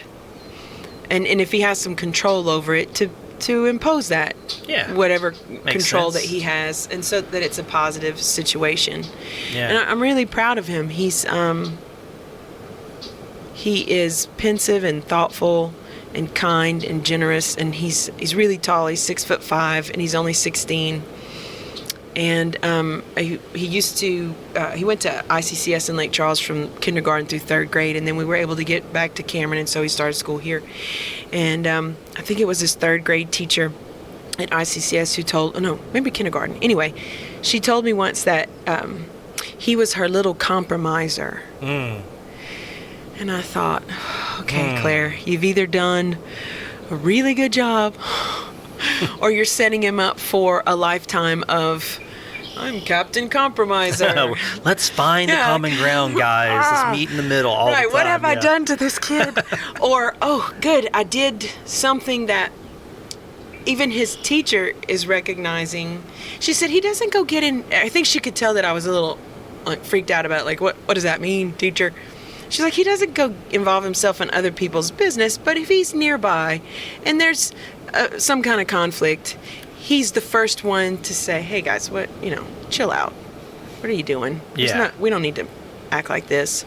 and if he has some control over it, to impose that, whatever control that he has, and so that it's a positive situation. And I'm really proud of him. He is pensive and thoughtful and kind and generous, and he's really tall. He's 6'5", and he's only 16. And he went to ICCS in Lake Charles from kindergarten through 3rd grade, and then we were able to get back to Cameron, and so he started school here. And I think it was his 3rd grade teacher at ICCS who maybe kindergarten. Anyway, she told me once that he was her little compromiser. And I thought, okay, Claire, you've either done a really good job or you're setting him up for a lifetime of, I'm Captain Compromiser. Let's find the common ground, guys. Let's meet in the middle all the time. What have I done to this kid? Or, oh, good, I did something that even his teacher is recognizing. She said he doesn't go get in. I think she could tell that I was a little like freaked out about it. Like, what does that mean, teacher? She's like, he doesn't go involve himself in other people's business, but if he's nearby and there's some kind of conflict, he's the first one to say, hey guys, chill out. What are you doing? We don't need to act like this.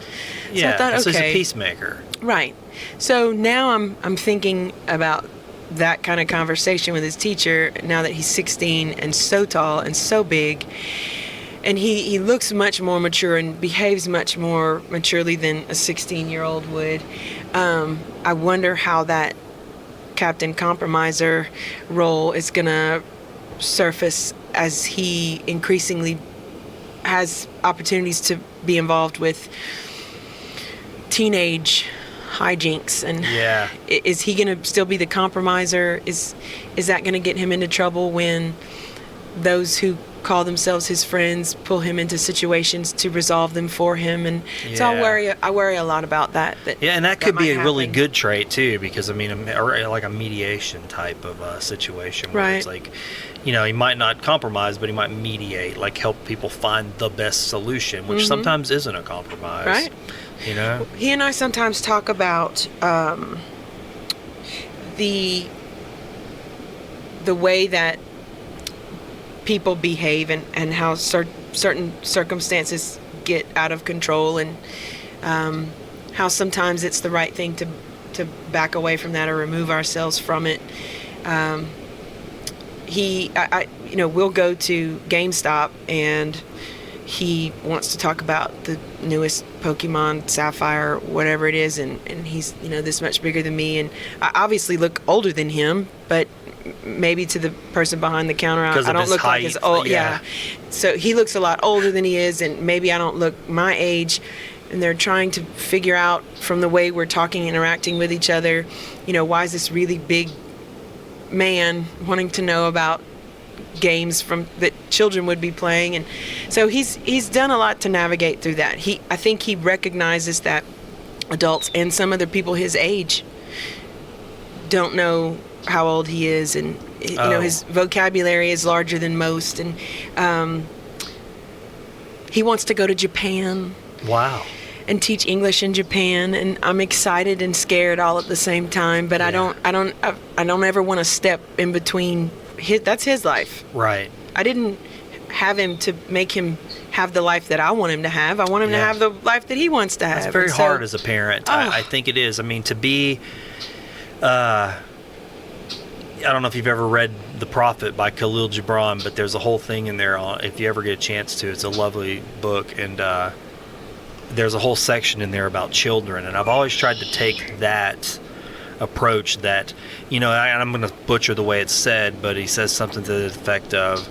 So I thought, so okay. he's a peacemaker. Right. So now I'm thinking about that kind of conversation with his teacher now that he's 16 and so tall and so big. And he looks much more mature and behaves much more maturely than a 16-year-old would. I wonder how that Captain Compromiser role is going to surface as he increasingly has opportunities to be involved with teenage hijinks. And is he going to still be the compromiser? Is that going to get him into trouble when those who call themselves his friends pull him into situations to resolve them for him? And so I worry a lot about that. And that could be a really good trait too, because like a mediation type of situation where it's like, he might not compromise, but he might mediate, like help people find the best solution, which sometimes isn't a compromise. Right. He and I sometimes talk about the way that people behave and how certain circumstances get out of control, and how sometimes it's the right thing to back away from that or remove ourselves from it. We'll go to GameStop and he wants to talk about the newest Pokemon Sapphire, whatever it is, and he's this much bigger than me, and I obviously look older than him, but maybe to the person behind the counter I don't look like his old. So he looks a lot older than he is, and maybe I don't look my age, and they're trying to figure out from the way we're talking, interacting with each other, why is this really big man wanting to know about games that children would be playing. And so he's done a lot to navigate through that. I think he recognizes that adults and some other people his age don't know how old he is, and his vocabulary is larger than most, and he wants to go to Japan. Wow. And teach English in Japan, and I'm excited and scared all at the same time, but I don't ever want to step in between. That's his life. Right. I didn't have him to make him have the life that I want him to have. I want him to have the life that he wants to have. That's very hard as a parent. I think it is. To be, I don't know if you've ever read The Prophet by Khalil Gibran, but there's a whole thing in there if you ever get a chance to. It's a lovely book, and there's a whole section in there about children, and I've always tried to take that approach that, I'm going to butcher the way it's said, but he says something to the effect of,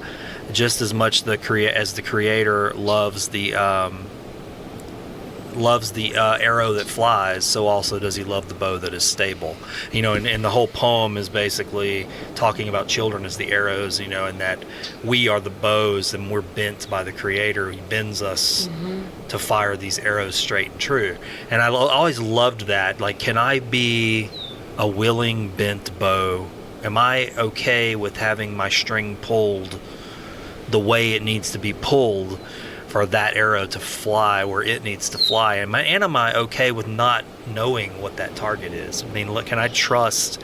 just as much as the creator loves the arrow that flies, so also does he love the bow that is stable. And the whole poem is basically talking about children as the arrows, and that we are the bows and we're bent by the creator. He bends us to fire these arrows straight and true. And I always loved that. Like, can I be a willing bent bow? Am I okay with having my string pulled the way it needs to be pulled for that arrow to fly where it needs to fly? And am I okay with not knowing what that target is? Can I trust?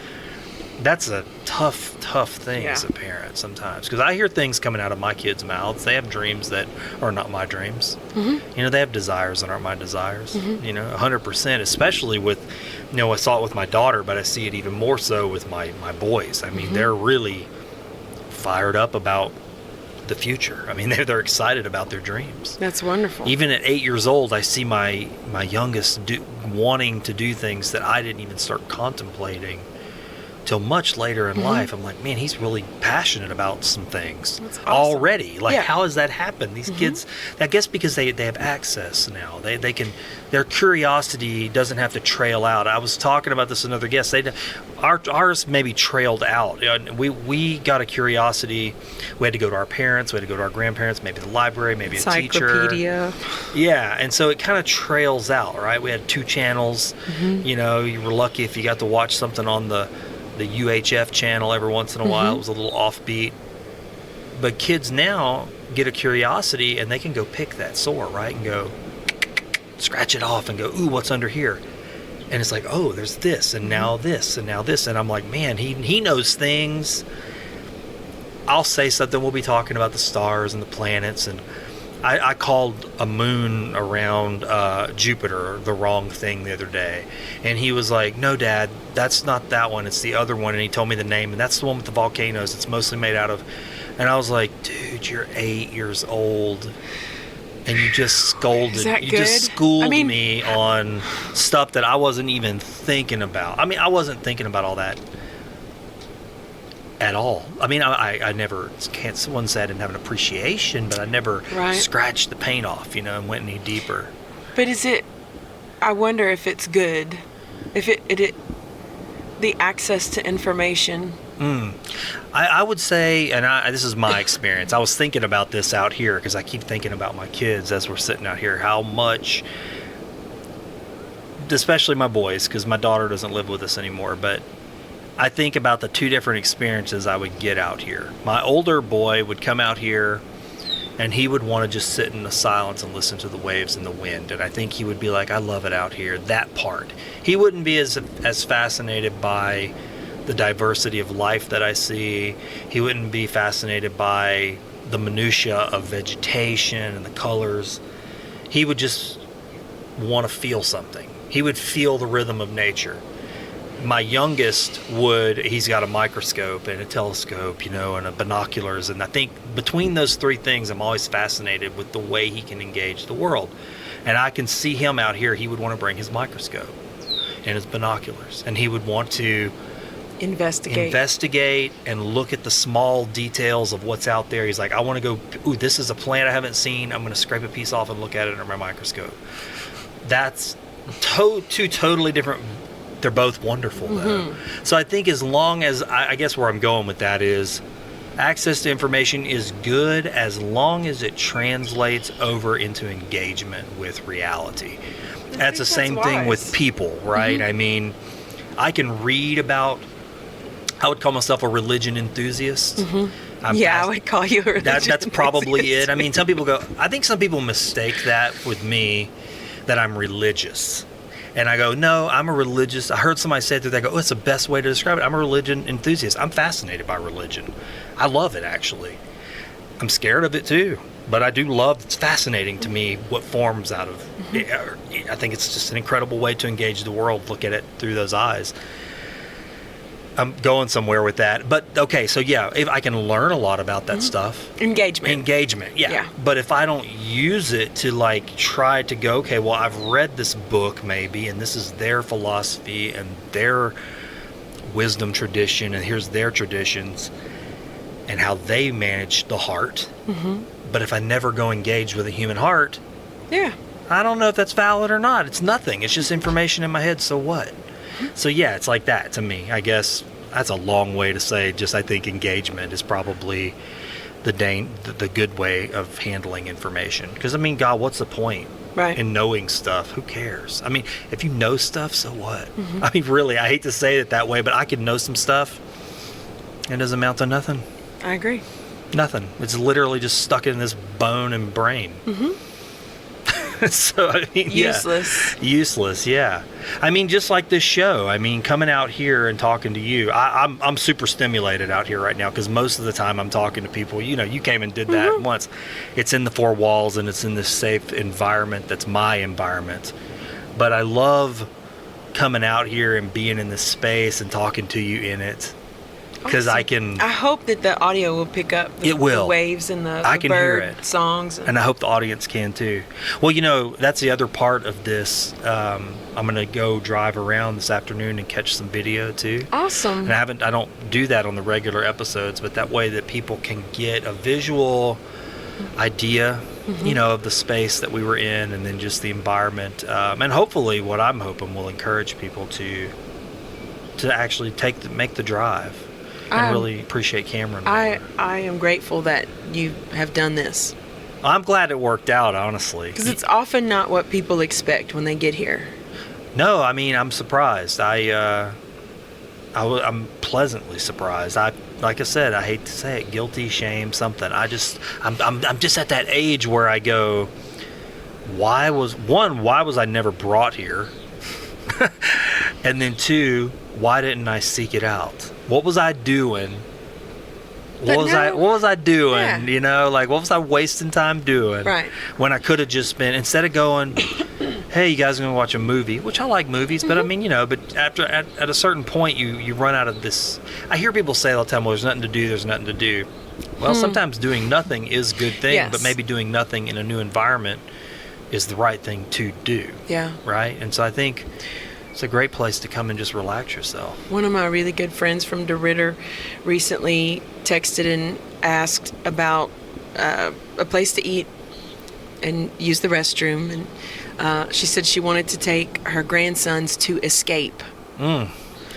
That's a tough thing as a parent sometimes, because I hear things coming out of my kids' mouths. They have dreams that are not my dreams. They have desires that aren't my desires. 100%, especially with, I saw it with my daughter, but I see it even more so with my boys. They're really fired up about the future. They're excited about their dreams. That's wonderful. Even at 8 years old, I see my youngest wanting to do things that I didn't even start contemplating till much later in life. I'm like, man, he's really passionate about some things. That's awesome. Already. How has that happened? These kids, I guess because they have access now. They can, their curiosity doesn't have to trail out. I was talking about this with another guest. Ours maybe trailed out. We got a curiosity. We had to go to our parents. We had to go to our grandparents, maybe the library, maybe a teacher. Encyclopedia. Yeah, and so it kind of trails out, right? We had 2 channels. You were lucky if you got to watch something on the the UHF channel every once in a while. It was a little offbeat. But kids now get a curiosity and they can go pick that sore, right? And go scratch it off and go, ooh, what's under here? And it's like, oh, there's this, and now this, and now this. And I'm like, man, he knows things. I'll say something. We'll be talking about the stars and the planets. And I called a moon around Jupiter the wrong thing the other day. And he was like, no, Dad, that's not that one. It's the other one. And he told me the name. And that's the one with the volcanoes. It's mostly made out of... And I was like, dude, you're 8 years old. And you just scolded. Is that you good? just schooled me on stuff that I wasn't even thinking about. I mean, I wasn't thinking about all that at all. I mean, I never, someone said I didn't have an appreciation, but I never scratched the paint off, and went any deeper. But I wonder if it's good. If it the access to information. I would say, and this is my experience, I was thinking about this out here because I keep thinking about my kids as we're sitting out here, how much, especially my boys, because my daughter doesn't live with us anymore, but I think about the two different experiences I would get out here. My older boy would come out here and he would want to just sit in the silence and listen to the waves and the wind. And I think he would be like, I love it out here, that part. He wouldn't be as fascinated by the diversity of life that I see. He wouldn't be fascinated by the minutia of vegetation and the colors. He would just want to feel something. He would feel the rhythm of nature. My youngest he's got a microscope and a telescope, and a binoculars. And I think between those three things, I'm always fascinated with the way he can engage the world. And I can see him out here. He would want to bring his microscope and his binoculars. And he would want to investigate and look at the small details of what's out there. He's like, I want to go, ooh, this is a plant I haven't seen. I'm going to scrape a piece off and look at it under my microscope. That's two totally different. They're both wonderful, though. So I think as long as, I guess where I'm going with that is, access to information is good as long as it translates over into engagement with reality. That's the same thing with people, right? I mean, I can read about, I would call myself a religion enthusiast. I would call you a religion That's probably it. I mean, I think some people mistake that with me, that I'm religious. And I go, no, I'm a religious. I heard somebody say that. They go, oh, it's the best way to describe it. I'm a religion enthusiast. I'm fascinated by religion. I love it, actually. I'm scared of it, too. But I do love, it's fascinating to me what forms out of it. I think it's just an incredible way to engage the world, look at it through those eyes. I'm going somewhere with that. But, okay, so yeah, if I can learn a lot about that stuff. Engagement, yeah. But if I don't use it to, try to go, okay, well, I've read this book maybe, and this is their philosophy and their wisdom tradition, and here's their traditions and how they manage the heart. But if I never go engage with a human heart, I don't know if that's valid or not. It's nothing. It's just information in my head, so what? So yeah, it's like that to me. I guess that's a long way to say I think engagement is probably the good way of handling information. Because, I mean, God, what's the point in knowing stuff? Who cares? I mean, if you know stuff, so what? I mean, really, I hate to say it that way, but I can know some stuff and it doesn't amount to nothing. I agree. Nothing. It's literally just stuck in this bone and brain. So, I mean, useless, yeah. I mean, just like this show. I mean, coming out here and talking to you, I'm super stimulated out here right now because most of the time I'm talking to people. You came and did that once. It's in the four walls and it's in this safe environment that's my environment. But I love coming out here and being in this space and talking to you in it. Because I hope that the audio will pick up the waves and the bird songs. And I hope the audience can too. Well, that's the other part of this. I'm going to go drive around this afternoon and catch some video too. Awesome. And I don't do that on the regular episodes, but that way that people can get a visual idea, of the space that we were in and then just the environment. And hopefully what I'm hoping will encourage people to actually make the drive. I really appreciate Cameron. I am grateful that you have done this. I'm glad it worked out, honestly. Because it's often not what people expect when they get here. No, I mean, I'm surprised. I I'm pleasantly surprised. Like I said, I hate to say it, guilty, shame, something. I'm just at that age where I go, why was I never brought here? And then 2, why didn't I seek it out? What was I doing? What was I doing? Yeah. You know, like, what was I wasting time doing? Right. When I could have just been, instead of going, hey, you guys are going to watch a movie, which I like movies, but I mean, you know, but at a certain point, you run out of this. I hear people say all the time, well, there's nothing to do. Well, sometimes doing nothing is a good thing, Yes. but maybe doing nothing in a new environment is the right thing to do. Yeah. Right? And so I think it's a great place to come and just relax yourself. One of my really good friends from DeRidder recently texted and asked about a place to eat and use the restroom. And she said she wanted to take her grandsons to Escape.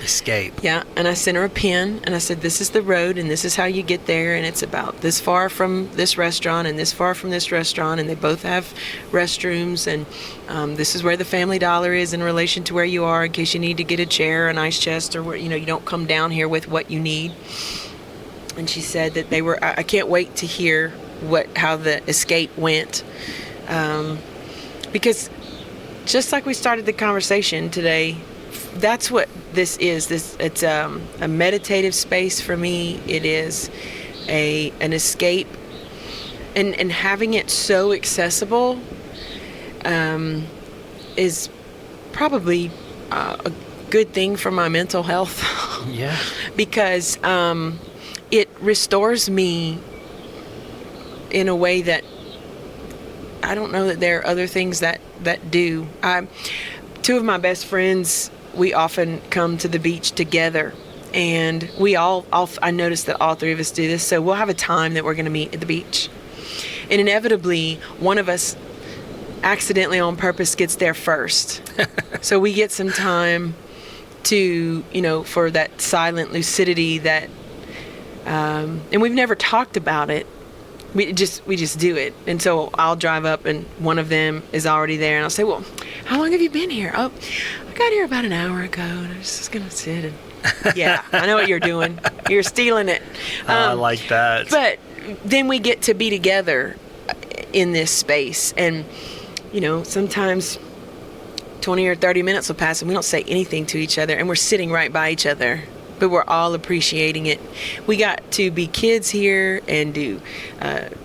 Escape. Yeah, and I sent her a pin, and I said, this is the road, and this is how you get there, and it's about this far from this restaurant and this far from this restaurant, and they both have restrooms, and this is where the Family Dollar is in relation to where you are in case you need to get a chair, an ice chest, or where, you know, you don't come down here with what you need. And she said that they were, I can't wait to hear how the Escape went, because just like we started the conversation today, that's what this is. It's a meditative space for me. It is an escape, and having it so accessible is probably a good thing for my mental health. Yeah. Because it restores me in a way that I don't know that there are other things that do. Two of my best friends, we often come to the beach together, and I noticed that all 3 of us do this, so we'll have a time that we're going to meet at the beach, and inevitably one of us accidentally on purpose gets there first. So we get some time to, you know, for that silent lucidity that and we've never talked about it. We just do it. And so I'll drive up and one of them is already there, and I'll say, well, how long have you been here? Oh, I got here about an hour ago, and I was just gonna sit and yeah, I know what you're doing. You're stealing it. I like that. But then we get to be together in this space, and you know, sometimes 20 or 30 minutes will pass and we don't say anything to each other, and we're sitting right by each other, but we're all appreciating it. We got to be kids here and do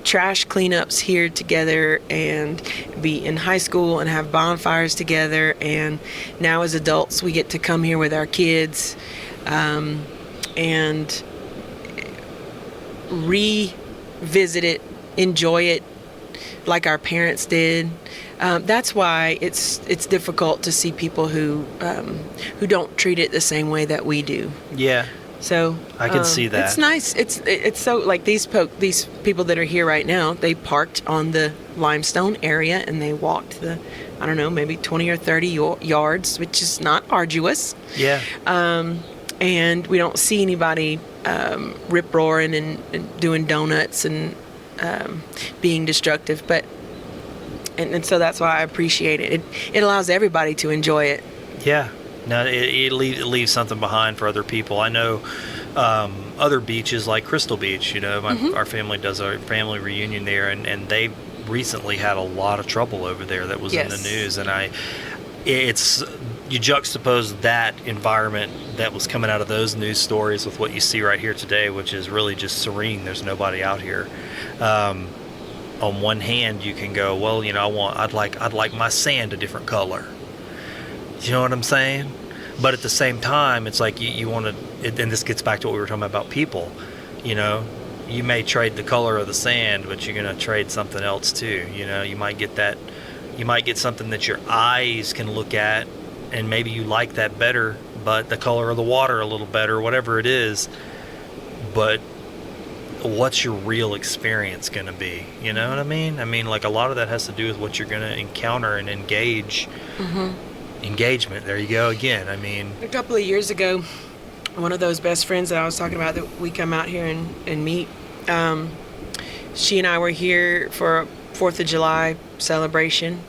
trash cleanups here together, and be in high school and have bonfires together, and now as adults we get to come here with our kids and revisit it, enjoy it like our parents did. That's why it's difficult to see people who don't treat it the same way that we do. Yeah. So I can see that. It's nice. It's so like these people that are here right now. They parked on the limestone area and they walked the, I don't know, maybe 20 or 30 yards, which is not arduous. Yeah. And we don't see anybody rip roaring and doing donuts and being destructive, but. And so that's why I appreciate it. It allows everybody to enjoy it. Yeah. No, it leaves something behind for other people. I know other beaches like Crystal Beach, you know, our family does our family reunion there, and they recently had a lot of trouble over there that was in the news. And you juxtapose that environment that was coming out of those news stories with what you see right here today, which is really just serene. There's nobody out here. On one hand, you can go, well, you know, I'd like my sand a different color. You know what I'm saying? But at the same time, it's like you want to, and this gets back to what we were talking about people. You know, you may trade the color of the sand, but you're going to trade something else too. You know, you might get something that your eyes can look at, and maybe you like that better, but the color of the water a little better, whatever it is. But what's your real experience going to be? You know what I mean? I mean, like, a lot of that has to do with what you're going to encounter and engage. Engagement. There you go again. I mean, a couple of years ago, one of those best friends that I was talking about that we come out here and meet, she and I were here for a 4th of July celebration,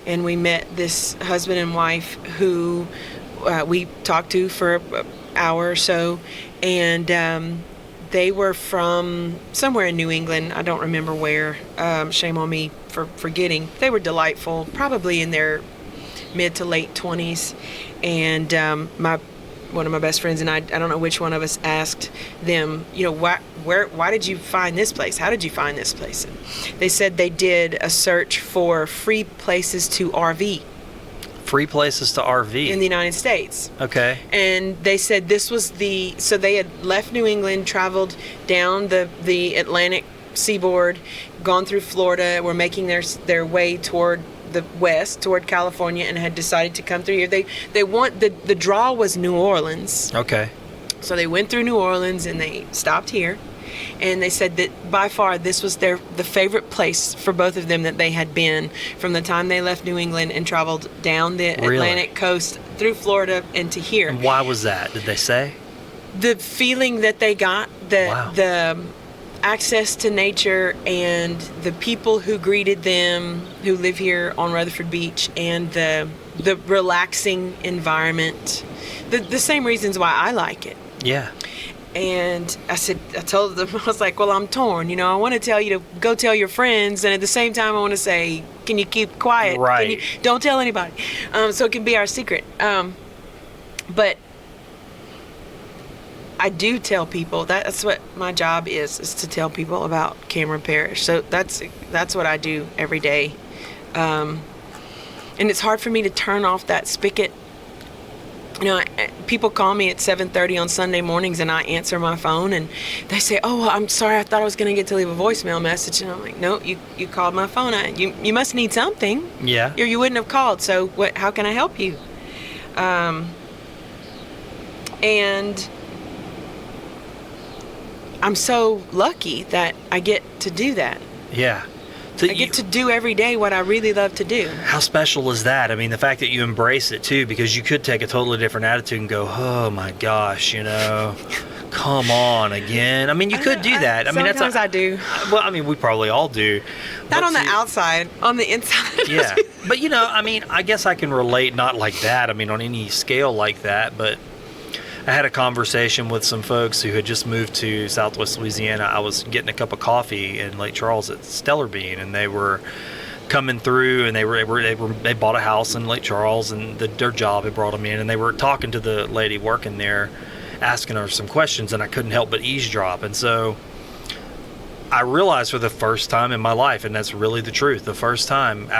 and we met this husband and wife who we talked to for hour or so, and they were from somewhere in New England. I don't remember where. Shame on me for forgetting. They were delightful, probably in their mid to late 20s, and one of my best friends and I don't know which one of us asked them, why did you find this place? How did you find this place? And they said they did a search for free places to RV. Free places to RV? In the United States. Okay. And they said this was so they had left New England, traveled down the Atlantic seaboard, gone through Florida, were making their way toward the west, toward California, and had decided to come through here. The draw was New Orleans. Okay. So they went through New Orleans and they stopped here, and they said that by far this was the favorite place for both of them that they had been from the time they left New England and traveled down the Atlantic coast through Florida and to here. And why was that? Did they say? The feeling that they got, the access to nature, and the people who greeted them who live here on Rutherford Beach, and the relaxing environment, the same reasons why I like it. Yeah. And I told them, I was like, well, I'm torn. I want to tell you to go tell your friends, and at the same time I want to say, can you keep quiet? Right. Don't tell anybody. So it can be our secret. But I do tell people, that's what my job is to tell people about Cameron Parish. So that's what I do every day. And it's hard for me to turn off that spigot. People call me at 7:30 on Sunday mornings, and I answer my phone, and they say, oh, I'm sorry, I thought I was going to get to leave a voicemail message. And I'm like, no, you called my phone. You must need something. Yeah. Or you wouldn't have called. So how can I help you? And I'm so lucky that I get to do that. Yeah. I get to do every day what I really love to do. How special is that? I mean, the fact that you embrace it too, because you could take a totally different attitude and go, oh my gosh, come on again. I mean, you could do that. Sometimes I do. Well, I mean, we probably all do. Not on the outside, on the inside. Yeah. But, I guess I can relate, not like that. I mean, on any scale like that, but I had a conversation with some folks who had just moved to Southwest Louisiana. I was getting a cup of coffee in Lake Charles at Stellar Bean, and they were coming through, and they bought a house in Lake Charles, and their job had brought them in, and they were talking to the lady working there, asking her some questions, and I couldn't help but eavesdrop. And so I realized for the first time in my life, and that's really the truth, the first time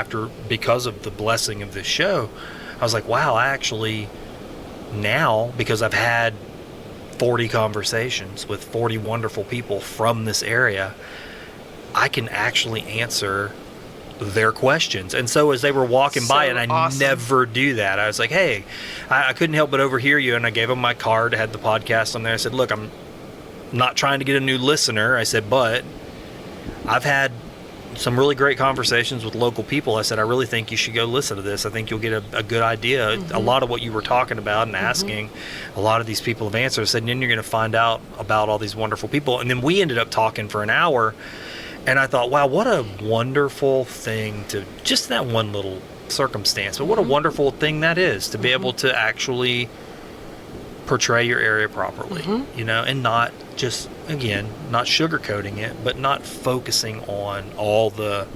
because of the blessing of this show, I was like, wow, I actually now, because I've had 40 conversations with 40 wonderful people from this area, I can actually answer their questions. And so as they were walking by, and I awesome. Never do that, I was like, hey, I couldn't help but overhear you, and I gave them my card, had the podcast on there. I said, look, I'm not trying to get a new listener. I said, but I've had some really great conversations with local people. I said, I really think you should go listen to this. I think you'll get a good idea. Mm-hmm. A lot of what you were talking about and asking, a lot of these people have answered. I said, and then you're going to find out about all these wonderful people. And then we ended up talking for an hour, and I thought, wow, what a wonderful thing to, just that one little circumstance, but what a wonderful thing that is to be able to actually portray your area properly, and not just, again, not sugarcoating it, but not focusing on all the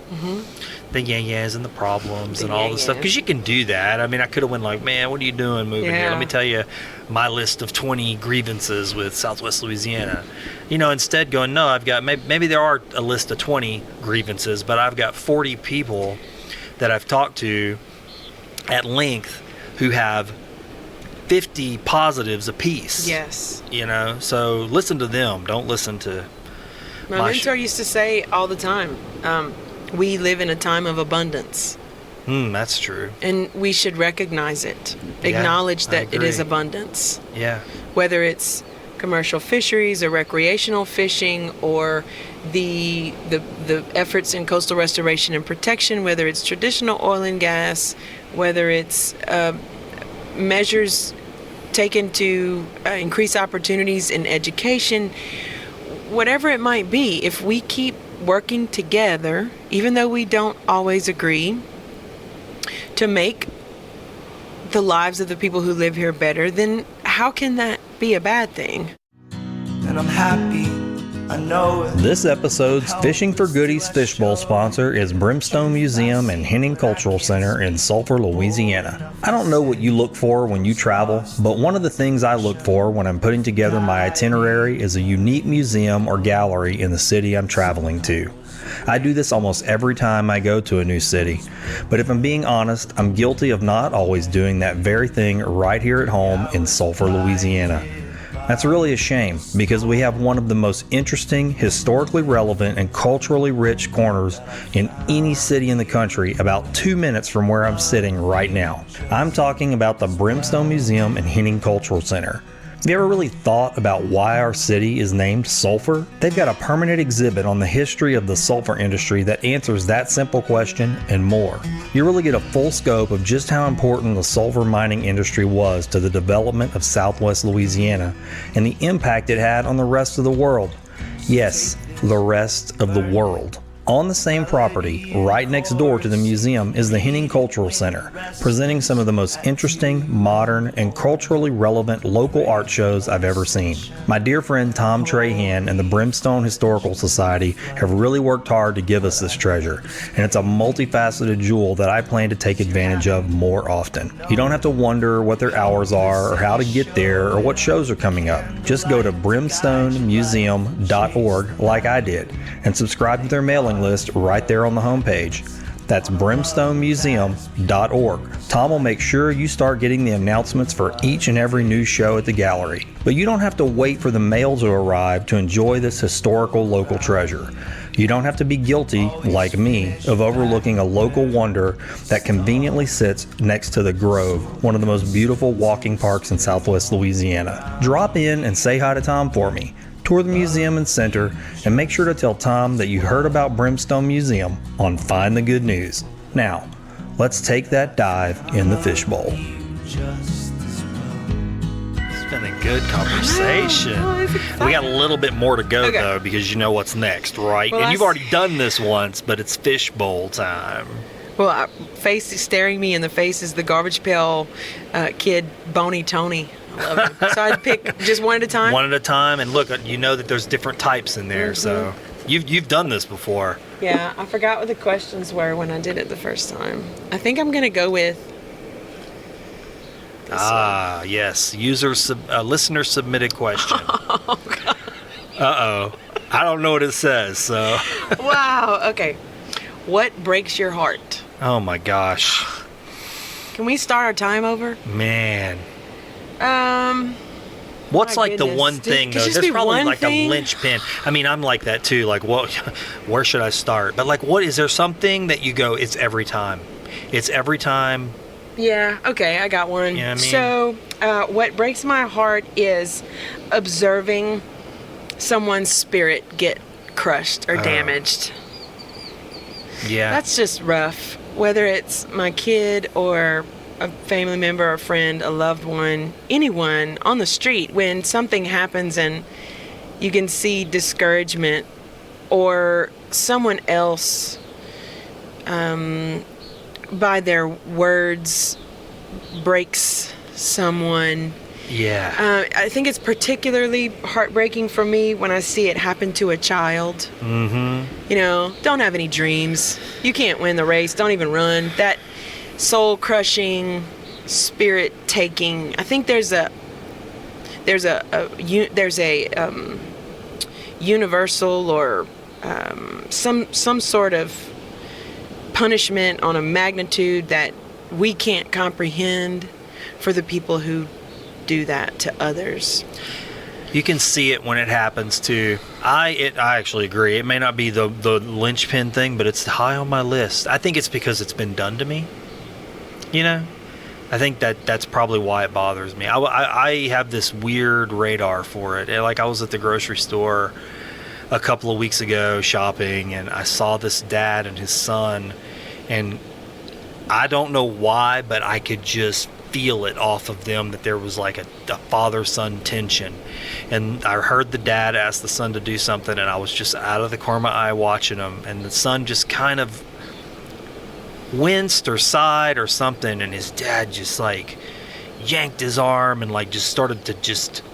yeah-yeahs and the problems and all the stuff, because you can do that. I mean, I could have went like, man, what are you doing moving here? Let me tell you my list of 20 grievances with Southwest Louisiana. Instead going, no, I've got, maybe there are a list of 20 grievances, but I've got 40 people that I've talked to at length who have 50 positives apiece. Yes. So listen to them. Don't listen to my mentor used to say all the time, we live in a time of abundance. That's true. And we should recognize it. Acknowledge that it is abundance. Yeah. Whether it's commercial fisheries or recreational fishing, or the efforts in coastal restoration and protection, whether it's traditional oil and gas, whether it's measures taken to increase opportunities in education, whatever it might be, if we keep working together, even though we don't always agree, to make the lives of the people who live here better, then how can that be a bad thing. And I'm happy, I know it. This episode's Fishing for Goodies fishbowl sponsor is Brimstone Museum and Henning Cultural Center in Sulphur, Louisiana. I don't know what you look for when you travel, but one of the things I look for when I'm putting together my itinerary is a unique museum or gallery in the city I'm traveling to. I do this almost every time I go to a new city, but if I'm being honest, I'm guilty of not always doing that very thing right here at home in Sulphur, Louisiana. That's really a shame, because we have one of the most interesting, historically relevant, and culturally rich corners in any city in the country about 2 minutes from where I'm sitting right now. I'm talking about the Brimstone Museum and Henning Cultural Center. Have you ever really thought about why our city is named Sulphur? They've got a permanent exhibit on the history of the sulfur industry that answers that simple question and more. You really get a full scope of just how important the sulfur mining industry was to the development of Southwest Louisiana and the impact it had on the rest of the world. Yes, the rest of the world. On the same property, right next door to the museum, is the Henning Cultural Center, presenting some of the most interesting, modern, and culturally relevant local art shows I've ever seen. My dear friend Tom Trahan and the Brimstone Historical Society have really worked hard to give us this treasure, and it's a multifaceted jewel that I plan to take advantage of more often. You don't have to wonder what their hours are, or how to get there, or what shows are coming up. Just go to brimstonemuseum.org like I did, and subscribe to their mailing list right there on the homepage. That's brimstonemuseum.org. Tom will make sure you start getting the announcements for each and every new show at the gallery. But you don't have to wait for the mail to arrive to enjoy this historical local treasure. You don't have to be guilty, like me, of overlooking a local wonder that conveniently sits next to the Grove, one of the most beautiful walking parks in Southwest Louisiana. Drop in and say hi to Tom for me. Tour the museum and center, and make sure to tell Tom that you heard about Brimstone Museum on Find the Good News. Now, let's take that dive in the fishbowl. It's been a good conversation. We got a little bit more to go, though, because you know what's next, right? Well, and you've already done this once, but it's fishbowl time. Well, staring me in the face is the garbage pail kid, Boney Tony. I love him. So I'd pick just one at a time? One at a time, and look, you know that there's different types in there, so you've done this before. Yeah, I forgot what the questions were when I did it the first time. I think I'm going to go with this one. Yes, listener submitted question. Oh, God. Uh-oh. I don't know what it says, so. Wow, okay. What breaks your heart? Oh, my gosh. Can we start our time over? Man. What's like the one thing, though? There's probably like a linchpin. I mean, I'm like that too. Like, where should I start? But like, is there something that you go, it's every time? It's every time. Yeah, okay, I got one. You know what I mean? So, what breaks my heart is observing someone's spirit get crushed or damaged. Yeah. That's just rough. Whether it's my kid or a family member, a friend, a loved one, anyone on the street, when something happens and you can see discouragement or someone else by their words breaks someone. Yeah. I think it's particularly heartbreaking for me when I see it happen to a child. Mm-hmm. You know, don't have any dreams. You can't win the race. Don't even run. That soul-crushing, spirit-taking. I think there's a universal or some sort of punishment on a magnitude that we can't comprehend for the people who do that to others. You can see it when it happens too. I actually agree. It may not be the linchpin thing, but it's high on my list. I think it's because it's been done to me. You know, I think that's probably why it bothers me. I have this weird radar for it. Like, I was at the grocery store a couple of weeks ago shopping, and I saw this dad and his son, and I don't know why, but I could just feel it off of them that there was like a father-son tension. And I heard the dad ask the son to do something, and I was just out of the corner of my eye watching him, and the son just kind of winced or sighed or something, and his dad just like yanked his arm and like just started to just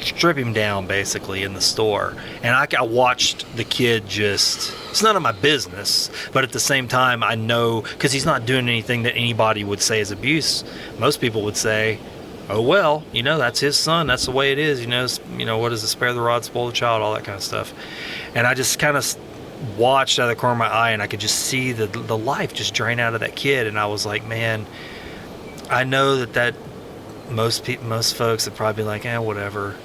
strip him down basically in the store. And I watched the kid just, it's none of my business, but at the same time I know, because he's not doing anything that anybody would say is abuse. Most people would say, oh well, that's his son, that's the way it is, what is it, spare the rod, spoil the child, all that kind of stuff. And I just kind of watched out of the corner of my eye, and I could just see the life just drain out of that kid. And I was like, man, I know that most folks would probably be like, whatever.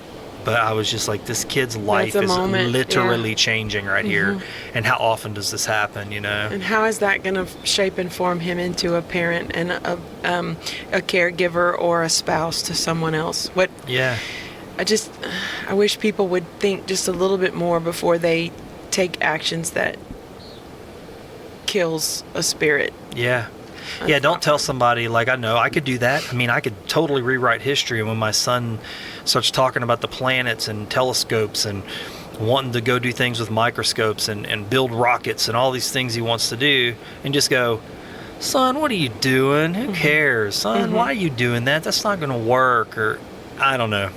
But I was just like, this kid's life is literally changing right here. And how often does this happen, And how is that going to shape and form him into a parent and a caregiver or a spouse to someone else? Yeah. I wish people would think just a little bit more before they take actions that kills a spirit. Yeah. Yeah, don't tell somebody, like, I know I could do that. I mean, I could totally rewrite history. And when my son starts talking about the planets and telescopes and wanting to go do things with microscopes and build rockets and all these things he wants to do, and just go, son, what are you doing? Who cares? Son, why are you doing that? That's not going to work. Or, I don't know.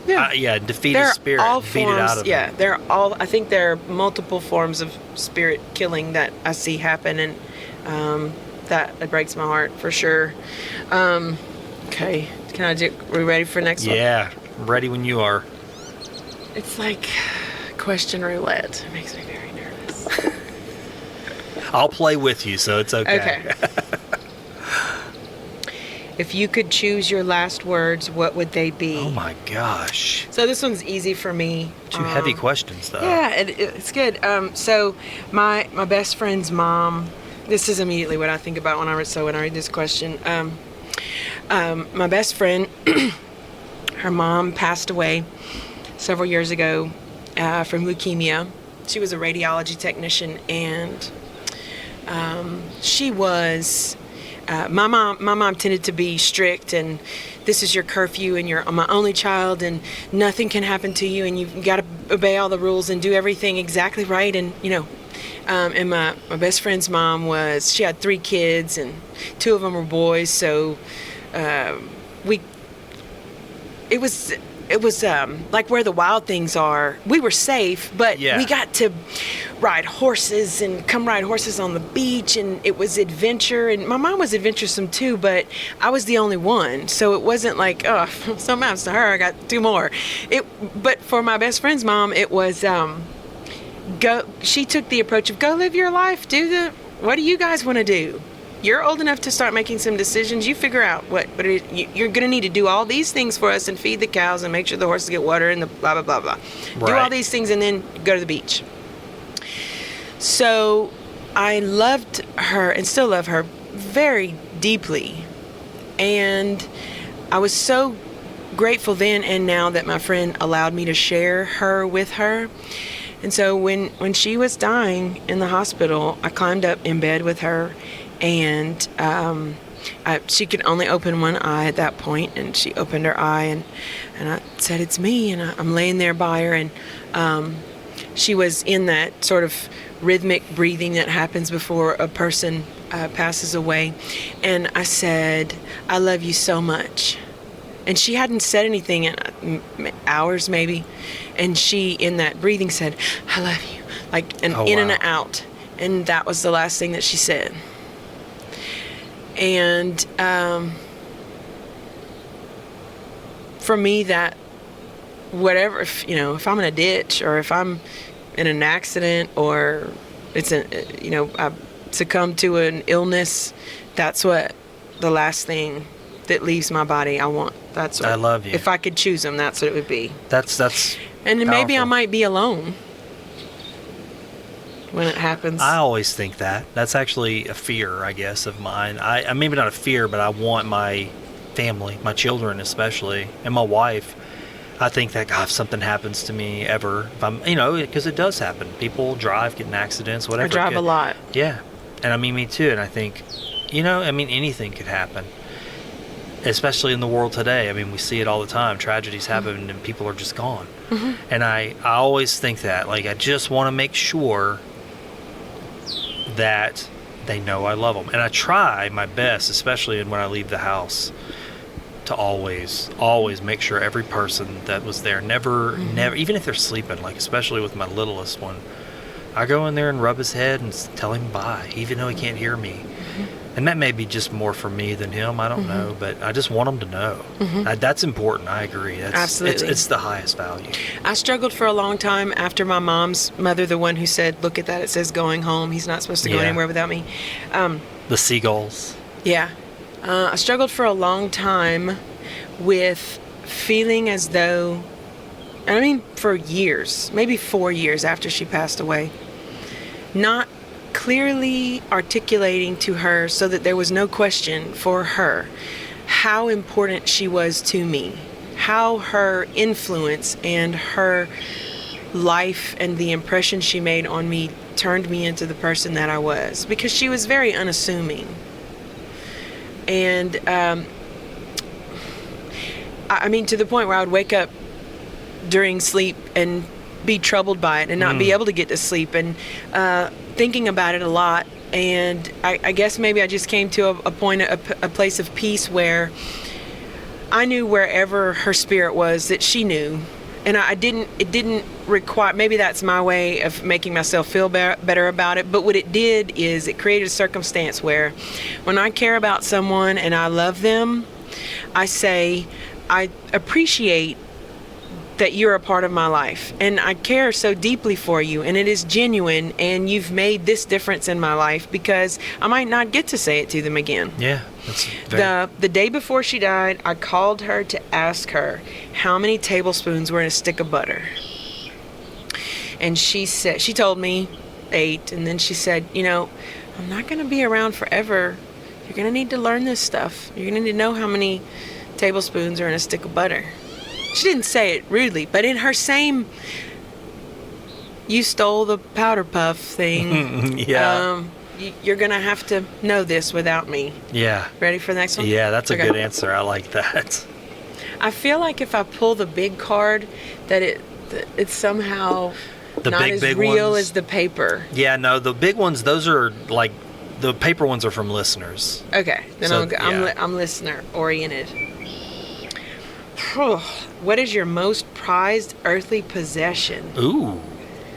Defeat his spirit, beat it out of him. I think there are multiple forms of spirit killing that I see happen, and that breaks my heart for sure. Okay, are we ready for next one? Yeah, I'm ready when you are. It's like question roulette. It makes me very nervous. I'll play with you, so it's okay. If you could choose your last words, what would they be? Oh my gosh. So this one's easy for me. Two heavy questions, though. Yeah, it's good. So my best friend's mom, this is immediately what I think about when I read this question. My best friend, her mom passed away several years ago from leukemia. She was a radiology technician, and she was... my mom tended to be strict, and this is your curfew, and you're my only child, and nothing can happen to you, and you've got to obey all the rules and do everything exactly right. And and my best friend's mom she had 3 kids, and 2 of them were boys, so it was like where the wild things are. We were safe, but we got to ride horses and come ride horses on the beach, and it was adventure. And my mom was adventuresome too, but I was the only one, so it wasn't like, oh, something happens to her, I got 2 more. But for my best friend's mom, it was she took the approach of go live your life, what do you guys want to do? You're old enough to start making some decisions. You figure out what you're going to need to do all these things for us, and feed the cows and make sure the horses get water and the blah, blah, blah, blah. Right. Do all these things and then go to the beach. So I loved her and still love her very deeply. And I was so grateful then and now that my friend allowed me to share her with her. And so when she was dying in the hospital, I climbed up in bed with her, and she could only open one eye at that point, and she opened her eye, and I said, it's me, and I'm laying there by her, and she was in that sort of rhythmic breathing that happens before a person passes away, and I said, I love you so much. And she hadn't said anything in hours maybe, and she, in that breathing, said, I love you, like in and out, and that was the last thing that she said. And for me, that whatever, if I'm in a ditch, or if I'm in an accident, or I succumb to an illness, that's what the last thing that leaves my body I want. That's what, I love you. If I could choose them, that's what it would be. That's and then maybe I powerful. might be alone when it happens. I always think that. That's actually a fear, I guess, of mine. I maybe not a fear, but I want my family, my children especially, and my wife. I think that, God, if something happens to me ever, if I'm, because it does happen. People drive, get in accidents, whatever. I drive a lot. Yeah. And I mean, me too. And I think, anything could happen. Especially in the world today. I mean, we see it all the time. Tragedies happen and people are just gone. Mm-hmm. And I always think that, like, I just want to make sure that they know I love them. And I try my best, especially when I leave the house, to always make sure every person that was there, never, even if they're sleeping, like especially with my littlest one, I go in there and rub his head and tell him bye, even though he can't hear me. And that may be just more for me than him. I don't know, but I just want him to know. That's important. I agree. Absolutely. It's the highest value. I struggled for a long time after my mom's mother, the one who said, look at that, it says going home. He's not supposed to go anywhere without me. The seagulls. Yeah. I struggled for a long time with feeling as though, for years, maybe 4 years after she passed away, not clearly articulating to her so that there was no question for her how important she was to me, how her influence and her life and the impression she made on me turned me into the person that I was, because she was very unassuming. And to the point where I would wake up during sleep and be troubled by it and not be able to get to sleep, and thinking about it a lot. And I guess maybe I just came to a point, a place of peace where I knew wherever her spirit was that she knew. And it didn't require, maybe that's my way of making myself feel better about it, but what it did is it created a circumstance where when I care about someone and I love them, I say, I appreciate that you're a part of my life, and I care so deeply for you, and it is genuine, and you've made this difference in my life, because I might not get to say it to them again. Yeah, the day before she died, I called her to ask her how many tablespoons were in a stick of butter, and she told me 8, and then she said, I'm not going to be around forever. You're going to need to learn this stuff. You're going to need to know how many tablespoons are in a stick of butter. She didn't say it rudely, but in her same "you stole the powder puff" thing, you're going to have to know this without me. Yeah. Ready for the next one? Yeah, that's a good answer. I like that. I feel like if I pull the big card, that it's somehow not as real as the paper. Yeah, no, the big ones, those are like, the paper ones are from listeners. Okay, then I'm listener oriented. What is your most prized earthly possession? Ooh,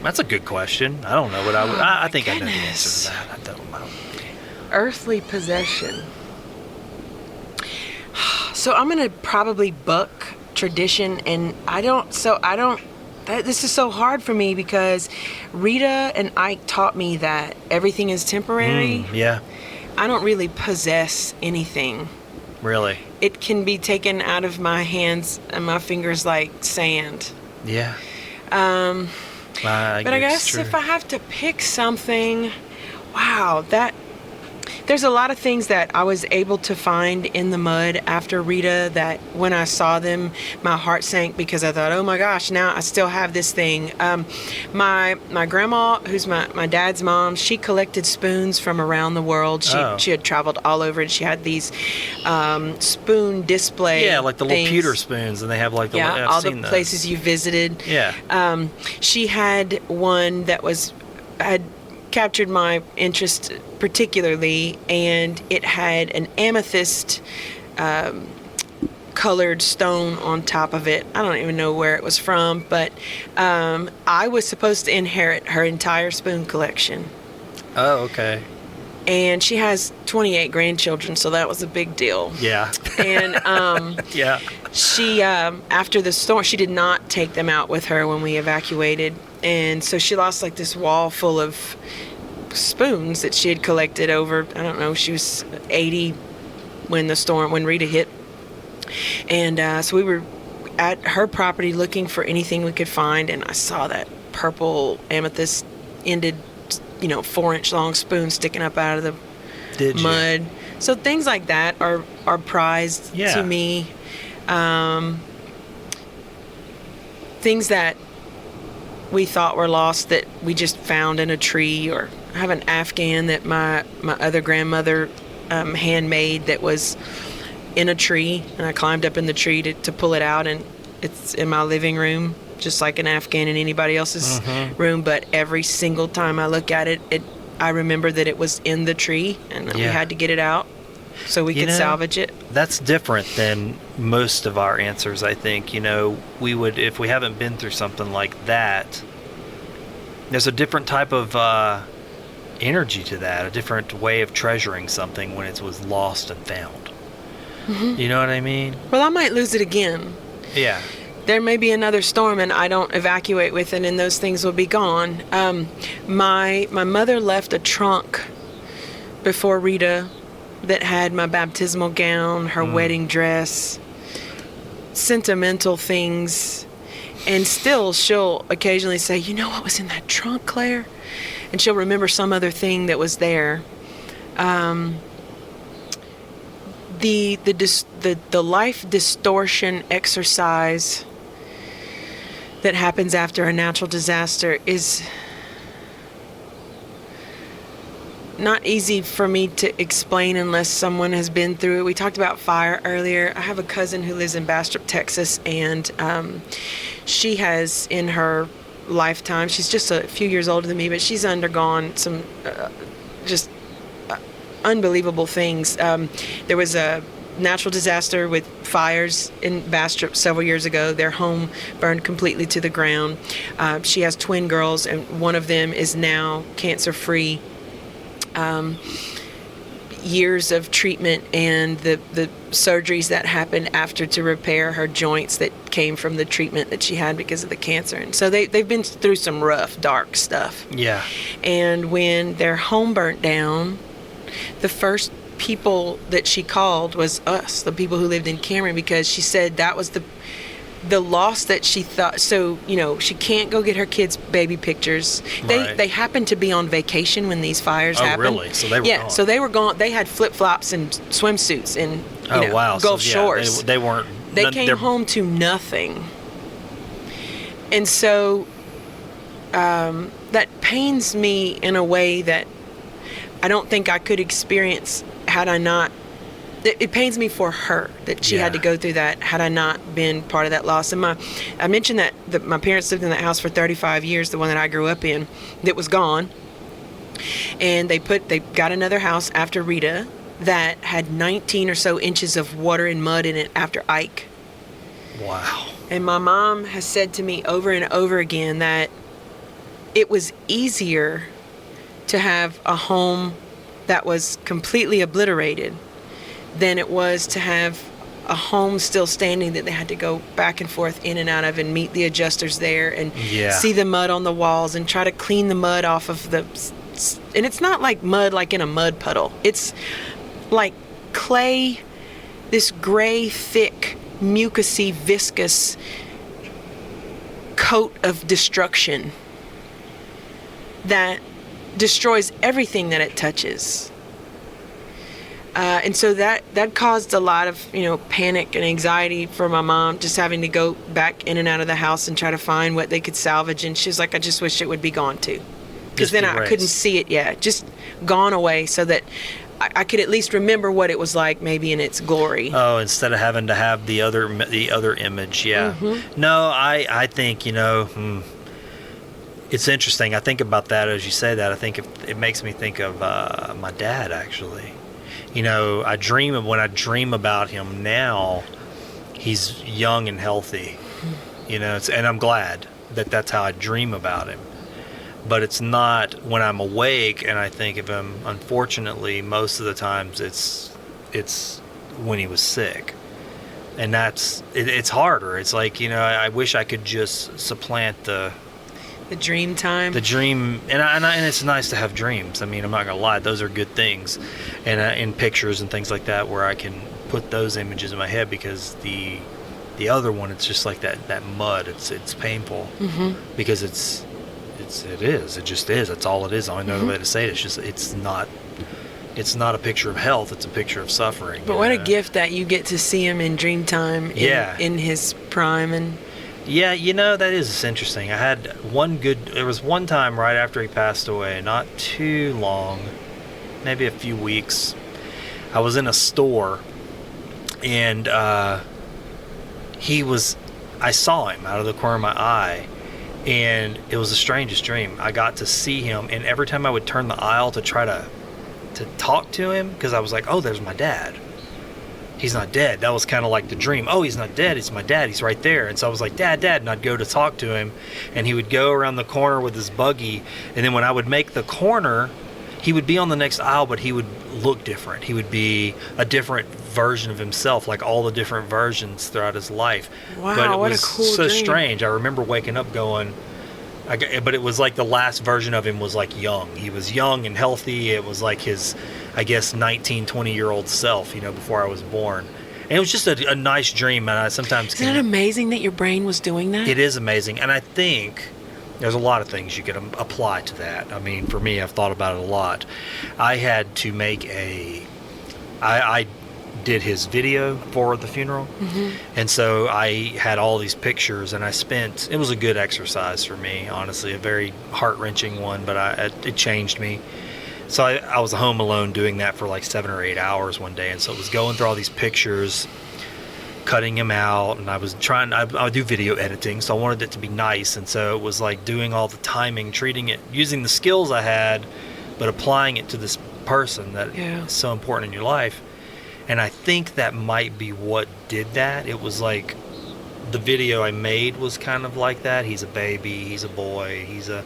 that's a good question. I don't know what I would. I think I know the answer to that. I don't know. Earthly possession. So I'm gonna probably buck tradition, and this is so hard for me because Rita and Ike taught me that everything is temporary. Yeah. I don't really possess anything. Really? It can be taken out of my hands and my fingers like sand. Yeah. But I guess if I have to pick something, there's a lot of things that I was able to find in the mud after Rita that when I saw them, my heart sank, because I thought, oh my gosh, now I still have this thing. My grandma, who's my dad's mom, she collected spoons from around the world. She had traveled all over, and she had these spoon display. Yeah, like the little things. pewter spoons, and they have like I've all seen the places you visited. Yeah. She had one that had captured my interest particularly, and it had an amethyst colored stone on top of it. I don't even know where it was from, but I was supposed to inherit her entire spoon collection. Oh, okay. And she has 28 grandchildren, so that was a big deal. Yeah. And yeah. She after the storm, she did not take them out with her when we evacuated, and so she lost like this wall full of spoons that she had collected over, I don't know, she was 80 when Rita hit. And so we were at her property looking for anything we could find, and I saw that purple amethyst ended 4-inch long spoon sticking up out of the mud. So things like that are prized to me. Things that we thought were lost that we just found in a tree, or I have an Afghan that my other grandmother handmade that was in a tree, and I climbed up in the tree to pull it out, and it's in my living room just like an Afghan in anybody else's room. But every single time I look at it, I remember that it was in the tree, and we had to get it out. so we could salvage it? That's different than most of our answers, I think. We would, if we haven't been through something like that, there's a different type of energy to that, a different way of treasuring something when it was lost and found. Mm-hmm. You know what I mean? Well, I might lose it again. Yeah. There may be another storm and I don't evacuate with it, and those things will be gone. My mother left a trunk before Rita that had my baptismal gown, her wedding dress, sentimental things. And still, she'll occasionally say, "You know what was in that trunk, Claire?" And she'll remember some other thing that was there. The life distortion exercise that happens after a natural disaster is not easy for me to explain unless someone has been through it. We talked about fire earlier. I have a cousin who lives in Bastrop, Texas, and she has, in her lifetime, she's just a few years older than me, but she's undergone some unbelievable things. There was a natural disaster with fires in Bastrop several years ago. Their home burned completely to the ground. She has twin girls, and one of them is now cancer-free. Years of treatment and the surgeries that happened after to repair her joints that came from the treatment that she had because of the cancer. And so they've been through some rough, dark stuff. Yeah. And when their home burnt down, the first people that she called was us, the people who lived in Cameron, because she said that was the loss that she thought. So, she can't go get her kids' baby pictures. They happened to be on vacation when these fires happened. Oh, really? So they were gone. So they were gone. They had flip-flops and swimsuits and Gulf Shores. They weren't. They came home to nothing. And so that pains me in a way that I don't think I could experience had I not. It pains me for her that she had to go through that had I not been part of that loss. And I mentioned that my parents lived in that house for 35 years, the one that I grew up in, that was gone. And they got another house after Rita that had 19 or so inches of water and mud in it after Ike. Wow. And my mom has said to me over and over again that it was easier to have a home that was completely obliterated than it was to have a home still standing that they had to go back and forth in and out of and meet the adjusters there and see the mud on the walls and try to clean the mud off of the... And it's not like mud like in a mud puddle. It's like clay, this gray, thick, mucousy, viscous coat of destruction that destroys everything that it touches. And so that caused a lot of, panic and anxiety for my mom, just having to go back in and out of the house and try to find what they could salvage. And she was like, I just wish it would be gone too. Because then I couldn't see it yet. Just gone away so that I could at least remember what it was like, maybe in its glory. Oh, instead of having to have the other image. Yeah. Mm-hmm. No, I think, it's interesting. I think about that as you say that. I think it makes me think of my dad, actually. When I dream about him now, he's young and healthy, and I'm glad that that's how I dream about him. But it's not when I'm awake and I think of him. Unfortunately, most of the times it's when he was sick, and it's harder. It's like I wish I could just supplant the dream time. The dream, and it's nice to have dreams. I mean, I'm not gonna lie; those are good things, and in pictures and things like that, where I can put those images in my head. Because the other one, it's just like that mud. It's painful because it just is. That's all it is. I know the way to say it. It's not a picture of health. It's a picture of suffering. But what a gift that you get to see him in dream time. In his prime and. Yeah, that is interesting. I had there was one time right after he passed away, not too long, maybe a few weeks, I was in a store, and I saw him out of the corner of my eye, and it was the strangest dream. I got to see him, and every time I would turn the aisle to try to to talk to him, because I was like, oh, there's my dad. He's not dead. That was kind of like the dream. Oh, he's not dead. It's my dad. He's right there. And so I was like, Dad. And I'd go to talk to him, and he would go around the corner with his buggy. And then when I would make the corner, he would be on the next aisle, but he would look different. He would be a different version of himself, like all the different versions throughout his life. Wow, but it what was a cool so dream. strange. I remember waking up going, but it was like the last version of him was like young. He was young and healthy. It was like his, I guess, 19, 20-year-old self, before I was born. And it was just a nice dream. And I sometimes Isn't it amazing that your brain was doing that? It is amazing. And I think there's a lot of things you could apply to that. I mean, for me, I've thought about it a lot. I had to make I did his video for the funeral. Mm-hmm. And so I had all these pictures, and it was a good exercise for me, honestly, a very heart-wrenching one, but it changed me. So I was home alone doing that for like 7 or 8 hours one day. And so it was going through all these pictures, cutting them out, and I was I do video editing, so I wanted it to be nice. And so it was like doing all the timing, treating it, using the skills I had, but applying it to this person that is so important in your life. And I think that might be what did that. It was like the video I made was kind of like that. He's a baby, he's a boy, he's a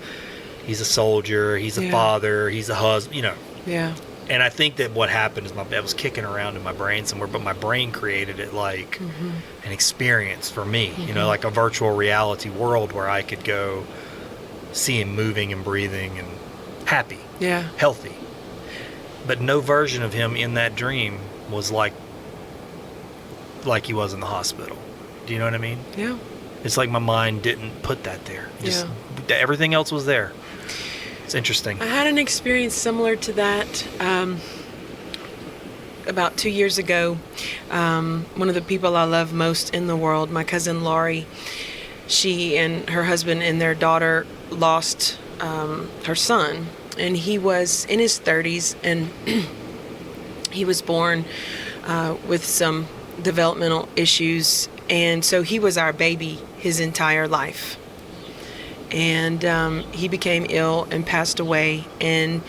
soldier, he's a father, he's a husband, Yeah. And I think that what happened is I was kicking around in my brain somewhere, but my brain created it like an experience for me, like a virtual reality world where I could go see him moving and breathing and happy, healthy. But no version of him in that dream was like he was in the hospital. Do you know what I mean? Yeah. It's like my mind didn't put that there. Everything else was there. It's interesting. I had an experience similar to that about 2 years ago. One of the people I love most in the world, my cousin Laurie, she and her husband and their daughter lost her son, and he was in his 30s, and he was born with some developmental issues, and so he was our baby his entire life. And he became ill and passed away, and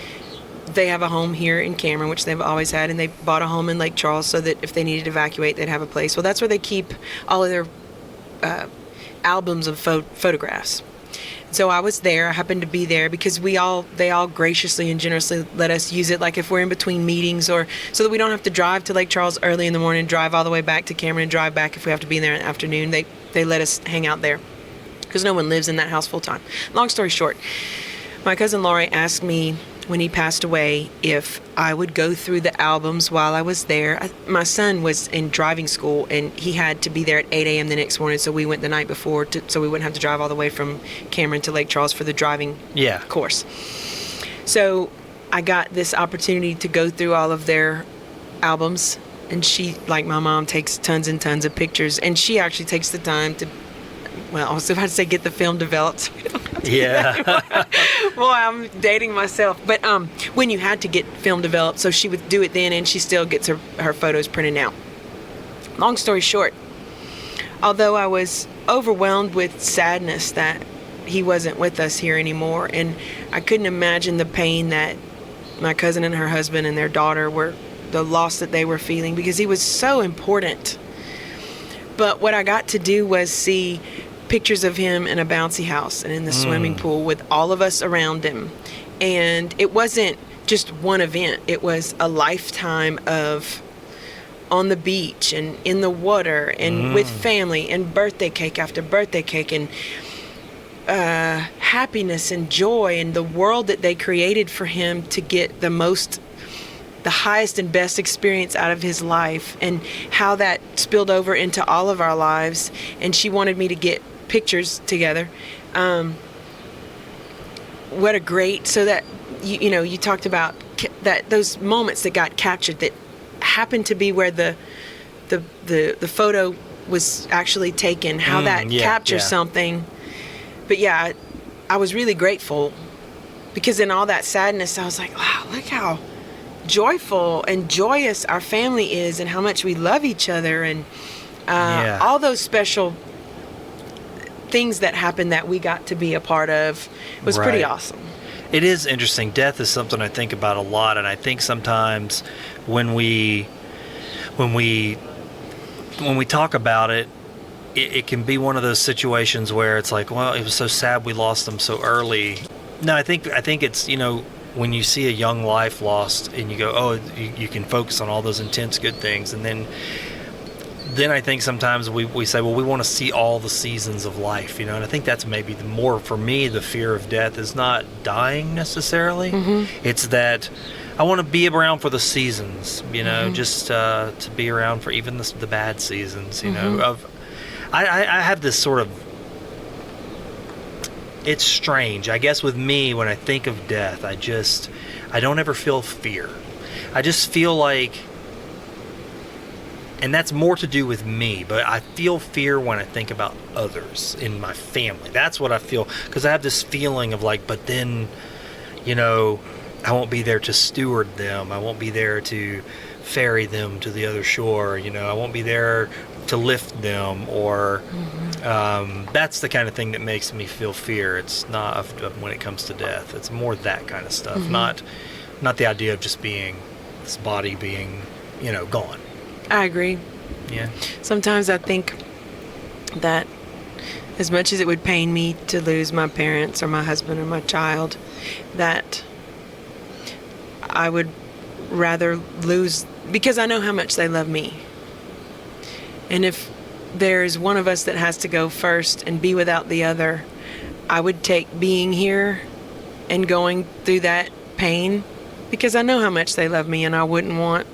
they have a home here in Cameron, which they've always had, and they bought a home in Lake Charles so that if they needed to evacuate, they'd have a place. Well, that's where they keep all of their albums of photographs. So I was there. I happened to be there because they all graciously and generously let us use it, like if we're in between meetings, or so that we don't have to drive to Lake Charles early in the morning, drive all the way back to Cameron, and drive back if we have to be there in the afternoon. They let us hang out there because no one lives in that house full time. Long story short, my cousin Laurie asked me when he passed away if I would go through the albums while I was there. My son was in driving school, and he had to be there at 8 a.m. the next morning, so we went the night before so we wouldn't have to drive all the way from Cameron to Lake Charles for the driving course. So I got this opportunity to go through all of their albums, and she, like my mom, takes tons and tons of pictures, and she actually takes the time to, well, I was about to say get the film developed. Boy, I'm dating myself. But when you had to get film developed, so she would do it then, and she still gets her photos printed out. Long story short, although I was overwhelmed with sadness that he wasn't with us here anymore, and I couldn't imagine the pain that my cousin and her husband and their daughter the loss that they were feeling, because he was so important. But what I got to do was see pictures of him in a bouncy house and in the swimming pool with all of us around him. And it wasn't just one event. It was a lifetime of on the beach and in the water and with family and birthday cake after birthday cake and happiness and joy and the world that they created for him to get the highest and best experience out of his life, and how that spilled over into all of our lives. And she wanted me to get pictures together. What a great, so that you talked about that, those moments that got captured that happened to be where the photo was actually taken, how that captures something. But I was really grateful, because in all that sadness I was like, wow, look how joyful and joyous our family is, and how much we love each other, and all those special things that happened that we got to be a part of was pretty awesome. It is interesting. Death is something I think about a lot, and I think sometimes when we talk about it, it can be one of those situations where it's like, well, it was so sad we lost them so early. No, I think it's, when you see a young life lost and you go, oh, you can focus on all those intense good things, and then I think sometimes we say, well, we want to see all the seasons of life, and I think that's maybe for me, the fear of death is not dying necessarily. Mm-hmm. It's that I want to be around for the seasons, mm-hmm. just to be around for even the bad seasons, mm-hmm. I have this sort of, it's strange. I guess with me, when I think of death, I don't ever feel fear. I just feel like, and that's more to do with me, but I feel fear when I think about others in my family. That's what I feel, because I have this feeling of like, but then, I won't be there to steward them. I won't be there to ferry them to the other shore. I won't be there to lift them, or mm-hmm. That's the kind of thing that makes me feel fear. It's not when it comes to death. It's more that kind of stuff, mm-hmm. not the idea of just being this body being, gone. I agree. Yeah. Sometimes I think that as much as it would pain me to lose my parents or my husband or my child, that I would rather lose, because I know how much they love me. And if there's one of us that has to go first and be without the other, I would take being here and going through that pain, because I know how much they love me and I wouldn't want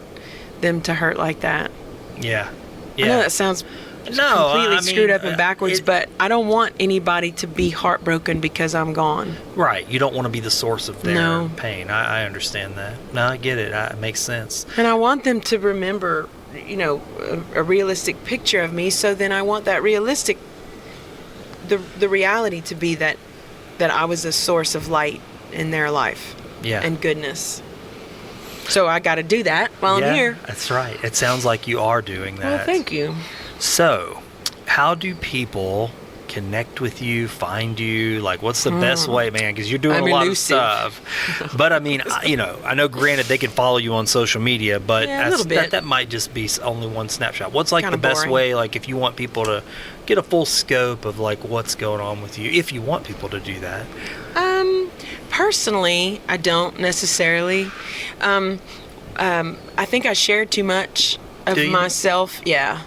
them to hurt like that. Yeah. I know that sounds completely screwed up and backwards, but I don't want anybody to be heartbroken because I'm gone. Right. You don't want to be the source of their pain. I understand that. No, I get it. It makes sense. And I want them to remember, a realistic picture of me. So then I want that realistic, the reality to be that I was a source of light in their life. Yeah. And goodness. So I got to do that while I'm here. That's right. It sounds like you are doing that. Well, thank you. So, how do people connect with you, find you? Like, what's the best way, man? Because you're doing a lot of stuff. But I mean, I know granted they can follow you on social media, but that might just be only one snapshot. What's like the best way, like if you want people to get a full scope of like what's going on with you, if you want people to do that? Personally, I don't necessarily. I think I share too much of myself. Yeah.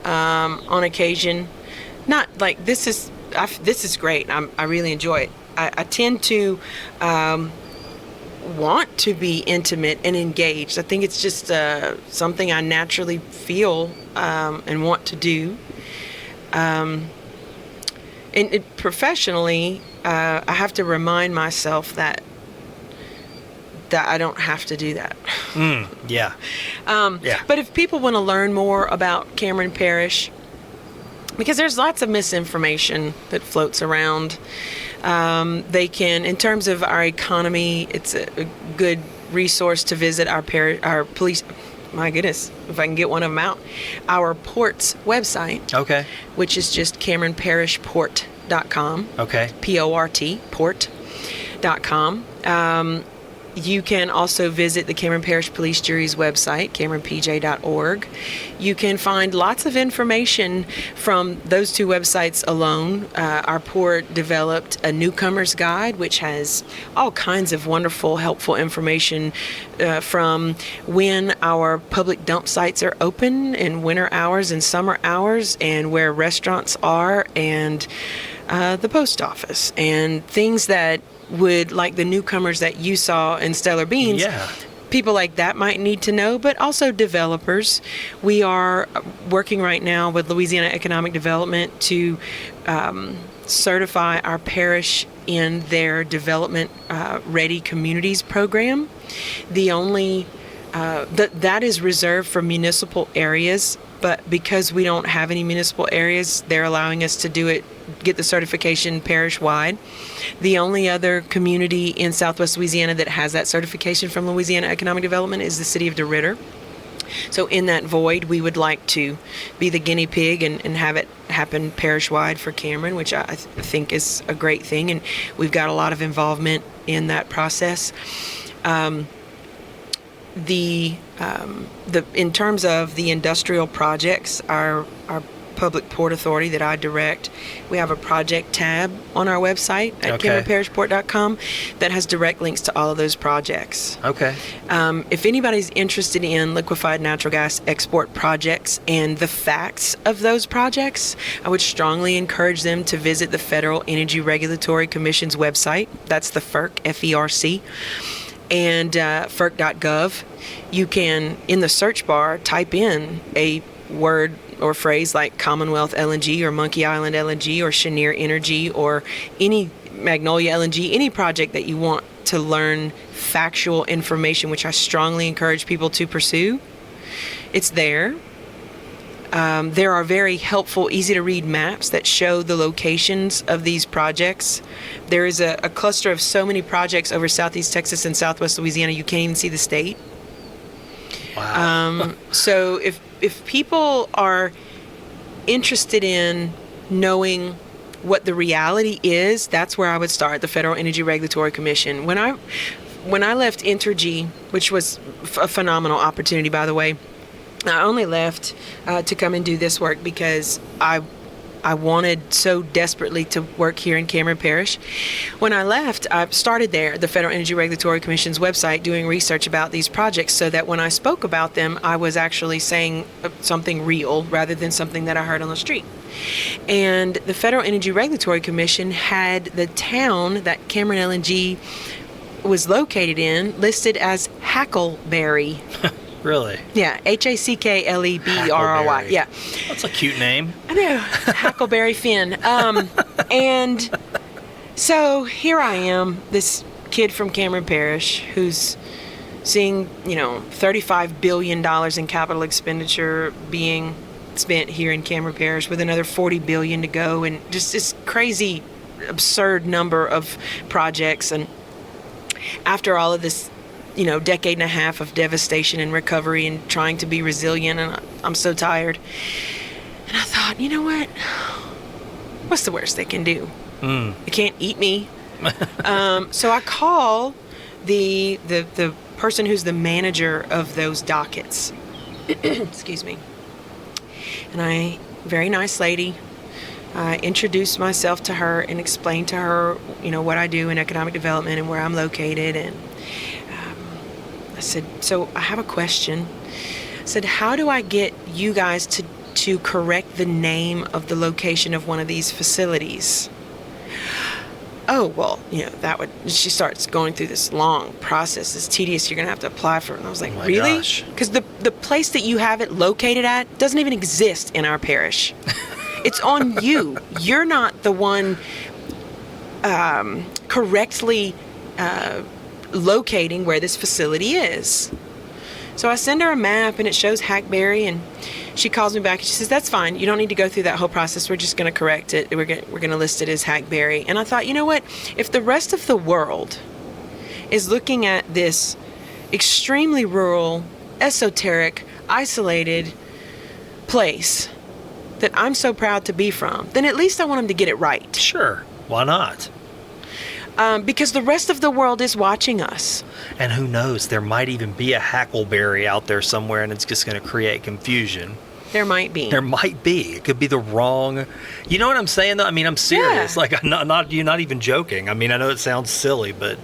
On occasion. Not like this is great. I really enjoy it. I tend to want to be intimate and engaged. I think it's just something I naturally feel and want to do. And professionally, I have to remind myself that I don't have to do that. Yeah. But if people want to learn more about Cameron Parish, because there's lots of misinformation that floats around, they can, in terms of our economy, it's a good resource to visit our police. My goodness, if I can get one of them out. Our port's website. Okay. Which is just CameronParishPort.com. Okay. P-O-R-T, port.com. You can also visit the Cameron Parish Police Jury's website, CameronPJ.org. You can find lots of information from those two websites alone. Our port developed a newcomer's guide, which has all kinds of wonderful, helpful information from when our public dump sites are open in winter hours and summer hours, and where restaurants are, and the post office, and things that would, like the newcomers that you saw in Stellar Beans, people like that might need to know, but also developers. We are working right now with Louisiana Economic Development to certify our parish in their Development Ready Communities program. The only that is reserved for municipal areas, but because we don't have any municipal areas, they're allowing us to do it, get the certification parish-wide. The only other community in Southwest Louisiana that has that certification from Louisiana Economic Development is the city of DeRidder. So in that void, we would like to be the guinea pig and have it happen parish-wide for Cameron, which I think is a great thing, and we've got a lot of involvement in that process. In terms of the industrial projects, our public port authority that I direct, we have a project tab on our website at CameronParishPort.com that has direct links to all of those projects. Okay. If anybody's interested in liquefied natural gas export projects and the facts of those projects, I would strongly encourage them to visit the Federal Energy Regulatory Commission's website. That's the FERC, F-E-R-C. And FERC.gov. You can, in the search bar, type in a word or phrase like Commonwealth LNG or Monkey Island LNG or Cheniere Energy or any Magnolia LNG, any project that you want to learn factual information, which I strongly encourage people to pursue. It's there. There are very helpful, easy to read maps that show the locations of these projects. There is a cluster of so many projects over Southeast Texas and Southwest Louisiana, you can't even see the state. Wow. So if people are interested in knowing what the reality is, that's where I would start, the Federal Energy Regulatory Commission. When I left Entergy, which was a phenomenal opportunity, by the way, I only left to come and do this work because I wanted so desperately to work here in Cameron Parish. When I left, I started there, the Federal Energy Regulatory Commission's website, doing research about these projects so that when I spoke about them, I was actually saying something real rather than something that I heard on the street. And the Federal Energy Regulatory Commission had the town that Cameron LNG was located in listed as Hackleberry. Really? Yeah, Hackleberry. Hackleberry. Yeah. That's a cute name. I know, Hackleberry Finn. And so here I am, this kid from Cameron Parish who's seeing, $35 billion in capital expenditure being spent here in Cameron Parish with another $40 billion to go, and just this crazy, absurd number of projects. And after all of this, decade and a half of devastation and recovery and trying to be resilient, and I'm so tired. And I thought, you know what? What's the worst they can do? They can't eat me. So I call the person who's the manager of those dockets. Excuse me. And very nice lady. I introduced myself to her and explained to her, what I do in economic development and where I'm located. And I said, so I have a question. I said, how do I get you guys to correct the name of the location of one of these facilities? Oh, well, she starts going through this long process. It's tedious. You're going to have to apply for it. And I was like, really? Because the place that you have it located at doesn't even exist in our parish. It's on you. You're not the one correctly locating where this facility is. So I send her a map and it shows Hackberry, and she calls me back and she says, that's fine. You don't need to go through that whole process. We're just going to correct it. We're going to list it as Hackberry. And I thought, you know what? If the rest of the world is looking at this extremely rural, esoteric, isolated place that I'm so proud to be from, then at least I want them to get it right. Sure. Why not? Because the rest of the world is watching us. And who knows, there might even be a Hackleberry out there somewhere, and it's just going to create confusion. There might be. There might be. It could be the wrong. You know what I'm saying, though? I mean, I'm serious. Yeah. Like, you're not even joking. I mean, I know it sounds silly, but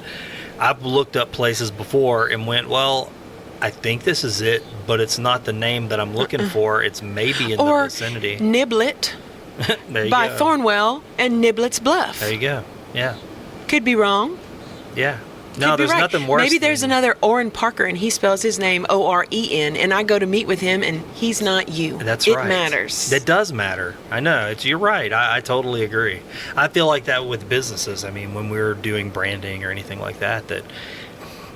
I've looked up places before and went, well, I think this is it, but it's not the name that I'm looking for. It's maybe in the vicinity. Niblet by Thornwell and Niblet's Bluff. There you go. Yeah. Could be wrong. Yeah. No, there's nothing worse. Maybe there's another Orrin Parker and he spells his name O-R-E-N, and I go to meet with him and he's not you. That's right. It matters. It does matter. I know. You're right. I totally agree. I feel like that with businesses. I mean, when we're doing branding or anything like that,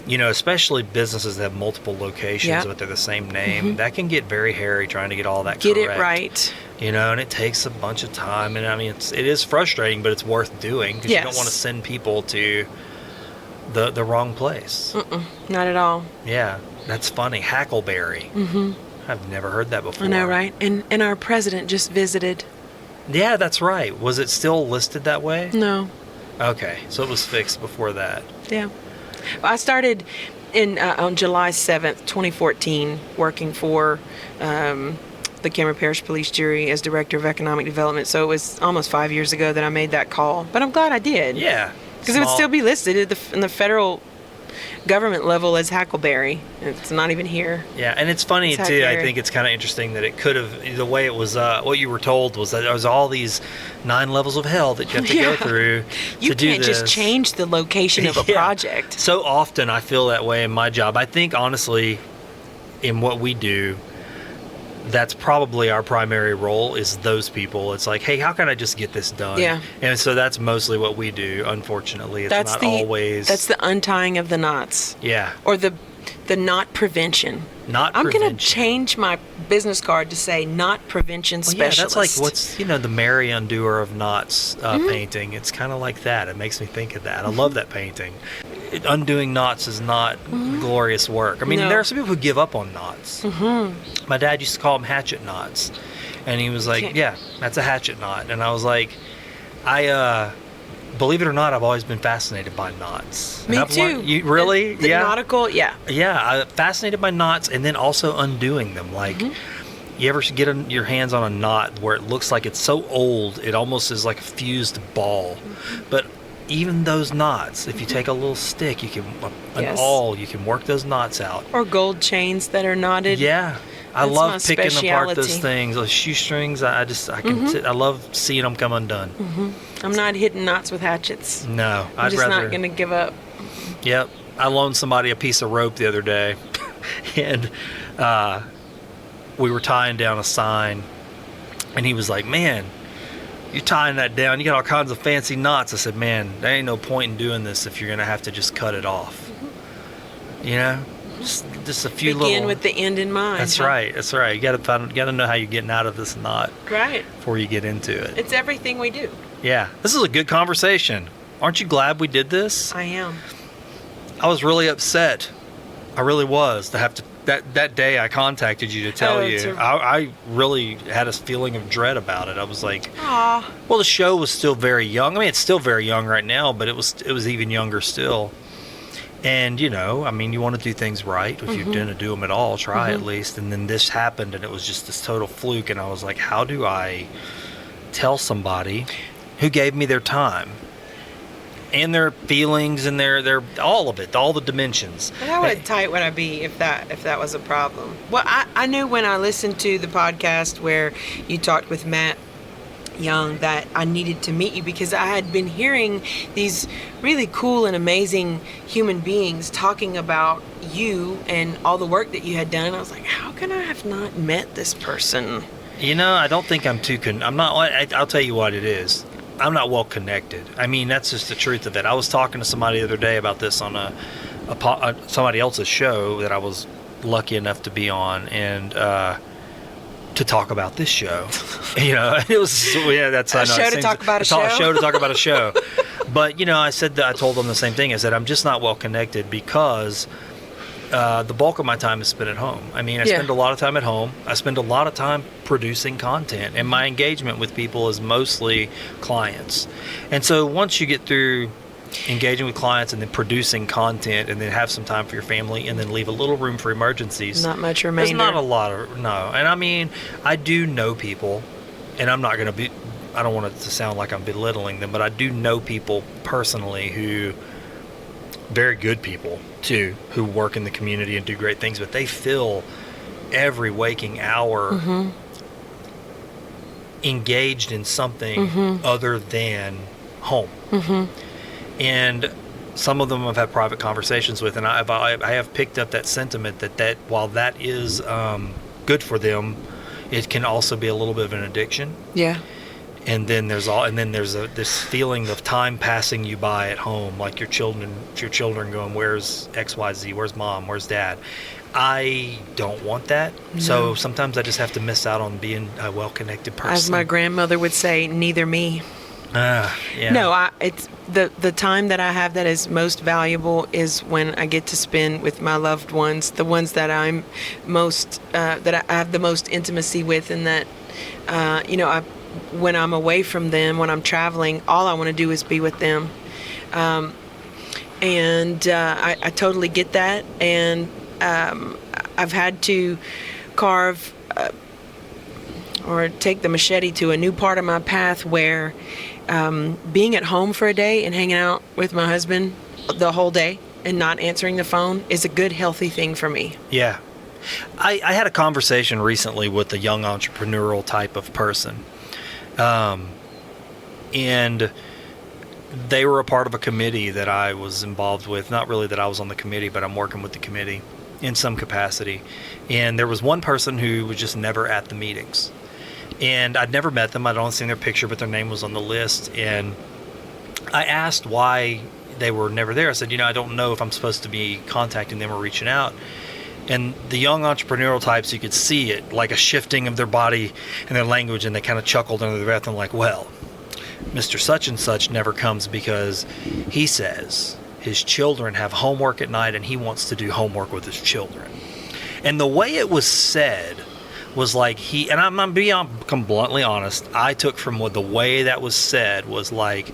especially businesses that have multiple locations but they're the same name, that can get very hairy trying to get all that correct. Get it right. And it takes a bunch of time, and I mean, it is frustrating, but it's worth doing because you don't want to send people to the wrong place. Not at all. Yeah, that's funny. Hackleberry. I've never heard that before. I know, right? And our president just visited. Yeah, that's right. Was it still listed that way? No. Okay, so it was fixed before that. Yeah. Well, I started on July 7th, 2014, working for the Cameron Parish Police Jury as Director of Economic Development. So it was almost 5 years ago that I made that call. But I'm glad I did. Yeah. Because it would still be listed in the federal government level as Hackleberry. It's not even here. Yeah, and it's funny, too. I think it's kind of interesting that it could have, the way it was, what you were told was that there was all these 9 levels of hell that you have to go through You to do can't this. just change the location of a project. So often I feel that way in my job. I think, honestly, in what we do, that's probably our primary role is those people. It's like, hey, how can I just get this done? Yeah. And so that's mostly what we do, unfortunately. It's not always. That's the untying of the knots. Yeah. Or the knot prevention. Not I'm prevention. going to change my business card to say knot prevention specialist. Yeah, that's like what's, the Mary Undoer of Knots painting. It's kind of like that. It makes me think of that. I love that painting. Undoing knots is not glorious work. I mean, there are some people who give up on knots. My dad used to call them hatchet knots. And he was like, yeah, that's a hatchet knot. And I was like, believe it or not, I've always been fascinated by knots. Me too. You really? The nautical, yeah. Yeah, I'm fascinated by knots and then also undoing them. Like, you ever get your hands on a knot where it looks like it's so old, it almost is like a fused ball. But even those knots, if you take a little stick, you can, awl, you can work those knots out. Or gold chains that are knotted. Yeah. I That's love my picking apart those things, those shoestrings. I love seeing them come undone. I'm not hitting knots with hatchets. No, I'm just not going to give up. Yep. I loaned somebody a piece of rope the other day, and we were tying down a sign, and he was like, man, you're tying that down. You got all kinds of fancy knots. I said, man, there ain't no point in doing this if you're going to have to just cut it off. You know? Just a few Begin with the end in mind. That's right. That's right. You got to know how you're getting out of this knot. Right. Before you get into it. It's everything we do. Yeah. This is a good conversation. Aren't you glad we did this? I am. I was really upset. I really was to have to. That day I contacted you to tell you. I really had a feeling of dread about it. I was like, "Aw." Well, the show was still very young. I mean, it's still very young right now, but it was even younger still. And, you want to do things right. If you're going to do them at all, try at least. And then this happened, and it was just this total fluke. And I was like, how do I tell somebody who gave me their time and their feelings and their all of it, all the dimensions? But how tight would I be if that was a problem? Well, I knew when I listened to the podcast where you talked with Matt Young that I needed to meet you because I had been hearing these really cool and amazing human beings talking about you and all the work that you had done. I was like, how can I have not met this person? I don't think I'm too I'll tell you what it is. I'm not well connected. I mean, that's just the truth of it. I was talking to somebody the other day about this on somebody else's show that I was lucky enough to be on, and to talk about this show. It was, that's a show to talk about a show. A show to talk about a show. But, I told them the same thing. I said, I'm just not well connected because the bulk of my time is spent at home. I mean, I spend a lot of time at home. I spend a lot of time producing content, and my engagement with people is mostly clients. And so once you get through engaging with clients and then producing content and then have some time for your family and then leave a little room for emergencies. Not much remainder. There's not a lot of, no. And I mean, I do know people, and I'm not going to I don't want it to sound like I'm belittling them, but I do know people personally who, very good people too, who work in the community and do great things, but they fill every waking hour engaged in something other than home. And some of them I've had private conversations with, and I have picked up that sentiment that while that is good for them, it can also be a little bit of an addiction. Yeah. And then there's this feeling of time passing you by at home, like your children going, where's XYZ, where's mom, where's dad? I don't want that. No. So sometimes I just have to miss out on being a well-connected person. As my grandmother would say, neither me. Yeah. No, it's the time that I have that is most valuable is when I get to spend with my loved ones, the ones that I'm most that I have the most intimacy with, and that when I'm away from them, when I'm traveling, all I want to do is be with them, and I totally get that, and I've had to carve or take the machete to a new part of my path where being at home for a day and hanging out with my husband the whole day and not answering the phone is a good, healthy thing for me. Yeah. I had a conversation recently with a young entrepreneurial type of person. And they were a part of a committee that I was involved with. Not really that I was on the committee, but I'm working with the committee in some capacity. And there was one person who was just never at the meetings. And I'd never met them. I'd only seen their picture, but their name was on the list. And I asked why they were never there. I said, I don't know if I'm supposed to be contacting them or reaching out. And the young entrepreneurial types, you could see it, like a shifting of their body and their language, and they kind of chuckled under their breath and like, well, Mr. Such and Such never comes because he says his children have homework at night and he wants to do homework with his children. And the way it was said was like and I'm being bluntly honest, I took from what the way that was said was like,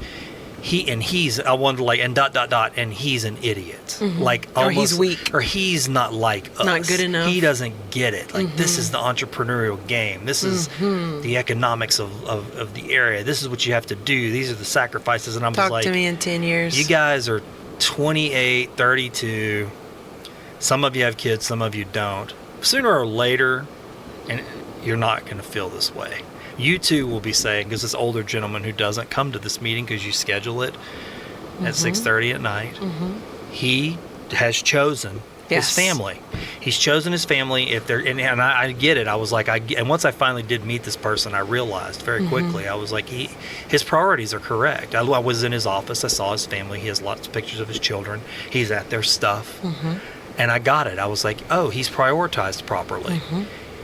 I wanted like, and ... and he's an idiot. Mm-hmm. Like, almost, or he's weak. Or he's not like us. Not good enough. He doesn't get it. Like, this is the entrepreneurial game. This is the economics of the area. This is what you have to do. These are the sacrifices. And I'm just like, talk to me in 10 years. You guys are 28, 32. Some of you have kids, some of you don't. Sooner or later, and you're not going to feel this way. You too will be saying, because this older gentleman who doesn't come to this meeting because you schedule it at 6:30 at night, he has chosen his family. He's chosen his family. If they're and I get it. I was like, and once I finally did meet this person, I realized very quickly. I was like, his priorities are correct. I was in his office. I saw his family. He has lots of pictures of his children. He's at their stuff, and I got it. I was like, oh, he's prioritized properly.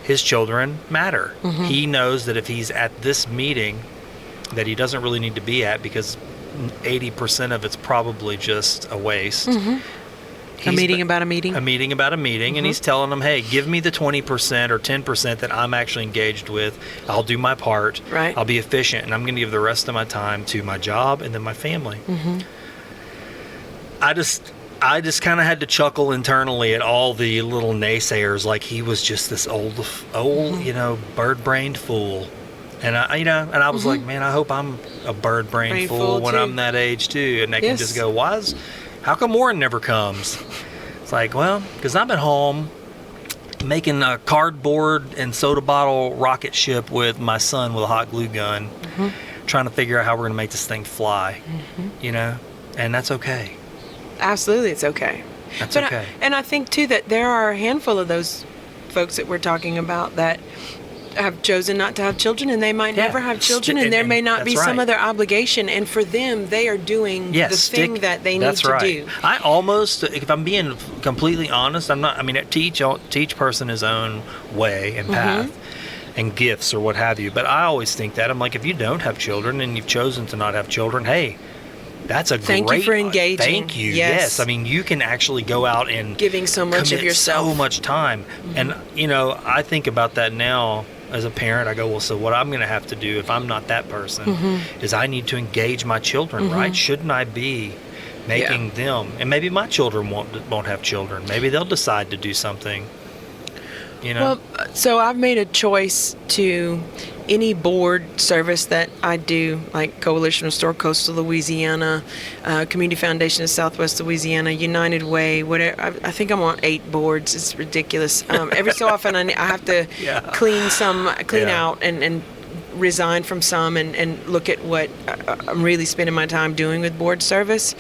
His children matter. He knows that if he's at this meeting that he doesn't really need to be at because 80% of it's probably just a waste. A meeting about a meeting. And he's telling them, hey, give me the 20% or 10% that I'm actually engaged with. I'll do my part. Right. I'll be efficient, and I'm going to give the rest of my time to my job and then my family. I just kind of had to chuckle internally at all the little naysayers, like he was just this old, bird-brained fool. And I was like, man, I hope I'm a bird-brained fool when I'm that age too. And they can just go, how come Warren never comes? It's like, well, because I'm at home making a cardboard and soda bottle rocket ship with my son with a hot glue gun, trying to figure out how we're going to make this thing fly, and that's okay. Absolutely, it's okay. That's okay. And I think, too, that there are a handful of those folks that we're talking about that have chosen not to have children, and they might never have children, and there may not be some other obligation, and for them, they are doing the thing that they need to do. I almost, if I'm being completely honest, to each person his own way and path and gifts or what have you, but I always think that, I'm like, if you don't have children and you've chosen to not have children, hey, that's a Thank you for engaging. Thank you. Yes. I mean, you can actually go out and giving so much of yourself, so much time. And I think about that now as a parent. I go, well, so what I'm going to have to do if I'm not that person is I need to engage my children, right? Shouldn't I be making them? And maybe my children won't have children. Maybe they'll decide to do something. Well, so I've made a choice to any board service that I do, like Coalition Restore Coastal Louisiana, Community Foundation of Southwest Louisiana, United Way, whatever. I think I'm on 8 boards. It's ridiculous. Every so often I have to clean out and resign from some and look at what I'm really spending my time doing with board service.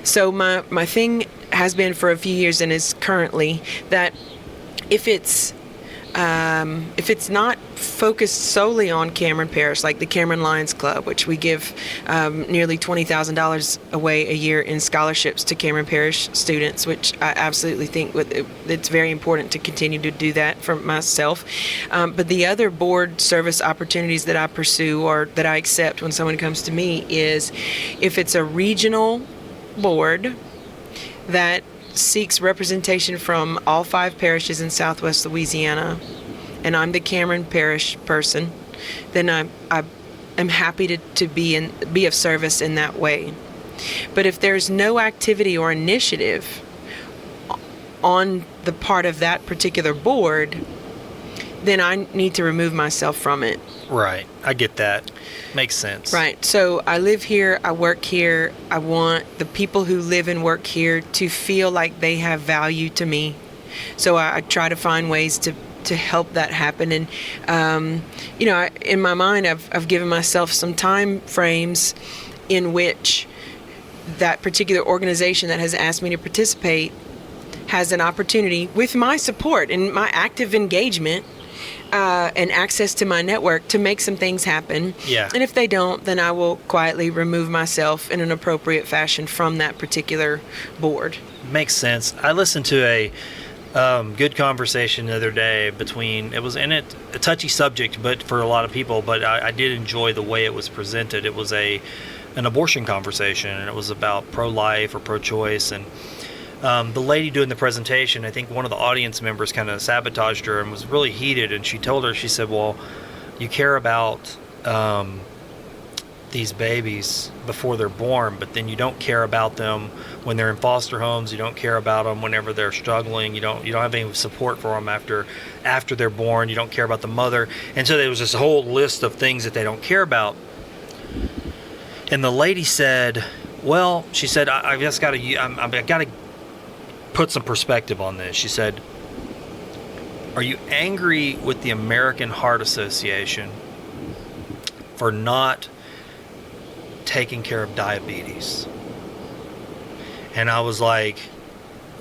So my thing has been for a few years and is currently that if it's if it's not focused solely on Cameron Parish, like the Cameron Lions Club, which we give nearly $20,000 away a year in scholarships to Cameron Parish students, which I absolutely think it's very important to continue to do that for myself. But the other board service opportunities that I pursue or that I accept when someone comes to me is if it's a regional board that seeks representation from all 5 parishes in Southwest Louisiana, and I'm the Cameron Parish person, then I'm happy to be of service in that way. But if there's no activity or initiative on the part of that particular board, then I need to remove myself from it. Right. I get that. Makes sense. Right. So I live here, I work here. I want the people who live and work here to feel like they have value to me. So I try to find ways to help that happen. And, in my mind, I've given myself some time frames in which that particular organization that has asked me to participate has an opportunity, with my support and my active engagement, and access to my network, to make some things happen. Yeah. And if they don't, then I will quietly remove myself in an appropriate fashion from that particular board. Makes sense. I listened to a good conversation the other day it was a touchy subject, but for a lot of people, but I did enjoy the way it was presented. It was an abortion conversation, and it was about pro-life or pro-choice, and the lady doing the presentation, I think one of the audience members kind of sabotaged her and was really heated, and she told her, she said, well, you care about these babies before they're born, but then you don't care about them when they're in foster homes. You don't care about them whenever they're struggling. You don't have any support for them after they're born. You don't care about the mother. And so there was this whole list of things that they don't care about. And the lady said, well, she said, I got to put some perspective on this. She said, are you angry with the American Heart Association for not taking care of diabetes? And I was like,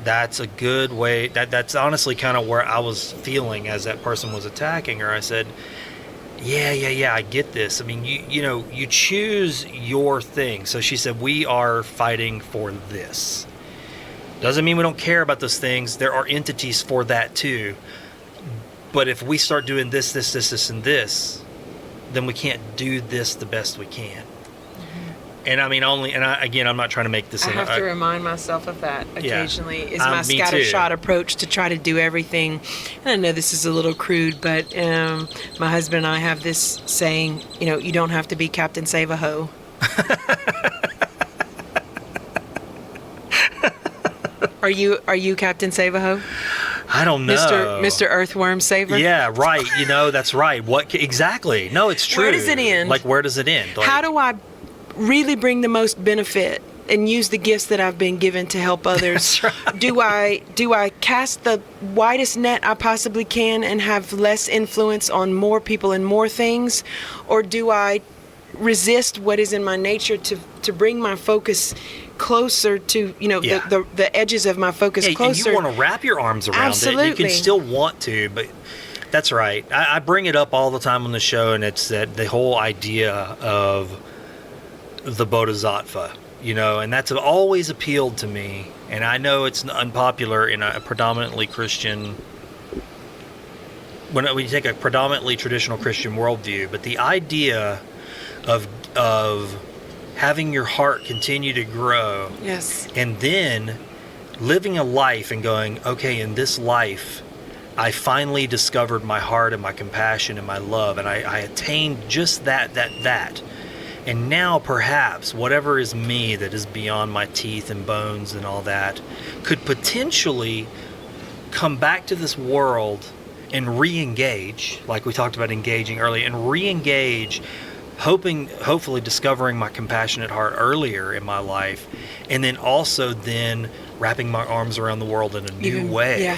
that's a good way. That's honestly kind of where I was feeling as that person was attacking her. I said, yeah, I get this. I mean, you choose your thing. So she said, we are fighting for this. Doesn't mean we don't care about those things. There are entities for that too. But if we start doing this, and this, then we can't do this the best we can. Mm-hmm. And I mean, I'm not trying to make this. I have to remind myself of that occasionally. Is my scattershot approach to try to do everything. And I know this is a little crude, but my husband and I have this saying, you don't have to be Captain Save-A-Ho. Are you Captain Save-A-Ho? I don't know. Mr. Earthworm Saver? Yeah, right. That's right. What exactly? No, it's true. Where does it end? Like, where does it end? How do I really bring the most benefit and use the gifts that I've been given to help others? That's right. Do I cast the widest net I possibly can and have less influence on more people and more things? Or do I resist what is in my nature to bring my focus closer to the edges of my focus closer? And you want to wrap your arms around Absolutely. it. You can still want to, but that's right. I bring it up all the time on the show, and it's that the whole idea of the bodhisattva, and that's always appealed to me. And I know it's unpopular in a predominantly Christian, when you take a predominantly traditional Christian worldview, but the idea of having your heart continue to grow. Yes. And then living a life and going, okay, in this life, I finally discovered my heart and my compassion and my love, and I attained just that. And now perhaps whatever is me that is beyond my teeth and bones and all that could potentially come back to this world and re-engage, like we talked about engaging earlier, and re-engage, hopefully discovering my compassionate heart earlier in my life, and then also wrapping my arms around the world in a new way,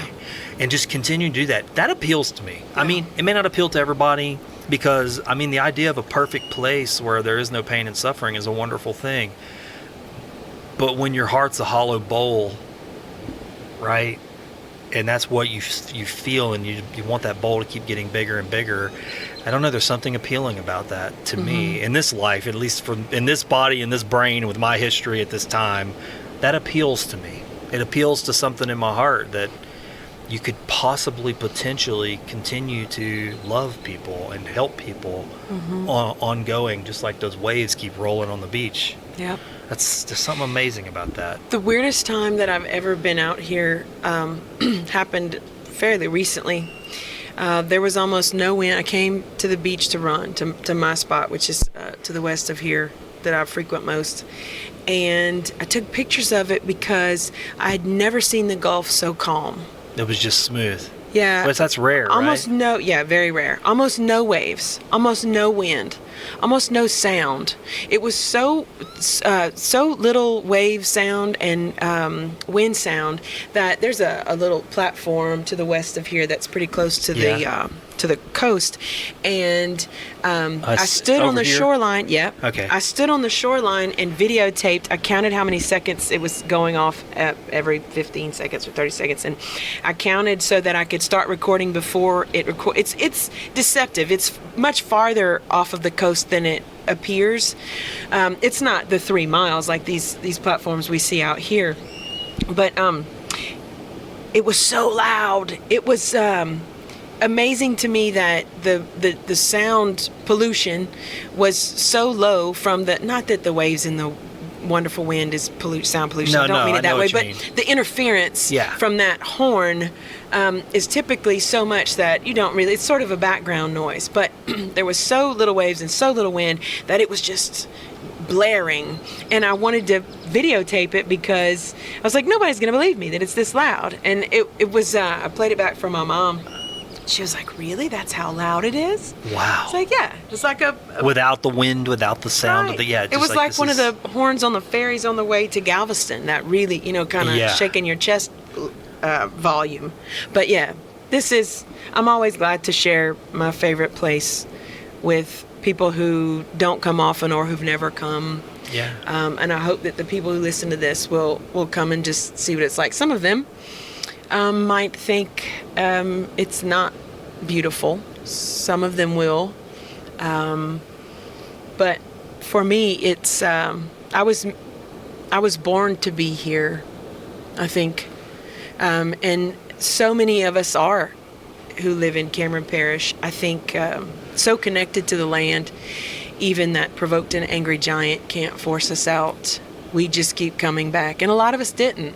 and just continue to do that. That appeals to me. Yeah. I mean, it may not appeal to everybody, because the idea of a perfect place where there is no pain and suffering is a wonderful thing. But when your heart's a hollow bowl, right, and that's what you feel, and you want that bowl to keep getting bigger and bigger. I don't know, there's something appealing about that to me in this life, at least in this body, in this brain, with my history at this time. That appeals to me. It appeals to something in my heart that you could possibly potentially continue to love people and help people ongoing, just like those waves keep rolling on the beach. Yep. There's something amazing about that. The weirdest time that I've ever been out here happened fairly recently. There was almost no wind. I came to the beach to run to my spot, which is to the west of here that I frequent most. And I took pictures of it because I had never seen the Gulf so calm. It was just smooth. Yeah. But that's rare, almost right? Very rare. Almost no waves, almost no wind, almost no sound. It was so little wave sound and wind sound that there's a little platform to the west of here that's pretty close to the coast, and I stood on the shoreline. Yep. Okay. I stood on the shoreline and videotaped. I counted how many seconds it was going off every 15 seconds or 30 seconds, and I counted so that I could start recording before it record. It's deceptive. It's much farther off of the coast than it appears. It's not the 3 miles like these platforms we see out here, but it was so loud. It was amazing to me that the sound pollution was so low from the, not that the waves and the wonderful wind is sound pollution. I don't mean it that way, but the interference from that horn is typically so much that you don't really, it's sort of a background noise, but there was so little waves and so little wind that it was just blaring, and I wanted to videotape it because I was like, nobody's gonna believe me that it's this loud. And it was I played it back for my mom. She was like, really? That's how loud it is? Wow. It's like, yeah, just like a without the wind, without the sound of the, it was like one of the horns on the ferries on the way to Galveston, that really, kind of shaking your chest volume. But yeah, I'm always glad to share my favorite place with people who don't come often or who've never come. Yeah. And I hope that the people who listen to this will come and just see what it's like. Some of them might think it's not beautiful. Some of them will. But for me, it's I was born to be here, I think. And so many of us are who live in Cameron Parish, I think, so connected to the land, even that provoked an angry giant can't force us out. We just keep coming back. And a lot of us didn't.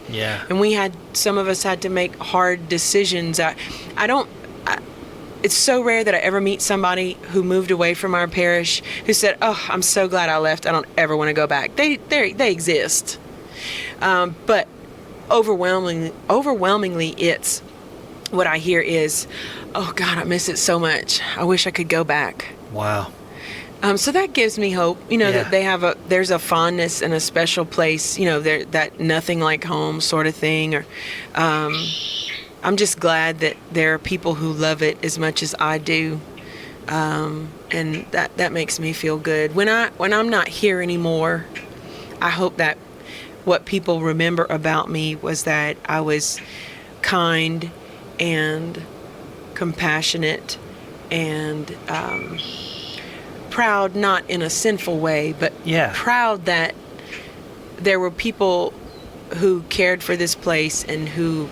Yeah. And some of us had to make hard decisions. It's so rare that I ever meet somebody who moved away from our parish who said, oh, I'm so glad I left. I don't ever want to go back. They exist. But overwhelmingly, it's what I hear is, oh God, I miss it so much. I wish I could go back. Wow. So that gives me hope, that there's a fondness and a special place, that nothing like home sort of thing. Or, I'm just glad that there are people who love it as much as I do, and that makes me feel good. When I'm not here anymore, I hope that what people remember about me was that I was kind and compassionate and proud, not in a sinful way, but proud that there were people who cared for this place and who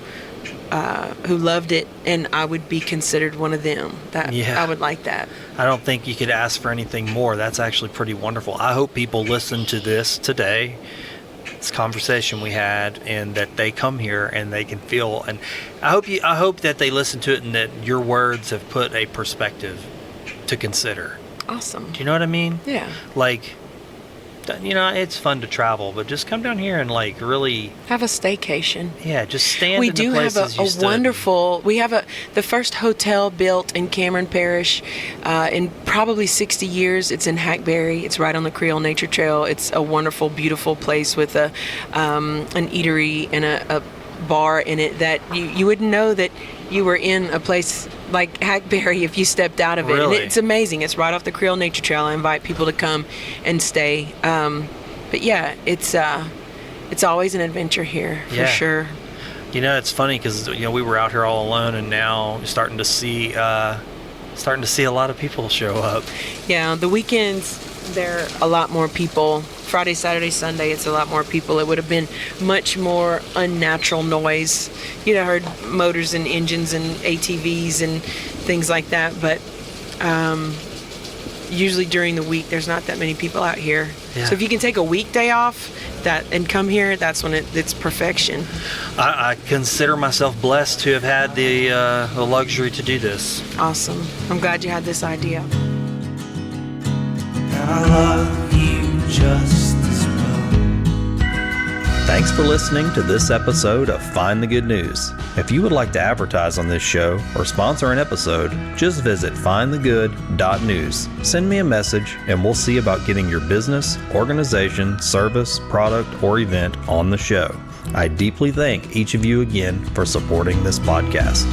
loved it, and I would be considered one of them. I would like that. I don't think you could ask for anything more. That's actually pretty wonderful. I hope people listen to this today, this conversation we had, and that they come here and they can feel, and I hope that they listen to it and that your words have put a perspective to consider. Awesome. Do you know what I mean? Yeah. Like, it's fun to travel, but just come down here and really have a staycation. Yeah, just stand. We in do the places have a wonderful. We have the first hotel built in Cameron Parish in probably 60 years. It's in Hackberry. It's right on the Creole Nature Trail. It's a wonderful, beautiful place with an eatery and a bar in it that you wouldn't know that you were in a place like Hackberry if you stepped out of it. Really? And it's amazing. It's right off the Creole Nature Trail. I invite people to come and stay. But yeah, it's always an adventure here for sure. You know, it's funny because we were out here all alone, and now we're starting to see a lot of people show up. Yeah, the weekends there are a lot more people. Friday, Saturday, Sunday, it's a lot more people. It would have been much more unnatural noise. You'd have heard motors and engines and ATVs and things like that, but usually during the week there's not that many people out here. Yeah. So if you can take a weekday off and come here, that's when it's perfection. I consider myself blessed to have had the luxury to do this. Awesome. I'm glad you had this idea. I love you just as well. Thanks for listening to this episode of Find the Good News. If you would like to advertise on this show or sponsor an episode, just visit findthegood.news. Send me a message and we'll see about getting your business, organization, service, product, or event on the show. I deeply thank each of you again for supporting this podcast.